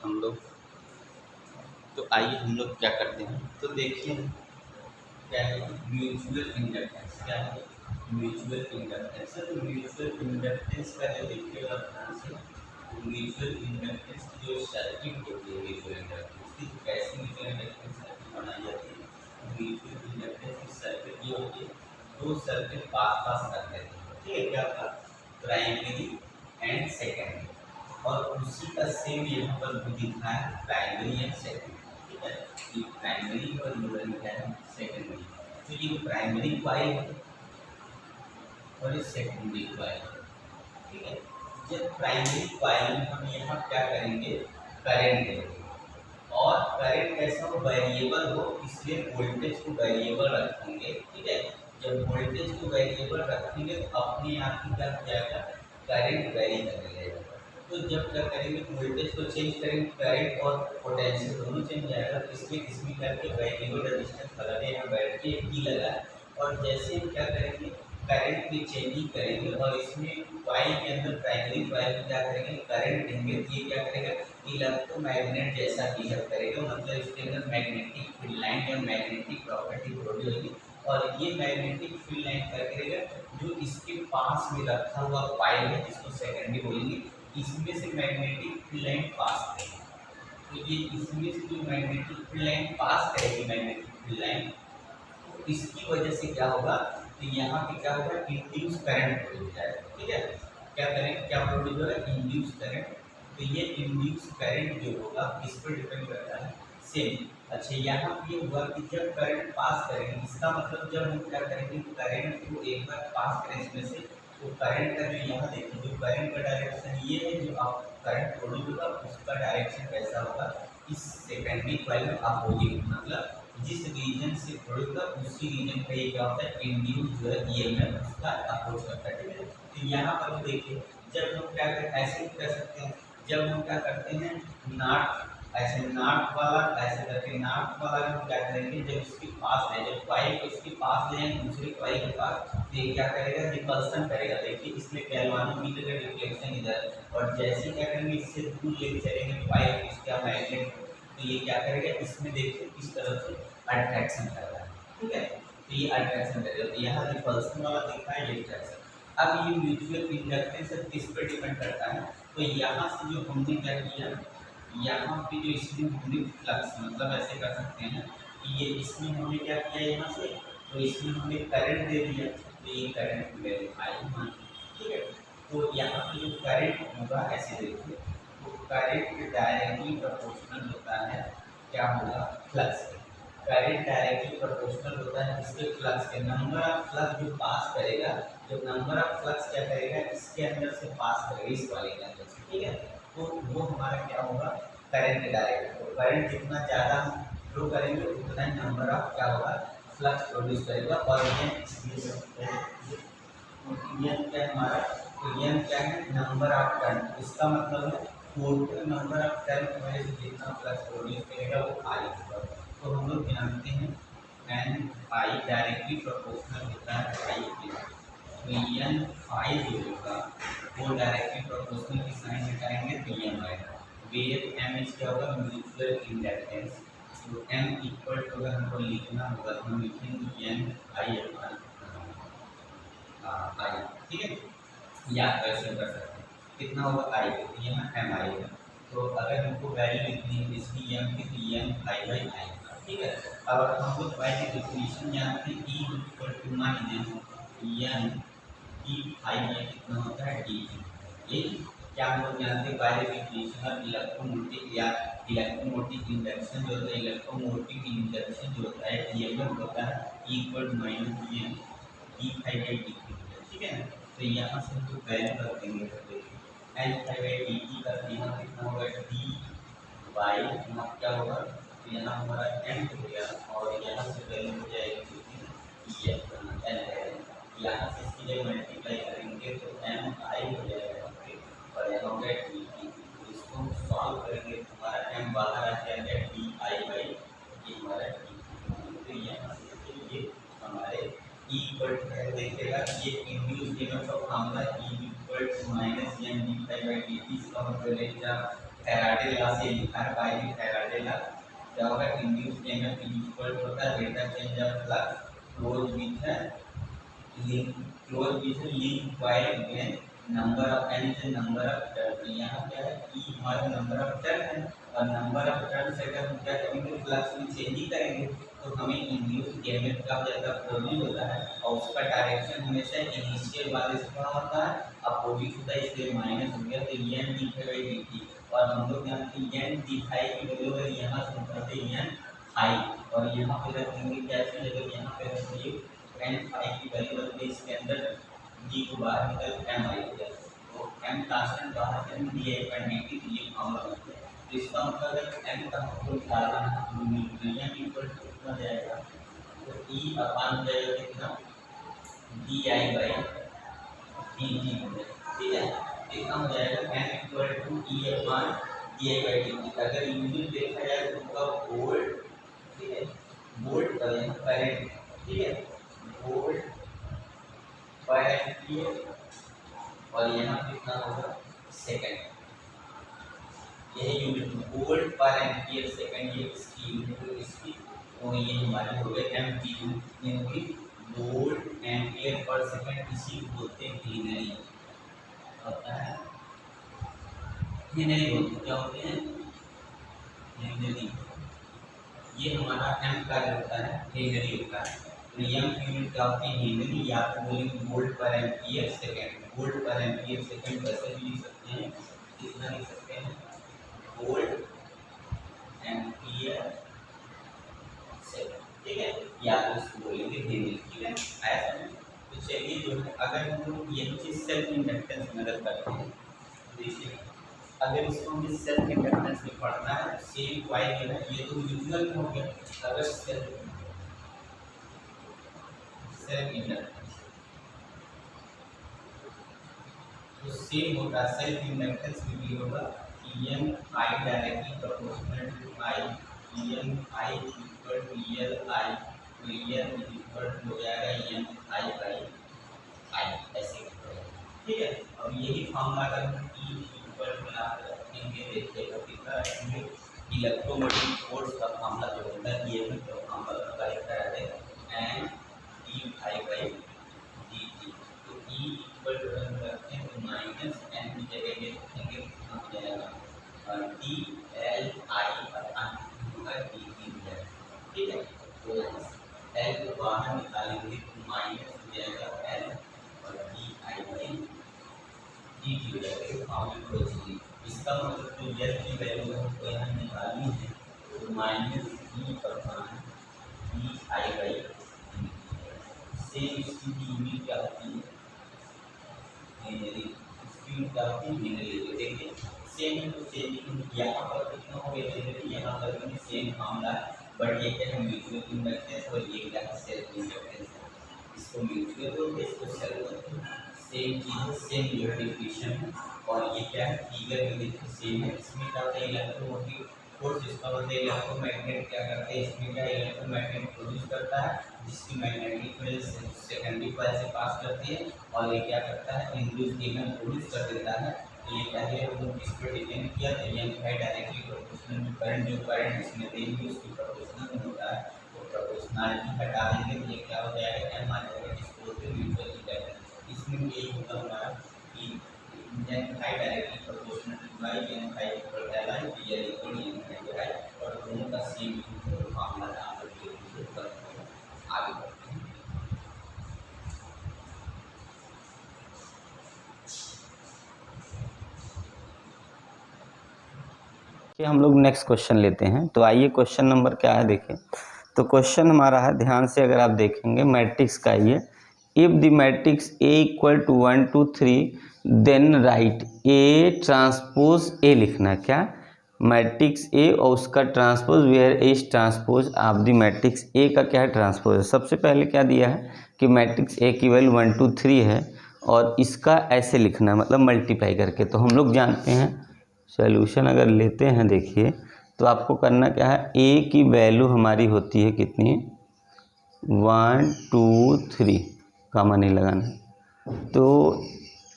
हम लोग तो आइए हम लोग क्या करते हैं तो देखिए क्या है म्यूचुअल इंडक्टेंस। क्या है म्यूचुअल इंडक्टेंस। तो म्यूचुअल इंडक्टेंस का जो देखिएगा ध्यान से म्यूचुअल इंडक्टेंस की जो सर्किट होती है म्यूचुअल इंडक्टेंस की कैसे म्यूचुअल इंडक्टेंस सर्किट बनाई जाती है। म्यूचुअल इंडक्टेंस की सर्किट ये होती है दो सर्किट पास करते हैं। ठीक है, क्या था प्राइमरी एंड सेकेंडरी और उसी का सेम यहाँ पर भी दिखा है प्राइमरी एंड सेकेंडरी। ठीक है, ये प्राइमरी और न्यूट्रल क्या है सेकेंडरी। तो ये प्राइमरी कॉइल है और ये सेकेंडरी कॉइल है। ठीक है, जब प्राइमरी कॉइल में हम यहाँ क्या करेंगे करंट देंगे और करंट कैसा हो वेरिएबल हो इसलिए वोल्टेज को वेरिएबल रखेंगे। ठीक है, जब वोल्टेज को वेरिएबल रखेंगे तो अपने आप ही क्या हो जाएगा करंट वेरी करने लगेगा। तो जब क्या करेंगे वोल्टेज को चेंज करेंगे करंट और पोटेंशियल दोनों चेंज जाएगा। इसमें करके वेरिएबल रेजिस्टेंस लगा दें यहाँ बैठ के ही लगा और जैसे हम क्या करेंगे करंट की चेंजिंग करेंगे और इसमें कॉइल के अंदर प्राइमरी कॉइल में क्या करेंगे करंट देंगे तो ये क्या करेगा इलेक्ट्रोमैग्नेट जैसा बिहेव करेगा। मतलब इसके अंदर मैग्नेटिक फील्ड लाइन या मैग्नेटिक प्रॉपर्टी प्रोड्यूस होगी और ये मैग्नेटिक फील्ड लाइन क्या करेगा जो इसके पास में रखा हुआ कॉइल है जिसको सेकेंडरी बोलेंगे इसमें से मैग्नेटिक फील्ड लाइन पास करेगी। तो ये इसमें से जो मैग्नेटिक फील्ड लाइन पास करेगी मैग्नेटिक फील्ड लाइन तो इसकी वजह से क्या होगा तो यहाँ पे क्या होगा इंड्यूस करंट प्रोड्यूस हो जाएगा। ठीक है, क्या करें क्या प्रोड्यूस होगा इंड्यूस करंट तो ये इंड्यूस करंट जो होगा किस पर डिपेंड करता है, सेम। अच्छा, यहाँ ये हुआ कि जब करंट पास करेंगे, इसका मतलब जब हम क्या करेंगे, करंट को एक बार पास करें इसमें से, तो करंट का जो यहाँ देखिए, जो करंट का डायरेक्शन ये है, जो आप करंट प्रोड्यूस होगा उसका डायरेक्शन कैसा होगा, इस सेकेंडरी कॉइल में अपोजिट, मतलब जिस रीजन से प्रोड्यूस होगा उसी रीजन का ये क्या होता है, इंड्यूस जो है ईएमएफ उसका अप्रोच करता है, ठीक है। तो यहाँ पर देखिए, जब हम क्या करते, ऐसे कर सकते हैं, जब हम क्या करते हैं, नाट ऐसे नाट वाला ऐसे करके, नाट वाला हम क्या करेंगे, जब इसके पास है, जब कॉइल को इसके पास ले जाएंगे दूसरे कॉइल के पास, तो ये क्या करेगा, रिपल्सन करेगा। देखिए इसमें गैल्वानोमीटर का रिफ्लेक्शन इधर, और जैसे क्या करेंगे इससे दूर लेके चलेंगे कॉइल इसका मैग्नेट, तो ये क्या करेगा, इसमें देखिए किस तरह से अट्रैक्शन कर रहा है, ठीक है। तो ये अट्रैक्शन करेगा, तो यहाँ रिपल्सन वाला दिखा है, ये अट्रैक्शन। अब ये म्यूचुअल इंडक्टेंस किस पर डिपेंड करता है, तो यहाँ से जो हमने क्या किया, यहाँ पे जो इसमें हमने फ्लक्स, मतलब ऐसे कर सकते हैं कि ये इसमें हमने क्या किया, यहाँ से तो इसमें हमने करंट दे दिया, तो ये करंट वैल्यू आई, ठीक है। तो यहाँ पे जो करंट होगा ऐसे देखिए, तो करंट डायरेक्टली प्रोपोर्शनल होता है, क्या होगा, फ्लक्स। करंट डायरेक्टली प्रोपोर्शनल होता है इसके फ्लक्स के, नंबर ऑफ फ्लक्स जो पास करेगा, जो नंबर ऑफ फ्लक्स क्या करेगा, इसके अंदर से पास करेगा, इस वाले के अंदर से, ठीक है। तो वो हमारा क्या होगा, करंट डायरेक्ट। तो करंट जितना ज़्यादा हम फ्लो करेंगे उतना ही नंबर ऑफ क्या होगा, फ्लक्स प्रोड्यूस करेगा। और यन क्या है हमारा, तो यन क्या है, नंबर ऑफ टर्न, इसका मतलब है टोटल नंबर ऑफ टर्न की वजह से जितना फ्लक्स प्रोड्यूस करेगा वो आई होगा। तो हम लोग जानते हैं एन आई डायरेक्टली प्रोपोर्शनल होता है आई के, तो एन आई जो होगा वो डायरेक्टली प्रोपोर्शनल की साइन हटाएंगे तो एम आएगा। वेव एम एच क्या होगा, म्यूचुअल इंडक्टेंस। तो एम इक्वल टू अगर हमको लिखना होगा तो हम लिखेंगे एन आई अपॉन आई, ठीक है। या कैसे कर सकते हैं, कितना होगा आई, तो यहाँ एम आएगा। तो अगर हमको वैल्यू लिखनी है इसकी एम की, तो एम आई बाई आई, ठीक है। अब हम लोग बाई की डेफिनेशन जानते हैं, E equal to minus N E I में कितना होता है डी। ये क्या हम लोग जानते हैं, बाय डेफिनेशन ऑफ इलेक्ट्रोमोटिव या इलेक्ट्रोमोटिव इंडक्शन जो होता है, इलेक्ट्रोमोटिव इंडक्शन जो होता है ईएमएफ होता है equal to minus N D I by D, ठीक है। तो यहाँ से हम लोग वैल्यू रख देंगे, N I by D T का यहाँ कितना होगा डी बाई, यहाँ क्या होगा, तो यहाँ हमारा एन हो गया, और यहाँ से वैल्यू हो जाएगी यहाँ से इसकी जब मल्टीप्लाई करेंगे तो एम आई हो जाएगा, और यहाँ हो गया डी टी। इसको हम सॉल्व करेंगे तो हमारा एम बाहर आ जाएगा डी आई बाई, ये हमारा डी। तो यहाँ से ये हमारे ई इक्वल टू देखिएगा, ये इंड्यूस ईएमएफ का formula E equal to minus N D I by D T. इसका मतलब है जब फैराडे लॉ से लिखा है, बाय फैराडे लॉ क्या होगा, इंड्यूस ईएमएफ इक्वल होता है rate of change of flux close with है link, close with link coil में number of N is number of turn. यहाँ क्या है, ई हमारा नंबर ऑफ टर्न है, और नंबर ऑफ टर्न से अगर हम क्या करेंगे, फ्लक्स में चेंज ही करेंगे तो हमें इंड्यूस ईएमएफ का ज़्यादा प्रोड्यूस होता है, और उसका डायरेक्शन हमेशा इनिशियल वाले से कौन होता है, अपोजिट होता है, इसलिए माइनस हो गया। तो N D by D T, और हम लोग जानते हैं एन डी हाई की वैल्यू है, यहाँ से निकलते एन हाई, और यहाँ पे रखेंगे क्या चीज़, अगर यहाँ पे रखेंगे एन फाई की वैल्यू रखते इसके अंदर डी को बाहर निकल एम आई हो जाए, तो एम कांस्टेंट बाहर M D I by D T, ये फॉर्मूला बनता है। तो इसका मतलब अगर एम का हमको निकालना है, एम इक्वल टू कितना जाएगा, तो ई अपान जाएगा कितना, D I by D T हो जाएगा, ठीक है। कितना हो जाएगा, M equal to E upon D I by D T. अगर यूनिट देखा जाए तो उनका वोल्ट, ठीक है, वोल्ट का यहाँ करंट, ठीक है, वोल्ट पर एम्पियर, और यहाँ कितना होगा, सेकंड, यही यूनिट वोल्ट पर एम्पियर सेकंड, ये इसकी यूनिट है इसकी, तो ये हमारी हो गई एमपीयू, यानी वोल्ट एम्पियर पर सेकंड, इसी को बोलते हैं हेनरी, होता है हेनरी बोलते, क्या होते हैं हेनरी, ये हमारा एम का होता है हेनरी होता है। तो एम की यूनिट क्या होती है, हेनरी, या तो बोलेंगे वोल्ट पर एम्पियर सेकंड, वोल्ट पर एम्पियर सेकंड कैसे भी लिख सकते हैं, कितना लिख सकते हैं, वोल्ट एम्पियर सेकंड, ठीक है, या तो इसको बोलेंगे हेनरी, ठीक है, आया समझ। तो चलिए जो है अगर हम लोग यही चीज सेल्फ इंडक्टेंस में अगर करते हैं, देखिए अगर इसको हमें सेल्फ इंडक्टेंस में पढ़ना है, सेम कॉइल है ना, ये तो म्यूचुअल में हो गया, अगर सेल्फ इंडक्टेंस तो सेम होगा, सेल्फ इंडक्टेंस में भी होगा M I directly proportional to I, M I equal to L I, तो एल इक्वल टू हो जाएगा एम आई बाई आई, ऐसे ठीक है। अब यही फॉर्मूला अगर हम ई इक्वल टू रखेंगे, देखिएगा कितना रखेंगे, इलेक्ट्रोमोटिव फोर्स का फॉर्मूला जो होता है ये भी तो फॉर्मूला का लिखा है N E I by D T, तो ई इक्वल टू हम रखते हैं तो माइनस एन की जगह ये लिखेंगे कितना हो जाएगा डी एल आई और डी टी हो जाएगा, ठीक है। तो एल को बाहर निकालेंगे तो माइनस हो जाएगा एल और D I by D T हो जाएगा, फॉर्मूला को चीज इसका मतलब जो एल की वैल्यू हमको यहाँ निकालनी है तो minus E upon D I by same स्थिति में क्या होती है, स्पीड क्या होती है, देखिए सेम तो सेम यहाँ पर कितना हो गया, यहाँ पर भी सेम मामला है, बट ये क्या है म्यूचुअल इंडक्टेंस और ये क्या है सेल्फ इंडक्टेंस, इसको म्यूचुअल बोलते हैं, इसको सेल्फ बोलते हैं, सेम चीज़ सेम डिफिनेशन है। और ये क्या है फिगर में देखिए सेम है, इसमें क्या होता है इलेक्ट्रोमोटिव फोर्स, इसका मतलब इलेक्ट्रोमैग्नेट क्या करते हैं, इसमें क्या इलेक्ट्रोमैग्नेट प्रोड्यूस करता है जिसकी मैग्नेटिक फील्ड सेकेंडरी कॉइल से पास करती है, और ये क्या करता है इंड्यूस ईएमएफ प्रोड्यूस कर देता है। तो ये पहले हम लोग इस पर डिपेंड किया तो ये है डायरेक्टली प्रोपोर्शनल में करंट, जो करंट इसमें देंगे उसकी प्रोपोर्शनल में होता है, तो प्रोपोर्शनलिटी हटा देंगे तो ये क्या हो जाएगा एम आ जाएगा, जिसको बोलते हैं म्यूचुअल इंडक्टेंस। इसमें यही होगा हमारा कि N phi directly proportional to by N phi equal L I, P L equal N phi I, और दोनों का सेम फॉर्मूला है, आप लोग आगे बढ़ते हैं। हम लोग नेक्स्ट क्वेश्चन लेते हैं। तो आइए क्वेश्चन नंबर क्या है देखिए। तो क्वेश्चन हमारा है, ध्यान से अगर आप देखेंगे मैट्रिक्स का ये, if the matrix A equal to 1 2 3 then write A transpose A लिखना है, क्या मैट्रिक्स ए और उसका transpose where A is transpose of the matrix A का क्या है ट्रांसपोज है। सबसे पहले क्या दिया है कि मैट्रिक्स ए की वैल्यू 1 2 3 है और इसका ऐसे लिखना है, मतलब मल्टीप्लाई करके। तो हम लोग जानते हैं सॉल्यूशन अगर लेते हैं देखिए तो आपको करना क्या है, ए की वैल्यू हमारी होती है कितनी 1 2 3, कॉमा नहीं लगाना। तो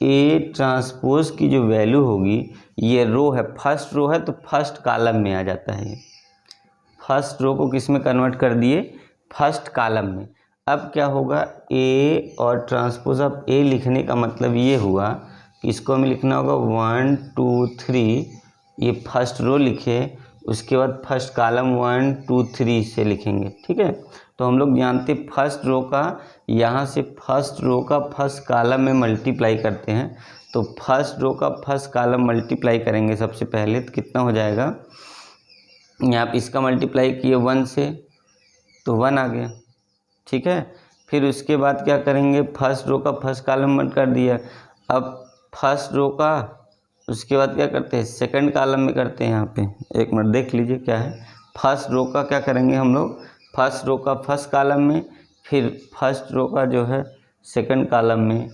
ए ट्रांसपोज की जो वैल्यू होगी, ये रो है, फर्स्ट रो है तो फर्स्ट कॉलम में आ जाता है, फर्स्ट रो को किस में कन्वर्ट कर दिए, फर्स्ट कॉलम में। अब क्या होगा, ए और ट्रांसपोज ऑफ ए लिखने का मतलब ये हुआ कि इसको हमें लिखना होगा 1 2 3, ये फर्स्ट रो लिखे, उसके बाद फर्स्ट कॉलम 1 2 3 से लिखेंगे, ठीक है। तो हम लोग जानते फर्स्ट रो का, यहाँ से फर्स्ट रो का फर्स्ट कॉलम में मल्टीप्लाई करते हैं, तो फर्स्ट रो का फर्स्ट कॉलम मल्टीप्लाई करेंगे सबसे पहले, तो कितना हो जाएगा, यहाँ पे इसका मल्टीप्लाई किए 1 से तो 1 आ गया, ठीक है। फिर उसके बाद क्या करेंगे, फर्स्ट रो का फर्स्ट कॉलम मल्ट कर दिया, अब फर्स्ट रो का, उसके बाद क्या करते हैं सेकंड कॉलम में करते हैं। यहाँ पे एक मिनट देख लीजिए क्या है, फर्स्ट रो का क्या करेंगे हम लोग, फर्स्ट रो का फर्स्ट कॉलम में, फिर फर्स्ट रो का जो है सेकंड कॉलम में,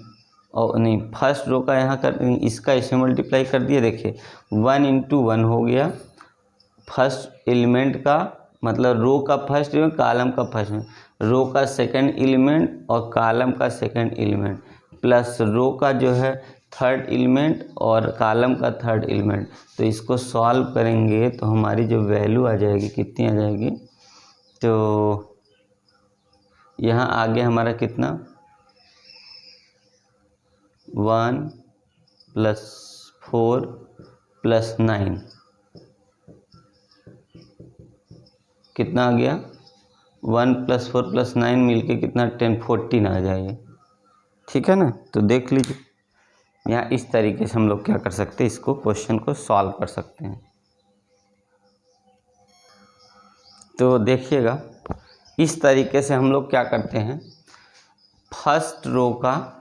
और नहीं फर्स्ट रो का यहाँ कर, इसका इसे मल्टीप्लाई कर दिया, देखिए 1 × 1 हो गया, फर्स्ट एलिमेंट का मतलब रो का फर्स्ट एलिमेंट, कॉलम का फर्स्ट, रो का सेकंड एलिमेंट और कॉलम का सेकंड एलिमेंट, प्लस रो का जो है थर्ड एलिमेंट और कॉलम का थर्ड एलिमेंट। तो इसको सॉल्व करेंगे तो हमारी जो वैल्यू आ जाएगी कितनी आ जाएगी, तो यहाँ आगे हमारा कितना 1 + 4 + 9 कितना आ गया, 1 + 4 + 9 मिलके कितना 10 14 आ जाएगा, ठीक है ना। तो देख लीजिए यहाँ इस तरीके से हम लोग क्या कर सकते हैं, इसको क्वेश्चन को सॉल्व कर सकते हैं। तो देखिएगा इस तरीके से हम लोग क्या करते हैं, फर्स्ट रो का,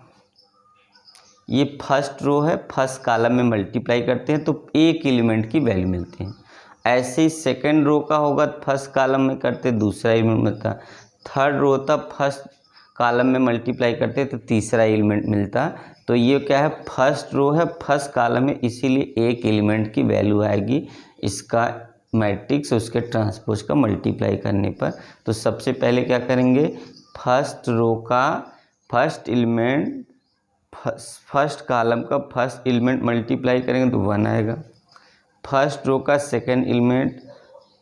ये फर्स्ट रो है, फर्स्ट कॉलम में मल्टीप्लाई करते हैं तो एक एलिमेंट की वैल्यू मिलती है। ऐसे ही सेकंड रो का होगा, फर्स्ट कॉलम में करते दूसरा एलिमेंट मिलता, थर्ड रो था फर्स्ट कॉलम में मल्टीप्लाई करते तो तीसरा एलिमेंट मिलता। तो ये क्या है, फर्स्ट रो है, फर्स्ट कॉलम में, इसीलिए एक एलिमेंट की वैल्यू आएगी इसका मैट्रिक्स उसके ट्रांसपोज का मल्टीप्लाई करने पर। तो सबसे पहले क्या करेंगे, फर्स्ट रो का फर्स्ट एलिमेंट, फर्स्ट कॉलम का फर्स्ट एलिमेंट मल्टीप्लाई करेंगे तो 1 आएगा। फर्स्ट रो का सेकंड एलिमेंट,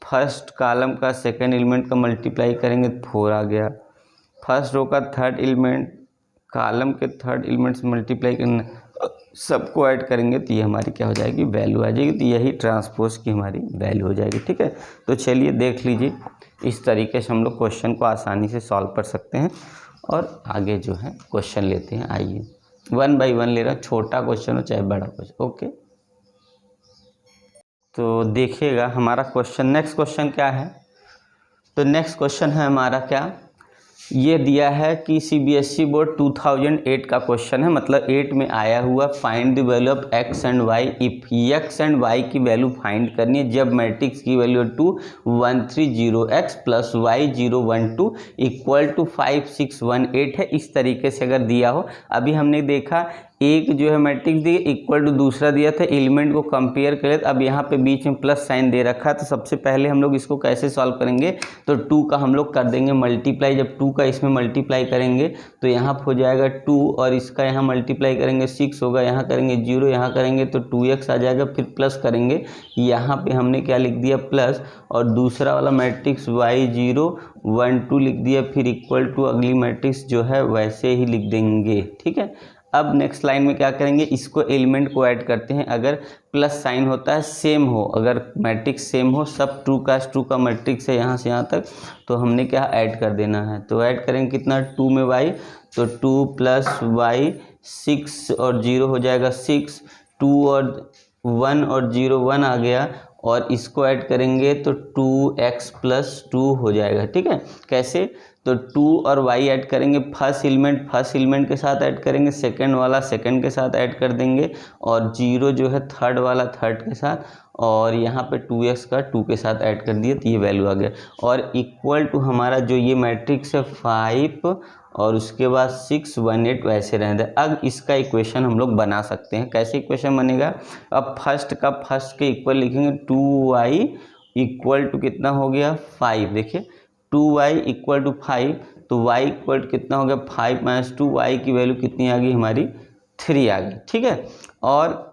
फर्स्ट कॉलम का सेकंड एलिमेंट का मल्टीप्लाई करेंगे तो 4 आ गया। फर्स्ट रो का थर्ड एलिमेंट, कॉलम के थर्ड एलिमेंट से मल्टीप्लाई करना, सबको ऐड करेंगे तो ये हमारी क्या हो जाएगी, वैल्यू आ जाएगी। तो यही ट्रांसपोज की हमारी वैल्यू हो जाएगी। ठीक है, तो चलिए देख लीजिए, इस तरीके से हम लोग क्वेश्चन को आसानी से सॉल्व कर सकते हैं। और आगे जो है क्वेश्चन लेते हैं, आइए 1 बाई 1 ले रहा, छोटा क्वेश्चन हो चाहे बड़ा क्वेश्चन। ओके, तो देखिएगा हमारा क्वेश्चन, नेक्स्ट क्वेश्चन क्या है, तो नेक्स्ट क्वेश्चन है हमारा क्या, ये दिया है कि सीबीएसई बोर्ड 2008 का क्वेश्चन है, मतलब 8 में आया हुआ, find the value of X and Y if X and Y की वैल्यू फाइंड करनी है जब मैट्रिक्स की value 2 1 3 0 X plus Y 0 1 2 equal to 5 6 1 8 है। इस तरीके से अगर दिया हो, अभी हमने देखा एक जो है मैट्रिक्स दिया इक्वल टू दूसरा दिया था, एलिमेंट को कंपेयर करें, अब यहाँ पे बीच में प्लस साइन दे रखा है। तो सबसे पहले हम लोग इसको कैसे सॉल्व करेंगे, तो 2 का हम लोग कर देंगे मल्टीप्लाई। जब 2 का इसमें मल्टीप्लाई करेंगे तो यहाँ हो जाएगा 2 और इसका यहाँ मल्टीप्लाई करेंगे 6 होगा, यहाँ करेंगे 0, यहाँ करेंगे तो 2x आ जाएगा, फिर प्लस करेंगे, यहाँ पे हमने क्या लिख दिया प्लस, और दूसरा वाला मैट्रिक्स y 0 1 2 लिख दिया, फिर इक्वल टू अगली मैट्रिक्स जो है वैसे ही लिख देंगे। ठीक है, अब नेक्स्ट लाइन में क्या करेंगे, इसको एलिमेंट को ऐड करते हैं। अगर प्लस साइन होता है, सेम हो, अगर मैट्रिक्स सेम हो, सब 2 का मैट्रिक्स है यहाँ से यहाँ तक, तो हमने क्या ऐड कर देना है। तो ऐड करेंगे कितना, 2 में y, तो 2 प्लस y 6 और 0 हो जाएगा 6, 2 और 1 और 0 1 आ गया, और इसको ऐड करेंगे तो 2x प्लस 2 हो जाएगा। ठीक है, कैसे, तो 2 और y ऐड करेंगे, फर्स्ट एलिमेंट के साथ ऐड करेंगे, सेकंड वाला सेकंड के साथ ऐड कर देंगे, और 0 जो है थर्ड वाला थर्ड के साथ, और यहाँ पे 2x का 2 के साथ ऐड कर दिए तो ये वैल्यू आ गया। और इक्वल टू हमारा जो ये मैट्रिक्स है 5 और उसके बाद 6 1 8 वैसे रहने दें। अब इसका इक्वेशन हम लोग बना सकते हैं। कैसे इक्वेशन बनेगा, अब फर्स्ट के इक्वल लिखेंगे, 2y इक्वल टू कितना हो गया 5, देखिए 2y इक्वल टू 5, तो y इक्वल टू कितना हो गया 5 माइनस 2, y की वैल्यू कितनी आ गई हमारी 3 आ गई। ठीक है, और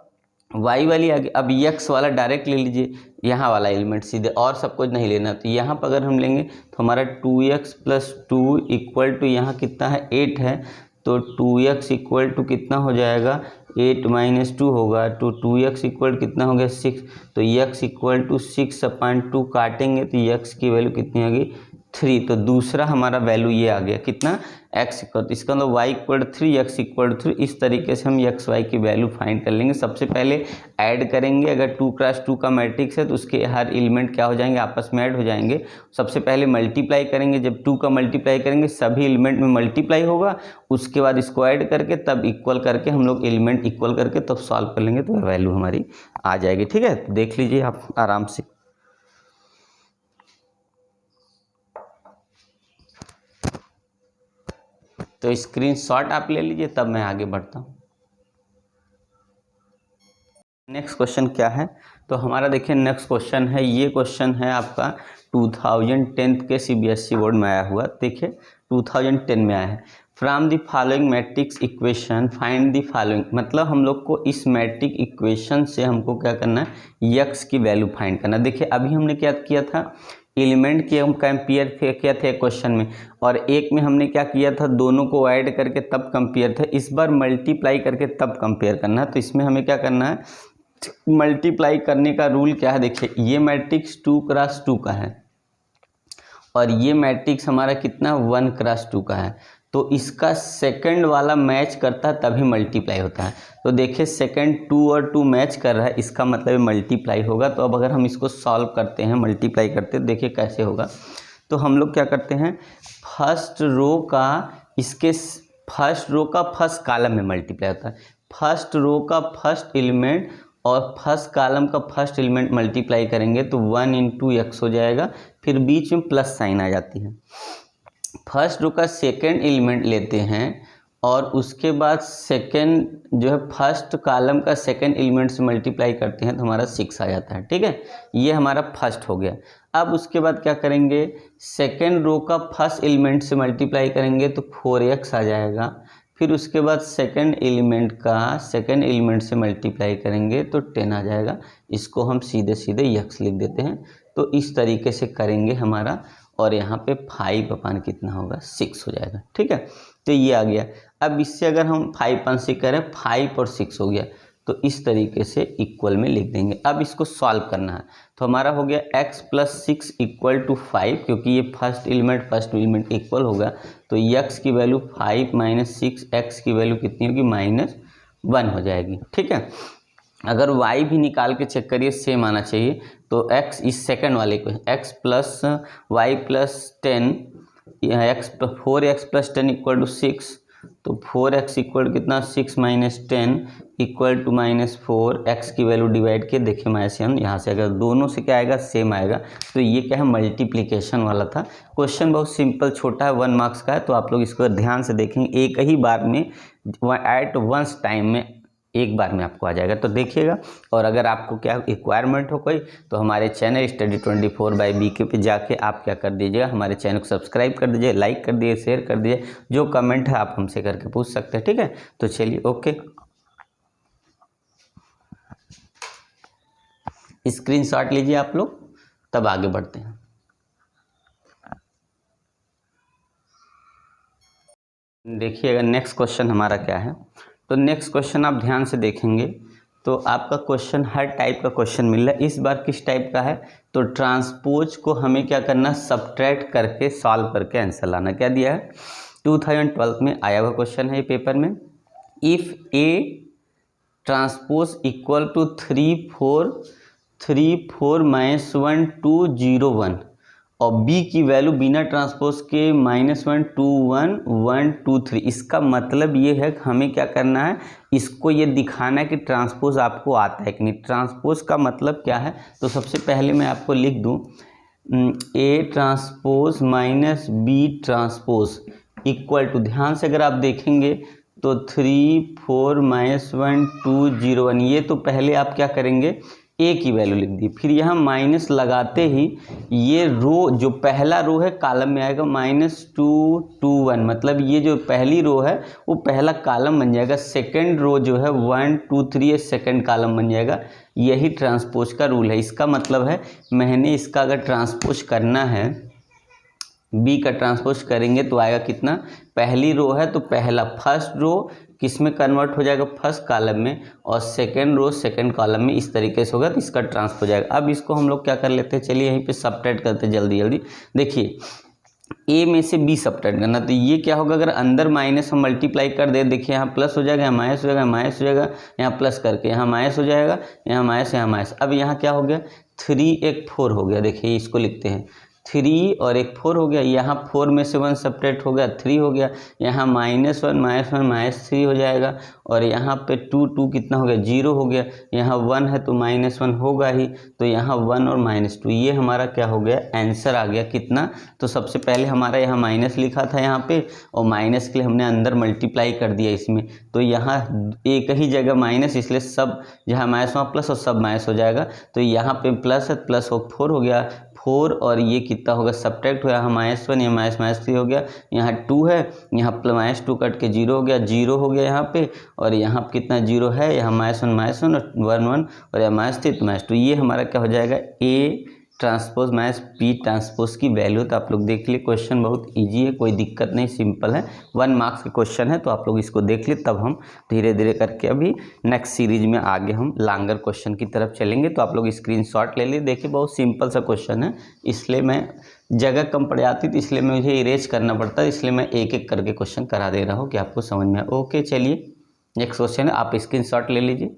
y वाली आ गई। अब x वाला डायरेक्ट ले लीजिए, यहाँ वाला एलिमेंट सीधे, और सब कुछ नहीं लेना। तो यहाँ पर अगर हम लेंगे तो हमारा 2x प्लस 2 इक्वल टू यहाँ कितना है 8 है, तो 2x इक्वल टू कितना हो जाएगा 8 माइनस 2 होगा, तो 2x इक्वल कितना हो गया 6, तो x इक्वल टू 6/2 काटेंगे तो x की वैल्यू कितनी आ गई 3। तो दूसरा हमारा वैल्यू ये आ गया कितना x इक्वल, तो इसका मतलब y इक्वल 3 x इक्वल 3। इस तरीके से हम x y की वैल्यू फाइंड कर लेंगे। सबसे पहले ऐड करेंगे, अगर 2x2 का मैट्रिक्स है तो उसके हर एलिमेंट क्या हो जाएंगे, आपस में ऐड हो जाएंगे। सबसे पहले मल्टीप्लाई करेंगे, जब 2 का मल्टीप्लाई करेंगे सभी एलिमेंट में मल्टीप्लाई होगा, उसके बाद इसको ऐड करके तब इक्वल करके हम लोग एलिमेंट इक्वल करके तब सॉल्व कर लेंगे तो वैल्यू हमारी आ जाएगी। ठीक है, तो देख लीजिए आप आराम से। तो स्क्रीनशॉट आप ले लीजिए, तब मैं आगे बढ़ता हूँ। नेक्स्ट क्वेश्चन क्या है, तो हमारा देखिए नेक्स्ट क्वेश्चन है, ये क्वेश्चन है आपका 2010 के सीबीएसई बोर्ड में आया हुआ। देखिए 2010 में आया है, from the following matrix equation find the following, मतलब हम लोग को इस मैट्रिक इक्वेशन से हमको क्या करना है, यक्स की वैल्यू फाइंड करना। देखिए अभी हमने क्या किया था, एलिमेंट की हम कंपेयर किया थे क्वेश्चन में, और एक में हमने क्या किया था, दोनों को ऐड करके तब कंपेयर था। इस बार मल्टीप्लाई करके तब कंपेयर करना है। तो इसमें हमें क्या करना है, मल्टीप्लाई करने का रूल क्या है, देखिए ये मैट्रिक्स 2x2 का है और ये मैट्रिक्स हमारा कितना 1x2 का है। तो इसका सेकंड वाला मैच करता है तभी मल्टीप्लाई होता है। तो देखिए सेकंड 2 और 2 मैच कर रहा है, इसका मतलब मल्टीप्लाई होगा। तो अब अगर हम इसको सॉल्व करते हैं, मल्टीप्लाई करते हैं, देखिए कैसे होगा। तो हम लोग क्या करते हैं, फर्स्ट रो का इसके फर्स्ट रो का फर्स्ट कॉलम में मल्टीप्लाई होता है। फर्स्ट रो का फर्स्ट एलिमेंट और फर्स्ट कॉलम का फर्स्ट एलिमेंट मल्टीप्लाई करेंगे तो 1 इंटू एक्स हो जाएगा, फिर बीच में प्लस साइन आ जाती है। फर्स्ट रो का सेकेंड एलिमेंट लेते हैं और उसके बाद सेकेंड जो है फर्स्ट कॉलम का सेकेंड एलिमेंट से मल्टीप्लाई करते हैं तो हमारा 6 आ जाता है। ठीक है, ये हमारा फर्स्ट हो गया। अब उसके बाद क्या करेंगे, सेकेंड रो का फर्स्ट एलिमेंट से मल्टीप्लाई करेंगे तो 4x आ जाएगा। फिर उसके बाद सेकेंड एलिमेंट का सेकेंड एलिमेंट से मल्टीप्लाई करेंगे तो 10 आ जाएगा। इसको हम सीधे सीधे x लिख देते हैं। तो इस तरीके से करेंगे हमारा, और यहाँ पे 5 अपान कितना होगा, 6 हो जाएगा। ठीक है, तो ये आ गया। अब इससे अगर हम 5 अपान 6 करें, 5 और 6 हो गया, तो इस तरीके से इक्वल में लिख देंगे। अब इसको सॉल्व करना है, तो हमारा हो गया x + 6 = 5, क्योंकि ये फर्स्ट एलिमेंट इक्वल होगा। तो x की वैल्यू 5 - 6, x की वैल्यू कितनी होगी, -1 हो जाएगी। ठीक है, अगर y भी निकाल के चेक करिए, सेम आना चाहिए। तो x इस सेकंड वाले को x + y + 10, 4x + 10 = 6, तो 4x इक्वल कितना, 6 - 10 = -4। x की वैल्यू डिवाइड के देखिए माइनस हम यहाँ से, अगर दोनों से क्या आएगा, सेम आएगा। तो ये क्या है, मल्टीप्लिकेशन वाला था। क्वेश्चन बहुत सिंपल छोटा है, 1 मार्क्स का है। तो आप लोग इसको ध्यान से देखेंगे, एक ही बार में एट वंस टाइम में एक बार में आपको आ जाएगा। तो देखिएगा, और अगर आपको क्या रिक्वायरमेंट हो कोई, तो हमारे चैनल स्टडी 24/BK पे जाके आप क्या कर दीजिएगा, हमारे चैनल को सब्सक्राइब कर दीजिए, लाइक कर दीजिए, शेयर कर दीजिए। जो कमेंट है आप हमसे करके पूछ सकते हैं। ठीक है, तो चलिए ओके, स्क्रीनशॉट लीजिए आप लोग, तब आगे बढ़ते हैं। देखिएगा नेक्स्ट क्वेश्चन हमारा क्या है। तो नेक्स्ट क्वेश्चन आप ध्यान से देखेंगे तो आपका क्वेश्चन हर टाइप का क्वेश्चन मिल रहा है। इस बार किस टाइप का है, तो ट्रांसपोज को हमें क्या करना, सब्ट्रैक्ट करके सॉल्व करके आंसर लाना। क्या दिया है, 2012 में आया हुआ क्वेश्चन है ये पेपर में। If A transpose equal to 3 4 -1 2 0 1 और बी की वैल्यू बिना ट्रांसपोज के -1 2 1 1 2 3। इसका मतलब ये है कि हमें क्या करना है, इसको ये दिखाना है कि ट्रांसपोज आपको आता है कि नहीं। ट्रांसपोज का मतलब क्या है, तो सबसे पहले मैं आपको लिख दूं, A transpose - B transpose equal to, ध्यान से अगर आप देखेंगे तो 3 4 -1 2 0 1। ये तो पहले आप क्या करेंगे, ए की वैल्यू लिख दी, फिर यहाँ माइनस लगाते ही ये रो जो पहला रो है कॉलम में आएगा -2 2 1, मतलब ये जो पहली रो है वो पहला कॉलम बन जाएगा। सेकंड रो जो है 1 2 3 ये सेकंड कॉलम बन जाएगा। यही ट्रांसपोज का रूल है। इसका मतलब है मैंने इसका अगर ट्रांसपोज करना है, बी का ट्रांसपोज करेंगे तो आएगा कितना, पहली रो है तो पहला फर्स्ट रो किस में कन्वर्ट हो जाएगा, फर्स्ट कॉलम में, और सेकंड रो सेकंड कॉलम में। इस तरीके से होगा तो इसका ट्रांसपोज हो जाएगा। अब इसको हम लोग क्या कर लेते हैं, चलिए यहीं पे सब्ट्रैक्ट करते हैं जल्दी जल्दी। देखिए ए में से बी सब्ट्रैक्ट करना, तो ये क्या होगा, अगर अंदर माइनस हम मल्टीप्लाई कर दे, देखिए यहाँ प्लस हो जाएगा, यहाँ माइनस हो जाएगा, माइनस हो जाएगा, यहाँ प्लस करके यहाँ माइनस हो जाएगा, यहाँ माइनस, यहाँ माइनस। अब यहाँ क्या हो गया, 3 एक 4 हो गया। देखिए इसको लिखते हैं, 3 और एक 4 हो गया। यहाँ 4 में से 1 सब्ट्रैक्ट हो गया, 3 हो गया। यहाँ -1 -3 हो जाएगा, और यहाँ पे 2 2 कितना हो गया, 0 हो गया। यहाँ 1 है तो -1 होगा ही, तो यहाँ 1 और -2, ये हमारा क्या हो गया, आंसर आ गया कितना। तो सबसे पहले हमारा यहाँ माइनस लिखा था यहाँ पे, और माइनस के लिए हमने अंदर मल्टीप्लाई कर दिया इसमें, तो यहाँ एक ही जगह माइनस, इसलिए सब जहाँ माइनस वहाँ प्लस और सब माइनस हो जाएगा। तो यहाँ पे प्लस है, प्लस 4 हो गया, 4 और ये कितना होगा, सब्ट्रैक्ट हुआ, यहाँ -1 यहाँ -3 हो गया। यहाँ 2 है, यहाँ -2 कट के 0 हो गया, 0 हो गया यहाँ पे, और यहाँ पे कितना 0 है, यहाँ -1 और 1 1 और यहाँ -3 तो -2। ये हमारा क्या हो जाएगा, ए ट्रांसपोज - बी ट्रांसपोज की वैल्यू। तो आप लोग देख लिए, क्वेश्चन बहुत इजी है, कोई दिक्कत नहीं, सिंपल है, 1 मार्क्स का क्वेश्चन है। तो आप लोग इसको देख लिए, तब हम धीरे धीरे करके अभी नेक्स्ट सीरीज में आगे हम लॉन्गर क्वेश्चन की तरफ चलेंगे। तो आप लोग स्क्रीनशॉट ले लिए, देखिए बहुत सिंपल सा क्वेश्चन है, इसलिए मैं जगह कम पड़ जाती तो इसलिए मुझे इरेज करना पड़ता है, इसलिए मैं एक एक करके क्वेश्चन करा दे रहा हूँ कि आपको समझ में आए। ओके चलिए नेक्स्ट क्वेश्चन है, आप स्क्रीनशॉट ले लीजिए।